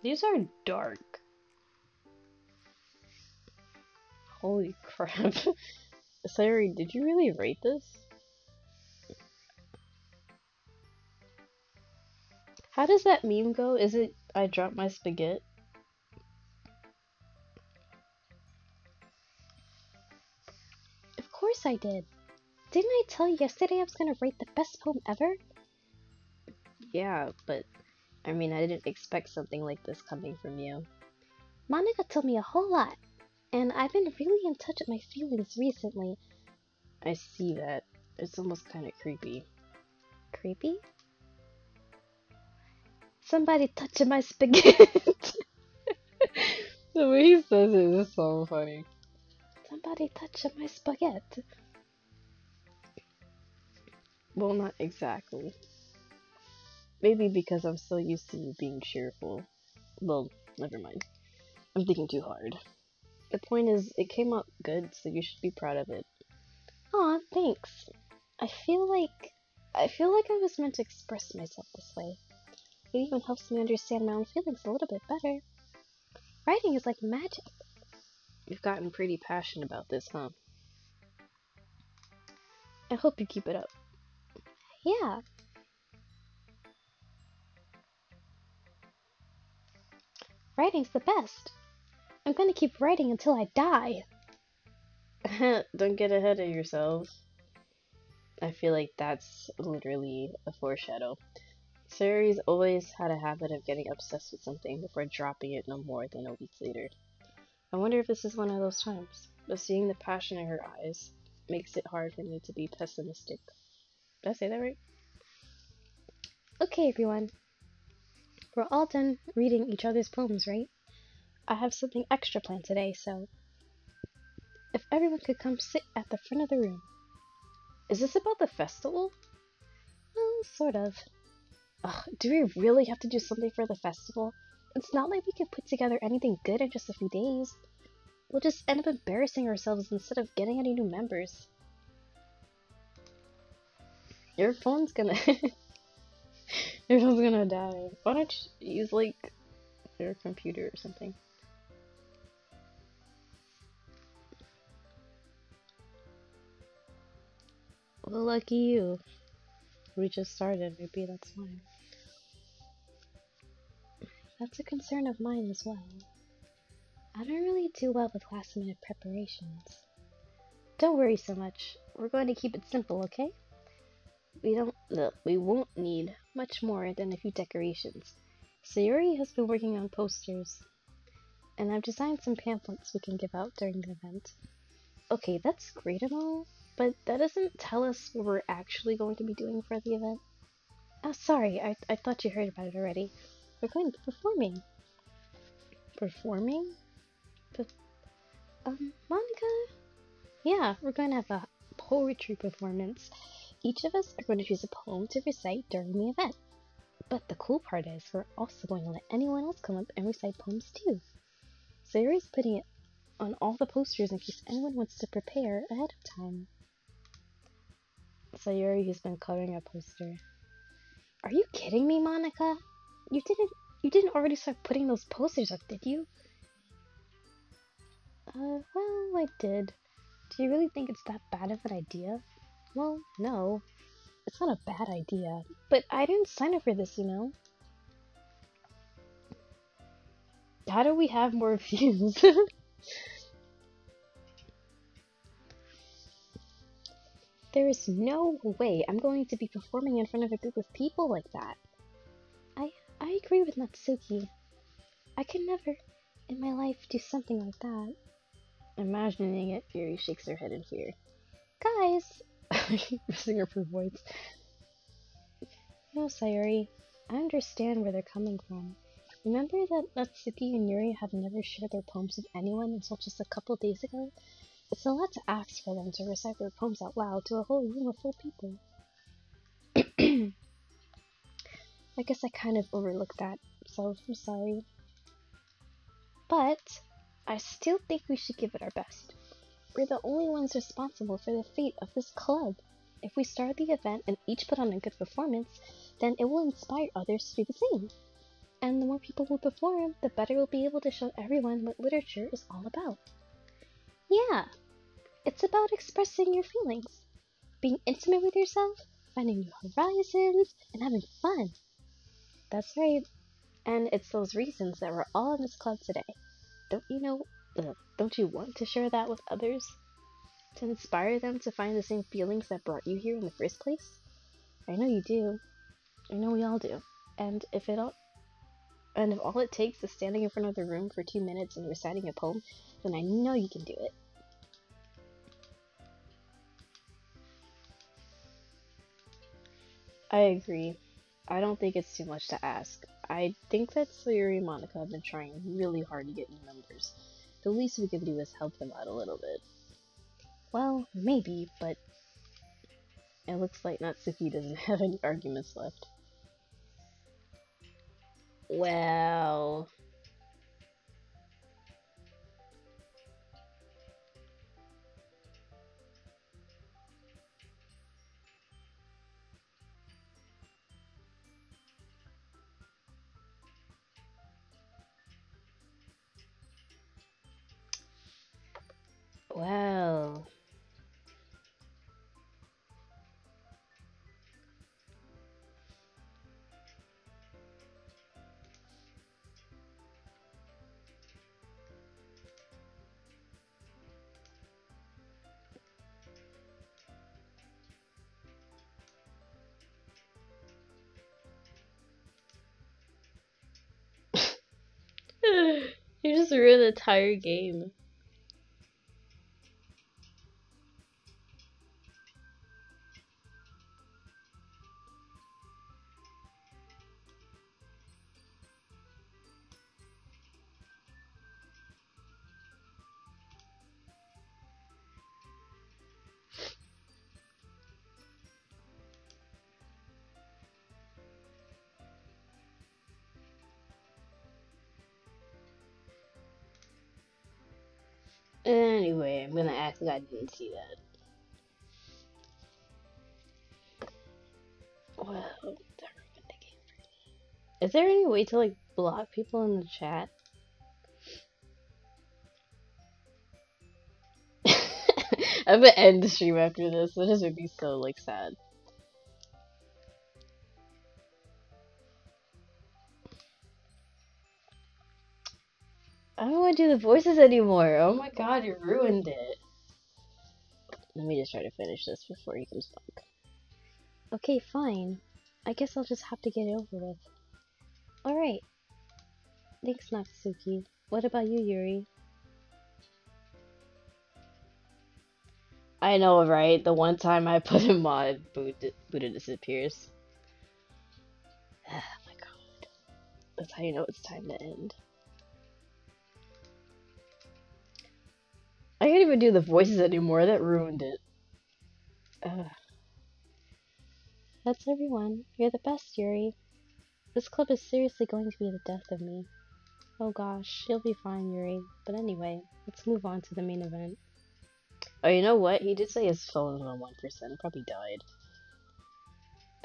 These are dark. Holy crap. Sorry, did you really rate this? How does that meme go? Is it I dropped my spaghetti? Of course I did. Didn't I tell you yesterday I was gonna rate the best poem ever? Yeah, but I mean, I didn't expect something like this coming from you. Monica told me a whole lot, and I've been really in touch with my feelings recently. I see that. It's almost kind of creepy. Creepy? Somebody touching my spaghetti. The way he says it is so funny. Somebody touching my spaghetti. Well, not exactly. Maybe because I'm so used to you being cheerful. Well, never mind. I'm thinking too hard. The point is, it came out good, so you should be proud of it. Aw, thanks. I feel like I was meant to express myself this way. It even helps me understand my own feelings a little bit better. Writing is like magic. You've gotten pretty passionate about this, huh? I hope you keep it up. Yeah. Writing's the best. I'm gonna keep writing until I die. Don't get ahead of yourself. I feel like that's literally a foreshadow. Sayori's always had a habit of getting obsessed with something before dropping it no more than a week later. I wonder if this is one of those times, but seeing the passion in her eyes makes it hard for me to be pessimistic. Did I say that right? Okay, everyone. We're all done reading each other's poems, right? I have something extra planned today, so if everyone could come sit at the front of the room. Is this about the festival? Well, sort of. Ugh, do we really have to do something for the festival? It's not like we can put together anything good in just a few days. We'll just end up embarrassing ourselves instead of getting any new members. Your phone's gonna... Your phone's gonna die. Why don't you use, like, your computer or something? Well, lucky you. We just started, maybe that's why. That's a concern of mine as well. I don't really do well with last minute preparations. Don't worry so much. We're going to keep it simple, okay? We won't need much more than a few decorations. Sayori has been working on posters, and I've designed some pamphlets we can give out during the event. Okay, that's great and all, but that doesn't tell us what we're actually going to be doing for the event. Oh, sorry, I thought you heard about it already. We're going to be performing. Performing? Monica? Yeah, we're going to have a poetry performance. Each of us are going to choose a poem to recite during the event. But the cool part is, we're also going to let anyone else come up and recite poems too. Sayori's putting it on all the posters in case anyone wants to prepare ahead of time. Sayori has been coloring a poster. Are you kidding me, Monica? You didn't already start putting those posters up, did you? Well, I did. Do you really think it's that bad of an idea? Well, no. It's not a bad idea. But I didn't sign up for this, you know? How do we have more views? There is no way I'm going to be performing in front of a group of people like that. I agree with Natsuki. I can never, in my life, do something like that. Imagining it, Fury shakes her head in fear. Guys! I keep messing up her voice. No, Sayori. I understand where they're coming from. Remember that Natsuki and Yuri have never shared their poems with anyone until just a couple days ago? It's a lot to ask for them to recite their poems out loud to a whole room of full people. I guess I kind of overlooked that, so I'm sorry. But I still think we should give it our best. We're the only ones responsible for the fate of this club. If we start the event and each put on a good performance, then it will inspire others to do the same. And the more people who perform, the better we'll be able to show everyone what literature is all about. Yeah, it's about expressing your feelings, being intimate with yourself, finding new horizons, and having fun. That's right. And it's those reasons that we're all in this club today. Don't you know? Don't you want to share that with others? To inspire them to find the same feelings that brought you here in the first place? I know you do. I know we all do. And if all it takes is standing in front of the room for 2 minutes and reciting a poem, then I know you can do it. I agree. I don't think it's too much to ask. I think that Sawyer and Monica have been trying really hard to get new members. The least we can do is help them out a little bit. Well, maybe, but it looks like Natsuki doesn't have any arguments left. Well... Well... You just ruined the entire game. Anyway, I'm gonna act like I didn't see that. Well, that ruined the game for me. Is there any way to, like, block people in the chat? I'm gonna end the stream after this. That just would be so, like, sad. I don't want to do the voices anymore. Oh my god, you ruined it. Let me just try to finish this before he comes back. okay, fine. I guess I'll just have to get it over with. Alright. Thanks, Natsuki. What about you, Yuri? I know, right? The one time I put in mod, Buddha disappears. Oh my god. That's how you know it's time to end. I can't even do the voices anymore. That ruined it. That's everyone. You're the best, Yuri. This club is seriously going to be the death of me. Oh gosh, you'll be fine, Yuri. But anyway, let's move on to the main event. Oh, you know what? He did say his phone was on 1%. Probably died.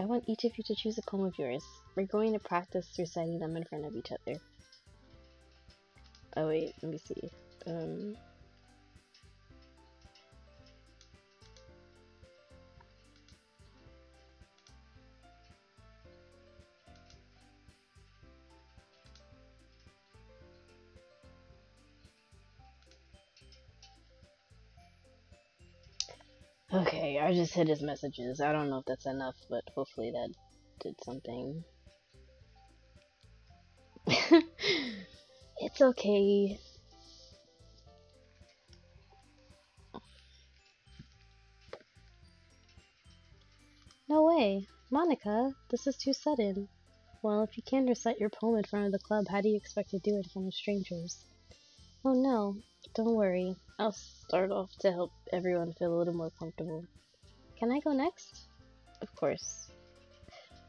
I want each of you to choose a poem of yours. We're going to practice reciting them in front of each other. Oh wait, let me see. Okay, I just hit his messages. I don't know if that's enough, but hopefully that did something. It's okay. No way. Monica, this is too sudden. Well, if you can't recite your poem in front of the club, how do you expect to do it in front of strangers? Oh no, don't worry. I'll start off to help everyone feel a little more comfortable. Can I go next? Of course.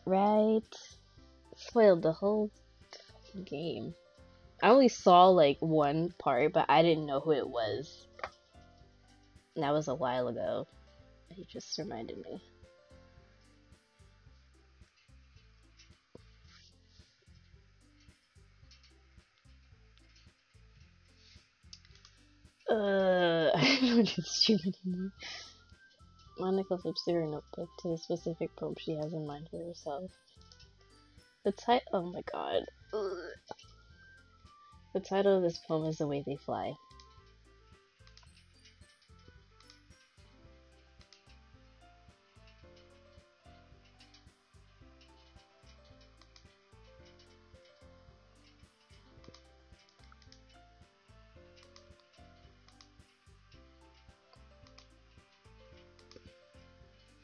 Right. Spoiled the whole fucking game. I only saw like one part, but I didn't know who it was. And that was a while ago. He just reminded me. I don't do the stream anymore. Monica flips through her notebook to the specific poem she has in mind for herself. The title, oh my god. Ugh. The title of this poem is The Way They Fly.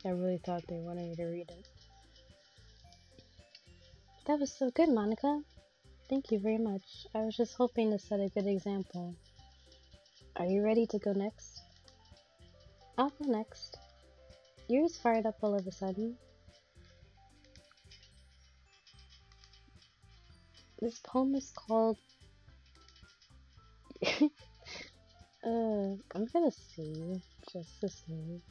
I really thought they wanted me to read it. That was so good, Monica. Thank you very much. I was just hoping to set a good example. Are you ready to go next? I'll go next. You're just fired up all of a sudden. This poem is called... I'm gonna see. Just to see.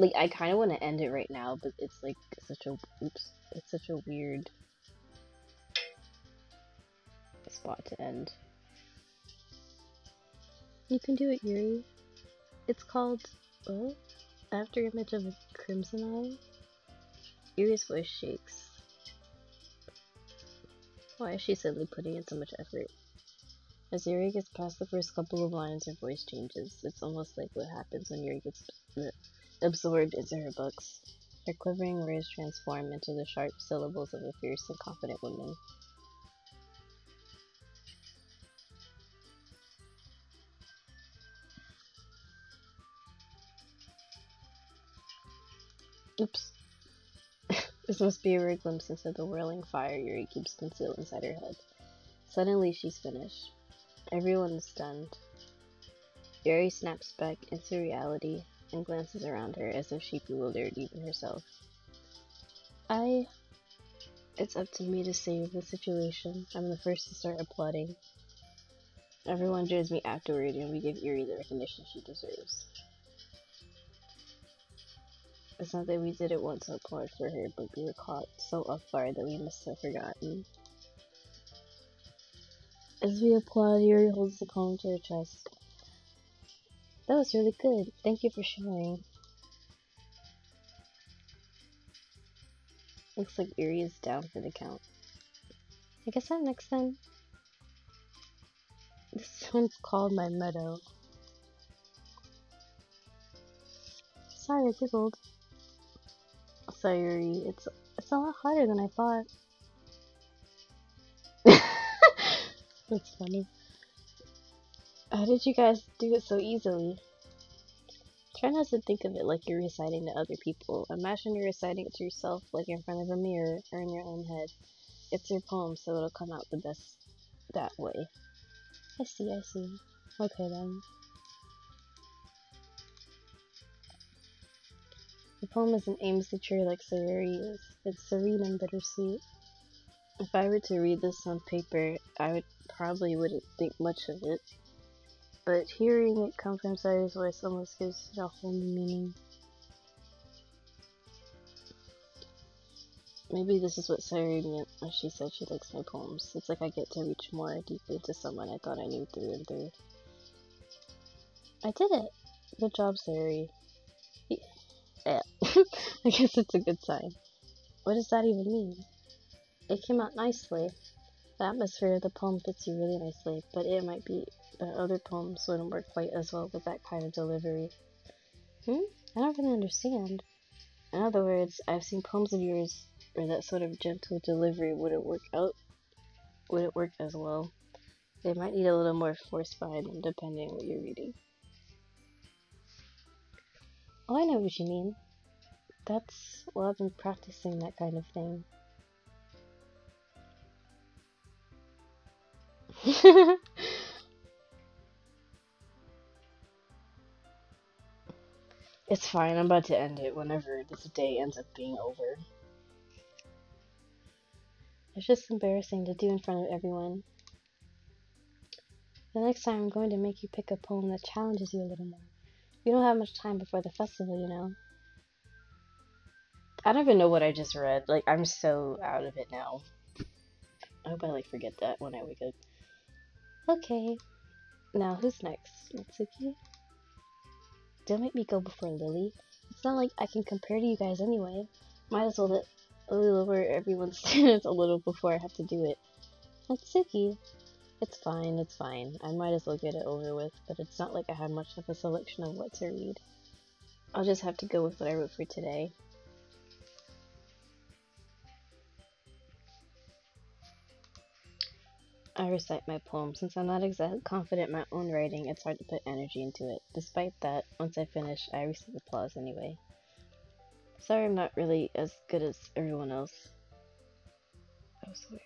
Like, I kind of want to end it right now, but it's like such a... Oops. It's such a weird spot to end. You can do it, Yuri. It's called... What? After Image of a Crimson Eye? Yuri's voice shakes. Why is she suddenly putting in so much effort? As Yuri gets past the first couple of lines, her voice changes. It's almost like what happens when Yuri gets absorbed into her books. Her quivering words transform into the sharp syllables of a fierce and confident woman. Oops. This must be a rare glimpse into the whirling fire Yuri keeps concealed inside her head. Suddenly she's finished. Everyone is stunned. Yuri snaps back into reality and glances around her as if she bewildered even herself. It's up to me to save the situation. I'm the first to start applauding. Everyone joins me afterward and we give Yuri the recognition she deserves. It's not that we didn't want to applaud for her, but we were caught so off guard that we must have forgotten. As we applaud, Yuri holds the poem to her chest. That was really good. Thank you for sharing. Looks like Yuri is down for the count. I guess I'm next then. This one's called My Meadow. Sorry, I giggled. Sorry, Yuri. It's a lot harder than I thought. That's funny. How did you guys do it so easily? Try not to think of it like you're reciting to other people. Imagine you're reciting it to yourself, like in front of a mirror or in your own head. It's your poem, so it'll come out the best that way. I see. Okay then. The poem isn't aimlessly cheery like Sayuri is. It's serene and bittersweet. If I were to read this on paper, I probably wouldn't think much of it. But hearing it come from Sayuri's voice almost gives it a whole new meaning. Maybe this is what Sayuri meant when she said she likes my poems. It's like I get to reach more deeply into someone I thought I knew through and through. I did it! Good job, Sayuri. Yeah. I guess it's a good sign. What does that even mean? It came out nicely. The atmosphere of the poem fits you really nicely, but it might be that other poems wouldn't work quite as well with that kind of delivery. I don't really understand. In other words, I've seen poems of yours where that sort of gentle delivery wouldn't work as well. They might need a little more force behind them depending on what you're reading. Oh, I know what you mean. I've been practicing that kind of thing. It's fine, I'm about to end it whenever this day ends up being over. It's just embarrassing to do in front of everyone. The next time I'm going to make you pick a poem that challenges you a little more. We don't have much time before the festival, you know. I don't even know what I just read. Like, I'm so out of it now. I hope I, forget that when I wake up. Okay. Now, who's next? Natsuki? Don't make me go before Lily. It's not like I can compare to you guys anyway. Might as well let Lily lower everyone's standards a little before I have to do it. Natsuki! It's fine, it's fine. I might as well get it over with, but it's not like I have much of a selection of what to read. I'll just have to go with what I wrote for today. I recite my poem. Since I'm not exactly confident in my own writing, it's hard to put energy into it. Despite that, once I finish, I receive applause anyway. Sorry I'm not really as good as everyone else. Oh, sorry.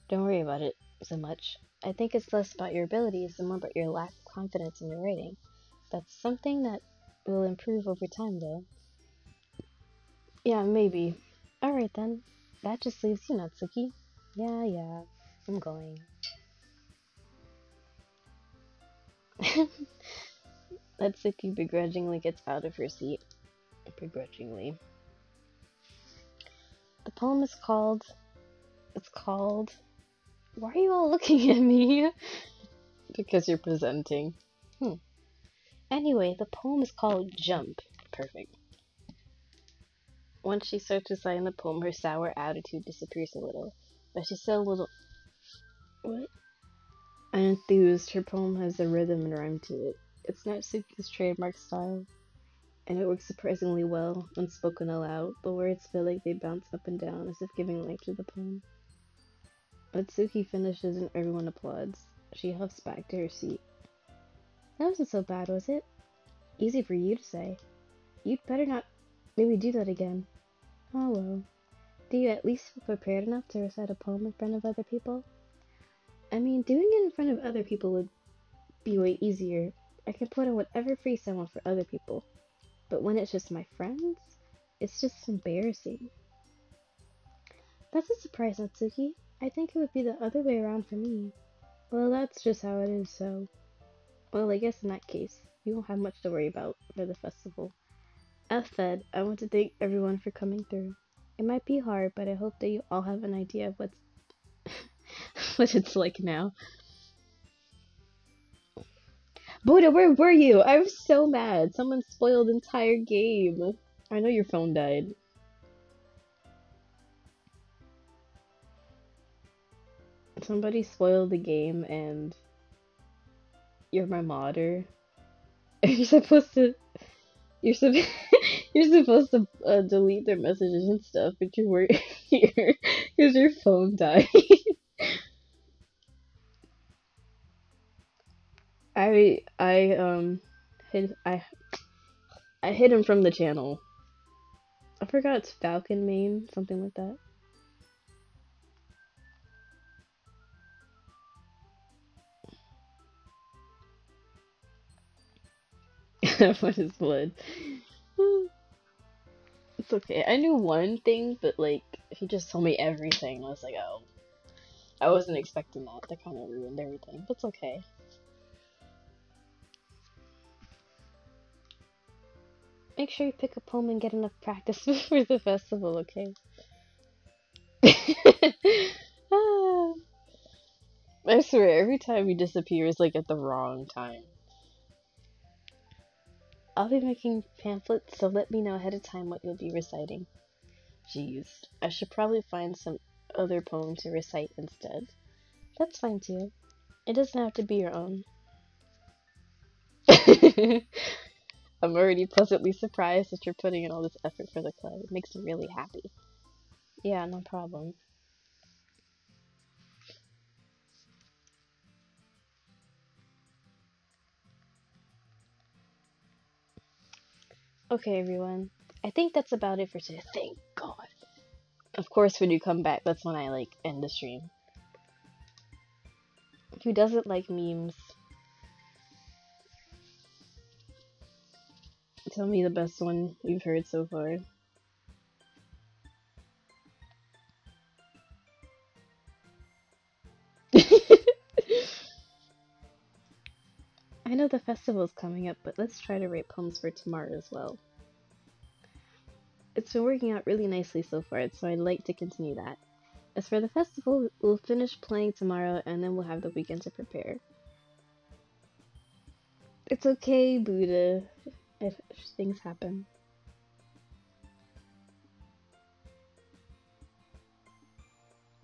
Don't worry about it so much. I think it's less about your abilities and more about your lack of confidence in your writing. That's something that will improve over time, though. Yeah, maybe. Alright then. That just leaves you, Natsuki. Yeah. I'm going. Natsuki begrudgingly gets out of her seat. Begrudgingly. The poem is called... It's called... Why are you all looking at me? Because you're presenting. Anyway, the poem is called Jump. Perfect. Once she starts reciting the poem, her sour attitude disappears a little. But she's still a little... What? Unenthused, her poem has a rhythm and rhyme to it. It's Natsuki's trademark style, and it works surprisingly well when spoken aloud. The words feel like they bounce up and down, as if giving life to the poem. Natsuki finishes and everyone applauds. She huffs back to her seat. That wasn't so bad, was it? Easy for you to say. You'd better not maybe do that again. Oh well. Do you at least feel prepared enough to recite a poem in front of other people? I mean, doing it in front of other people would be way easier. I can put on whatever face I want for other people. But when it's just my friends, it's just embarrassing. That's a surprise, Natsuki. I think it would be the other way around for me. Well, that's just how it is, so... Well, I guess in that case, you won't have much to worry about for the festival. As said, I want to thank everyone for coming through. It might be hard, but I hope that you all have an idea of what's what it's like now. Buddha, where were you? I was so mad. Someone spoiled the entire game. I know your phone died. Somebody spoiled the game and you're my modder. You're supposed to... You're supposed to delete their messages and stuff, but you weren't here because your phone died. I hid I hid him from the channel. I forgot it's Falcon main, something like that. What is blood? It's okay. I knew one thing, but like he just told me everything. I was like, oh, I wasn't expecting that. That kind of ruined everything. But it's okay. Make sure you pick a poem and get enough practice before the festival, okay? I swear, every time he disappears, like at the wrong time. I'll be making pamphlets, so let me know ahead of time what you'll be reciting. Jeez, I should probably find some other poem to recite instead. That's fine too. It doesn't have to be your own. I'm already pleasantly surprised that you're putting in all this effort for the club. It makes me really happy. Yeah, no problem. Okay, everyone. I think that's about it for today. Thank God. Of course, when you come back, that's when I, like, end the stream. Who doesn't like memes? Tell me the best one you've heard so far. I know the festival's coming up, but let's try to write poems for tomorrow as well. It's been working out really nicely so far, so I'd like to continue that. As for the festival, we'll finish playing tomorrow, and then we'll have the weekend to prepare. It's okay, Buddha, if things happen.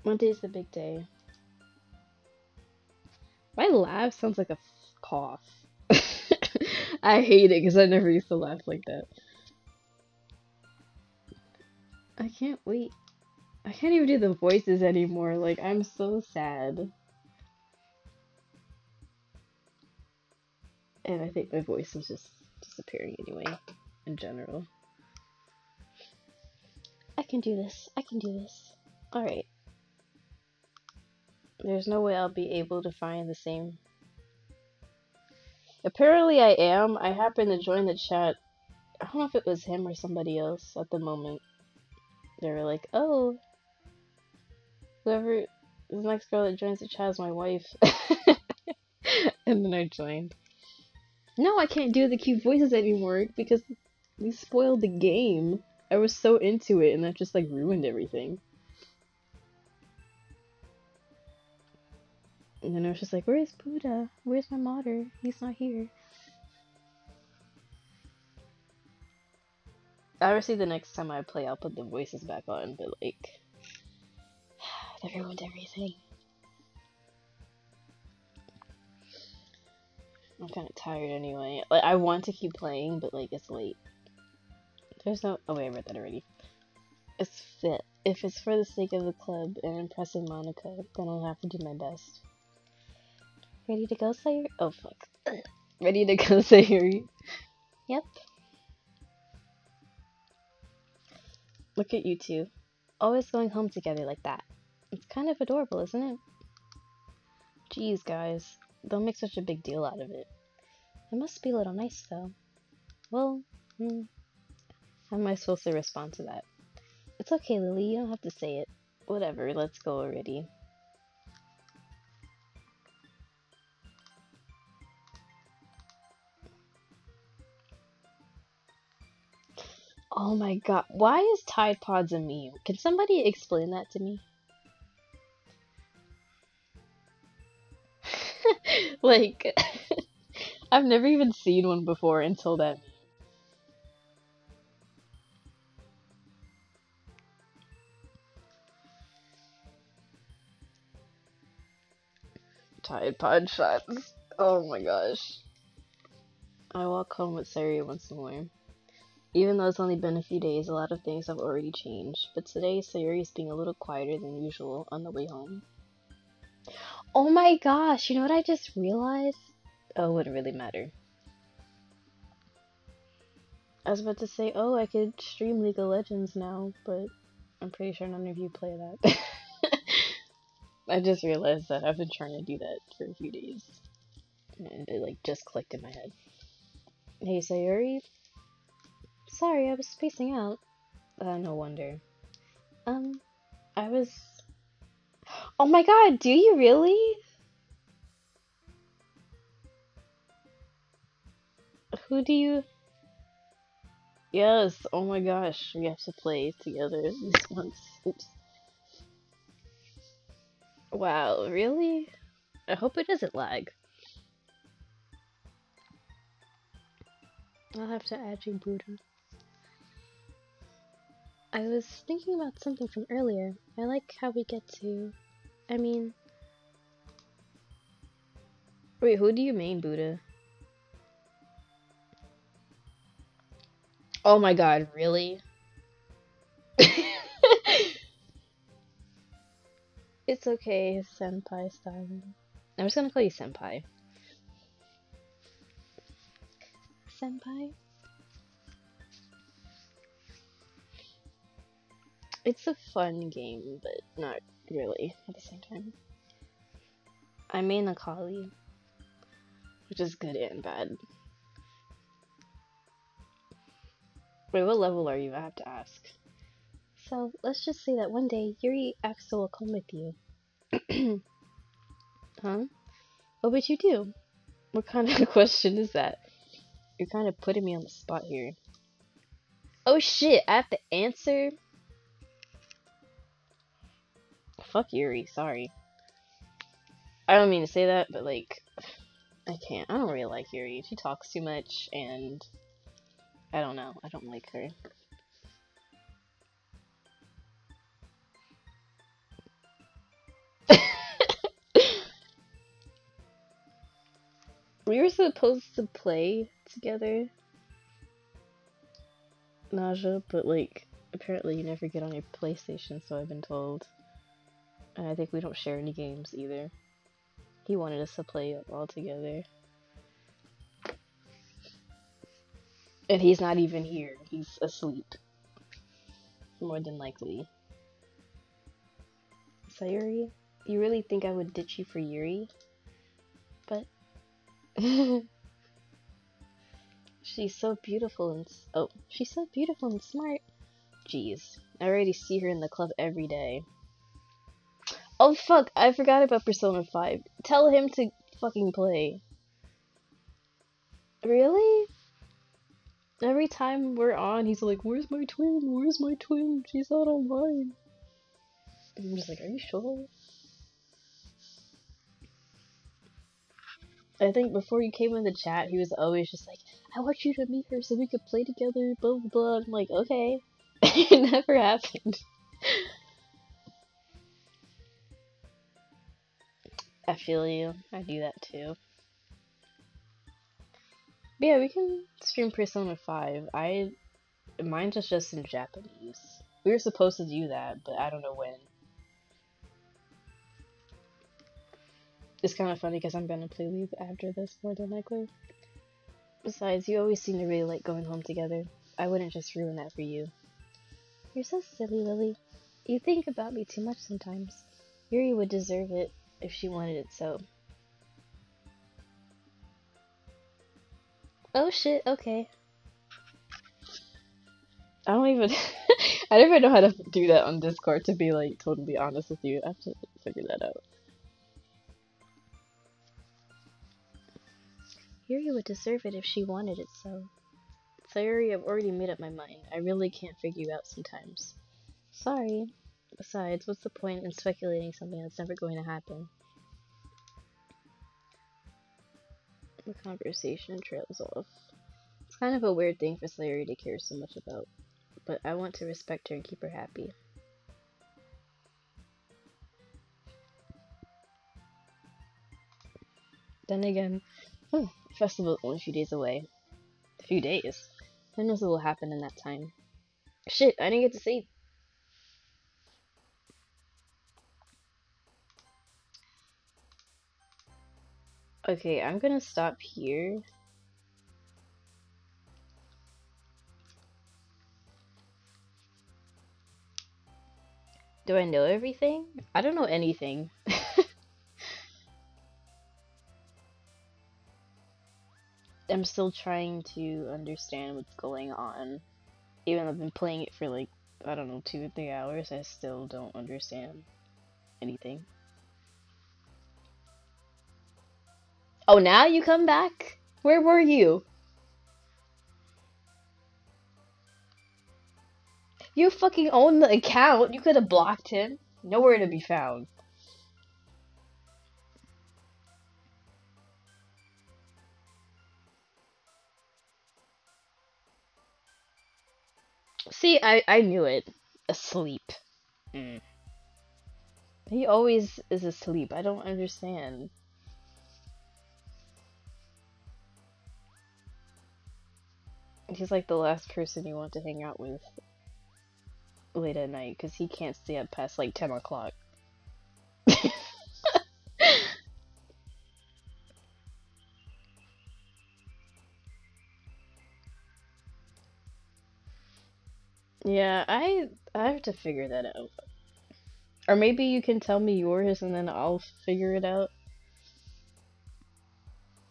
Monday's the big day. My laugh sounds like a cough. I hate it because I never used to laugh like that. I can't wait. I can't even do the voices anymore. Like, I'm so sad. And I think my voice is just disappearing anyway, in general. I can do this. I can do this. Alright. There's no way I'll be able to find the same. Apparently I am. I happened to join the chat. I don't know if it was him or somebody else at the moment. They were like, oh, whoever, the next girl that joins the chat is my wife. And then I joined. No, I can't do the cute voices anymore because we spoiled the game. I was so into it and that just like ruined everything. And then I was just like, where's Buddha? Where's my modder? He's not here. Obviously the next time I play I'll put the voices back on, but like, they ruined everything. I'm kind of tired anyway. Like, I want to keep playing, but like, it's late. There's no. Oh wait, I read that already. It's fit. If it's for the sake of the club and impressing Monica, then I'll have to do my best. Ready to go, Sayuri? Oh fuck. Ready to go, Sayuri? Yep. Look at you two. Always going home together like that. It's kind of adorable, isn't it? Jeez, guys. Don't make such a big deal out of it. It must be a little nice, though. Well, how am I supposed to respond to that? It's okay, Lily. You don't have to say it. Whatever. Let's go already. Oh my god. Why is Tide Pods a meme? Can somebody explain that to me? Like, I've never even seen one before until that. Tide Pod shots. Oh my gosh. I walk home with Sayuri once more. Even though it's only been a few days, a lot of things have already changed. But today, Sayuri's being a little quieter than usual on the way home. Oh my gosh, you know what I just realized? Oh, it wouldn't really matter. I was about to say, oh, I could stream League of Legends now, but I'm pretty sure none of you play that. I just realized that I've been trying to do that for a few days. And it like just clicked in my head. Hey, Sayuri? Sorry, I was spacing out. No wonder. I was... Oh my god, do you really? Who do you... Yes, oh my gosh, we have to play together this once. Oops. Wow, really? I hope it doesn't lag. I'll have to add you, Buddha. I was thinking about something from earlier. I like how we get to... I mean... Wait, who do you mean, Buddha? Oh my god, really? It's okay, senpai styling. I'm just gonna call you senpai. Senpai? It's a fun game, but not really at the same time. I main Akali, which is good and bad. Wait, what level are you? I have to ask. So, let's just say that one day, Yuri Axel will come with you. Huh? Oh, but you do. What kind of question is that? You're kind of putting me on the spot here. Oh shit, I have to answer? Fuck Yuri, sorry. I don't mean to say that, but like... I can't. I don't really like Yuri. She talks too much, and I don't know. I don't like her. We were supposed to play together, Naja, but like apparently you never get on your PlayStation, so I've been told. And I think we don't share any games either. He wanted us to play all together. And he's not even here. He's asleep. More than likely. Sayuri, you really think I would ditch you for Yuri? But she's so beautiful and she's so beautiful and smart. Jeez, I already see her in the club every day. Oh fuck, I forgot about Persona 5. Tell him to fucking play. Really? Every time we're on, he's like, where's my twin? Where's my twin? She's not online. And I'm just like, are you sure? I think before you came in the chat, he was always just like, I want you to meet her so we could play together, blah blah blah. I'm like, okay. It never happened. I feel you. I do that too. But yeah, we can stream Persona 5. Mine's just in Japanese. We were supposed to do that, but I don't know when. It's kind of funny because I'm gonna play League after this, more than likely. Besides, you always seem to really like going home together. I wouldn't just ruin that for you. You're so silly, Lily. You think about me too much sometimes. Yuri would deserve it if she wanted it so. Oh shit, okay. I don't even I don't even know how to do that on Discord, to be like totally honest with you. I have to figure that out. Yuri would deserve it if she wanted it so. Sayuri, I've already made up my mind. I really can't figure you out sometimes. Sorry. Besides, what's the point in speculating something that's never going to happen? The conversation trails off. It's kind of a weird thing for Sayuri to care so much about, but I want to respect her and keep her happy. Then again, festival's only a few days away. A few days? Who knows what will happen in that time? Shit, I didn't get to see. Okay, I'm gonna stop here. Do I know everything? I don't know anything. I'm still trying to understand what's going on. Even though I've been playing it for like, I don't know, 2 or 3 hours, I still don't understand anything. Oh, now you come back? Where were you? You fucking own the account. You could have blocked him. Nowhere to be found. See, I knew it. Asleep. He always is asleep. I don't understand. He's like the last person you want to hang out with late at night because he can't stay up past like 10 o'clock. Yeah, I have to figure that out. Or maybe you can tell me yours and then I'll figure it out.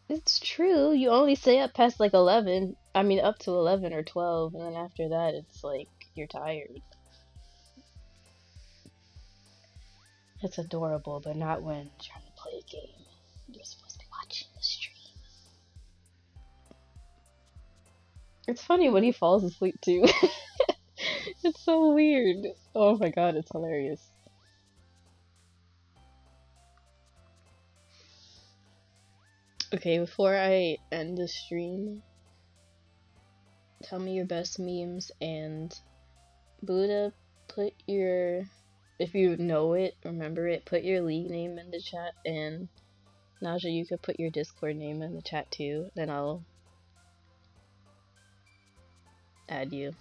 It's true, you only stay up past like 11. I mean, up to 11 or 12, and then after that, it's like you're tired. It's adorable, but not when trying to play a game. You're supposed to be watching the stream. It's funny when he falls asleep too. It's so weird. Oh my god, it's hilarious. Okay, before I end the stream, tell me your best memes, and Buddha, put your, if you know it, remember it, put your league name in the chat, and Naja, you could put your Discord name in the chat too, then I'll add you.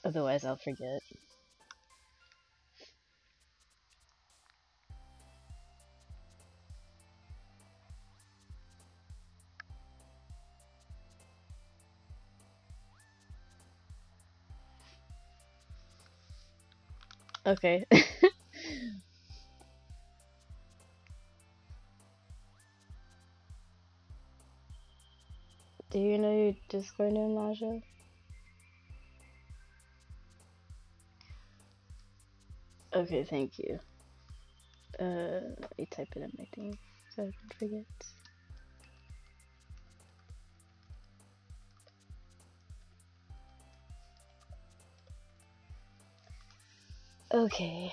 Otherwise I'll forget. Okay. Do you know your Discord name, Naja? Okay, thank you. Let me type it in my thing so I don't forget. Okay.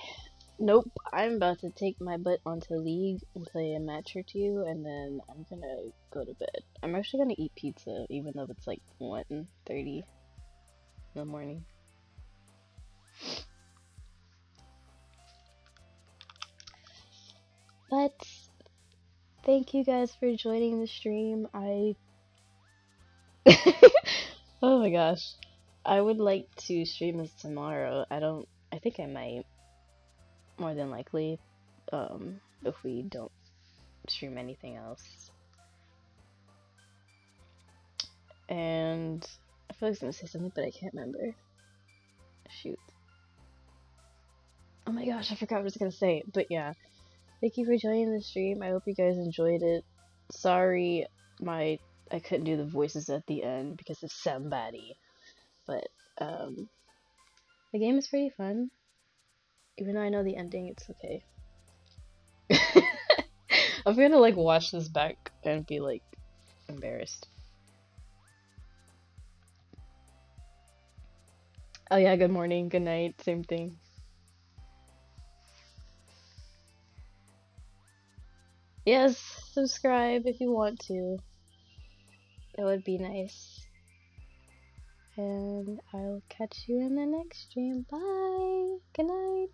Nope, I'm about to take my butt onto League and play a match or two, and then I'm gonna go to bed. I'm actually gonna eat pizza, even though it's like 1:30 in the morning. But thank you guys for joining the stream. Oh my gosh. I would like to stream this tomorrow. I think I might, more than likely, if we don't stream anything else. And I feel like I was gonna say something, but I can't remember. Shoot. Oh my gosh, I forgot what I was gonna say. But yeah, thank you for joining the stream. I hope you guys enjoyed it. Sorry, I couldn't do the voices at the end because of somebody. But the game is pretty fun. Even though I know the ending, it's okay. I'm gonna like watch this back and be like embarrassed. Oh yeah, good morning, good night, same thing. Yes, subscribe if you want to. That would be nice. And I'll catch you in the next stream. Bye. Good night.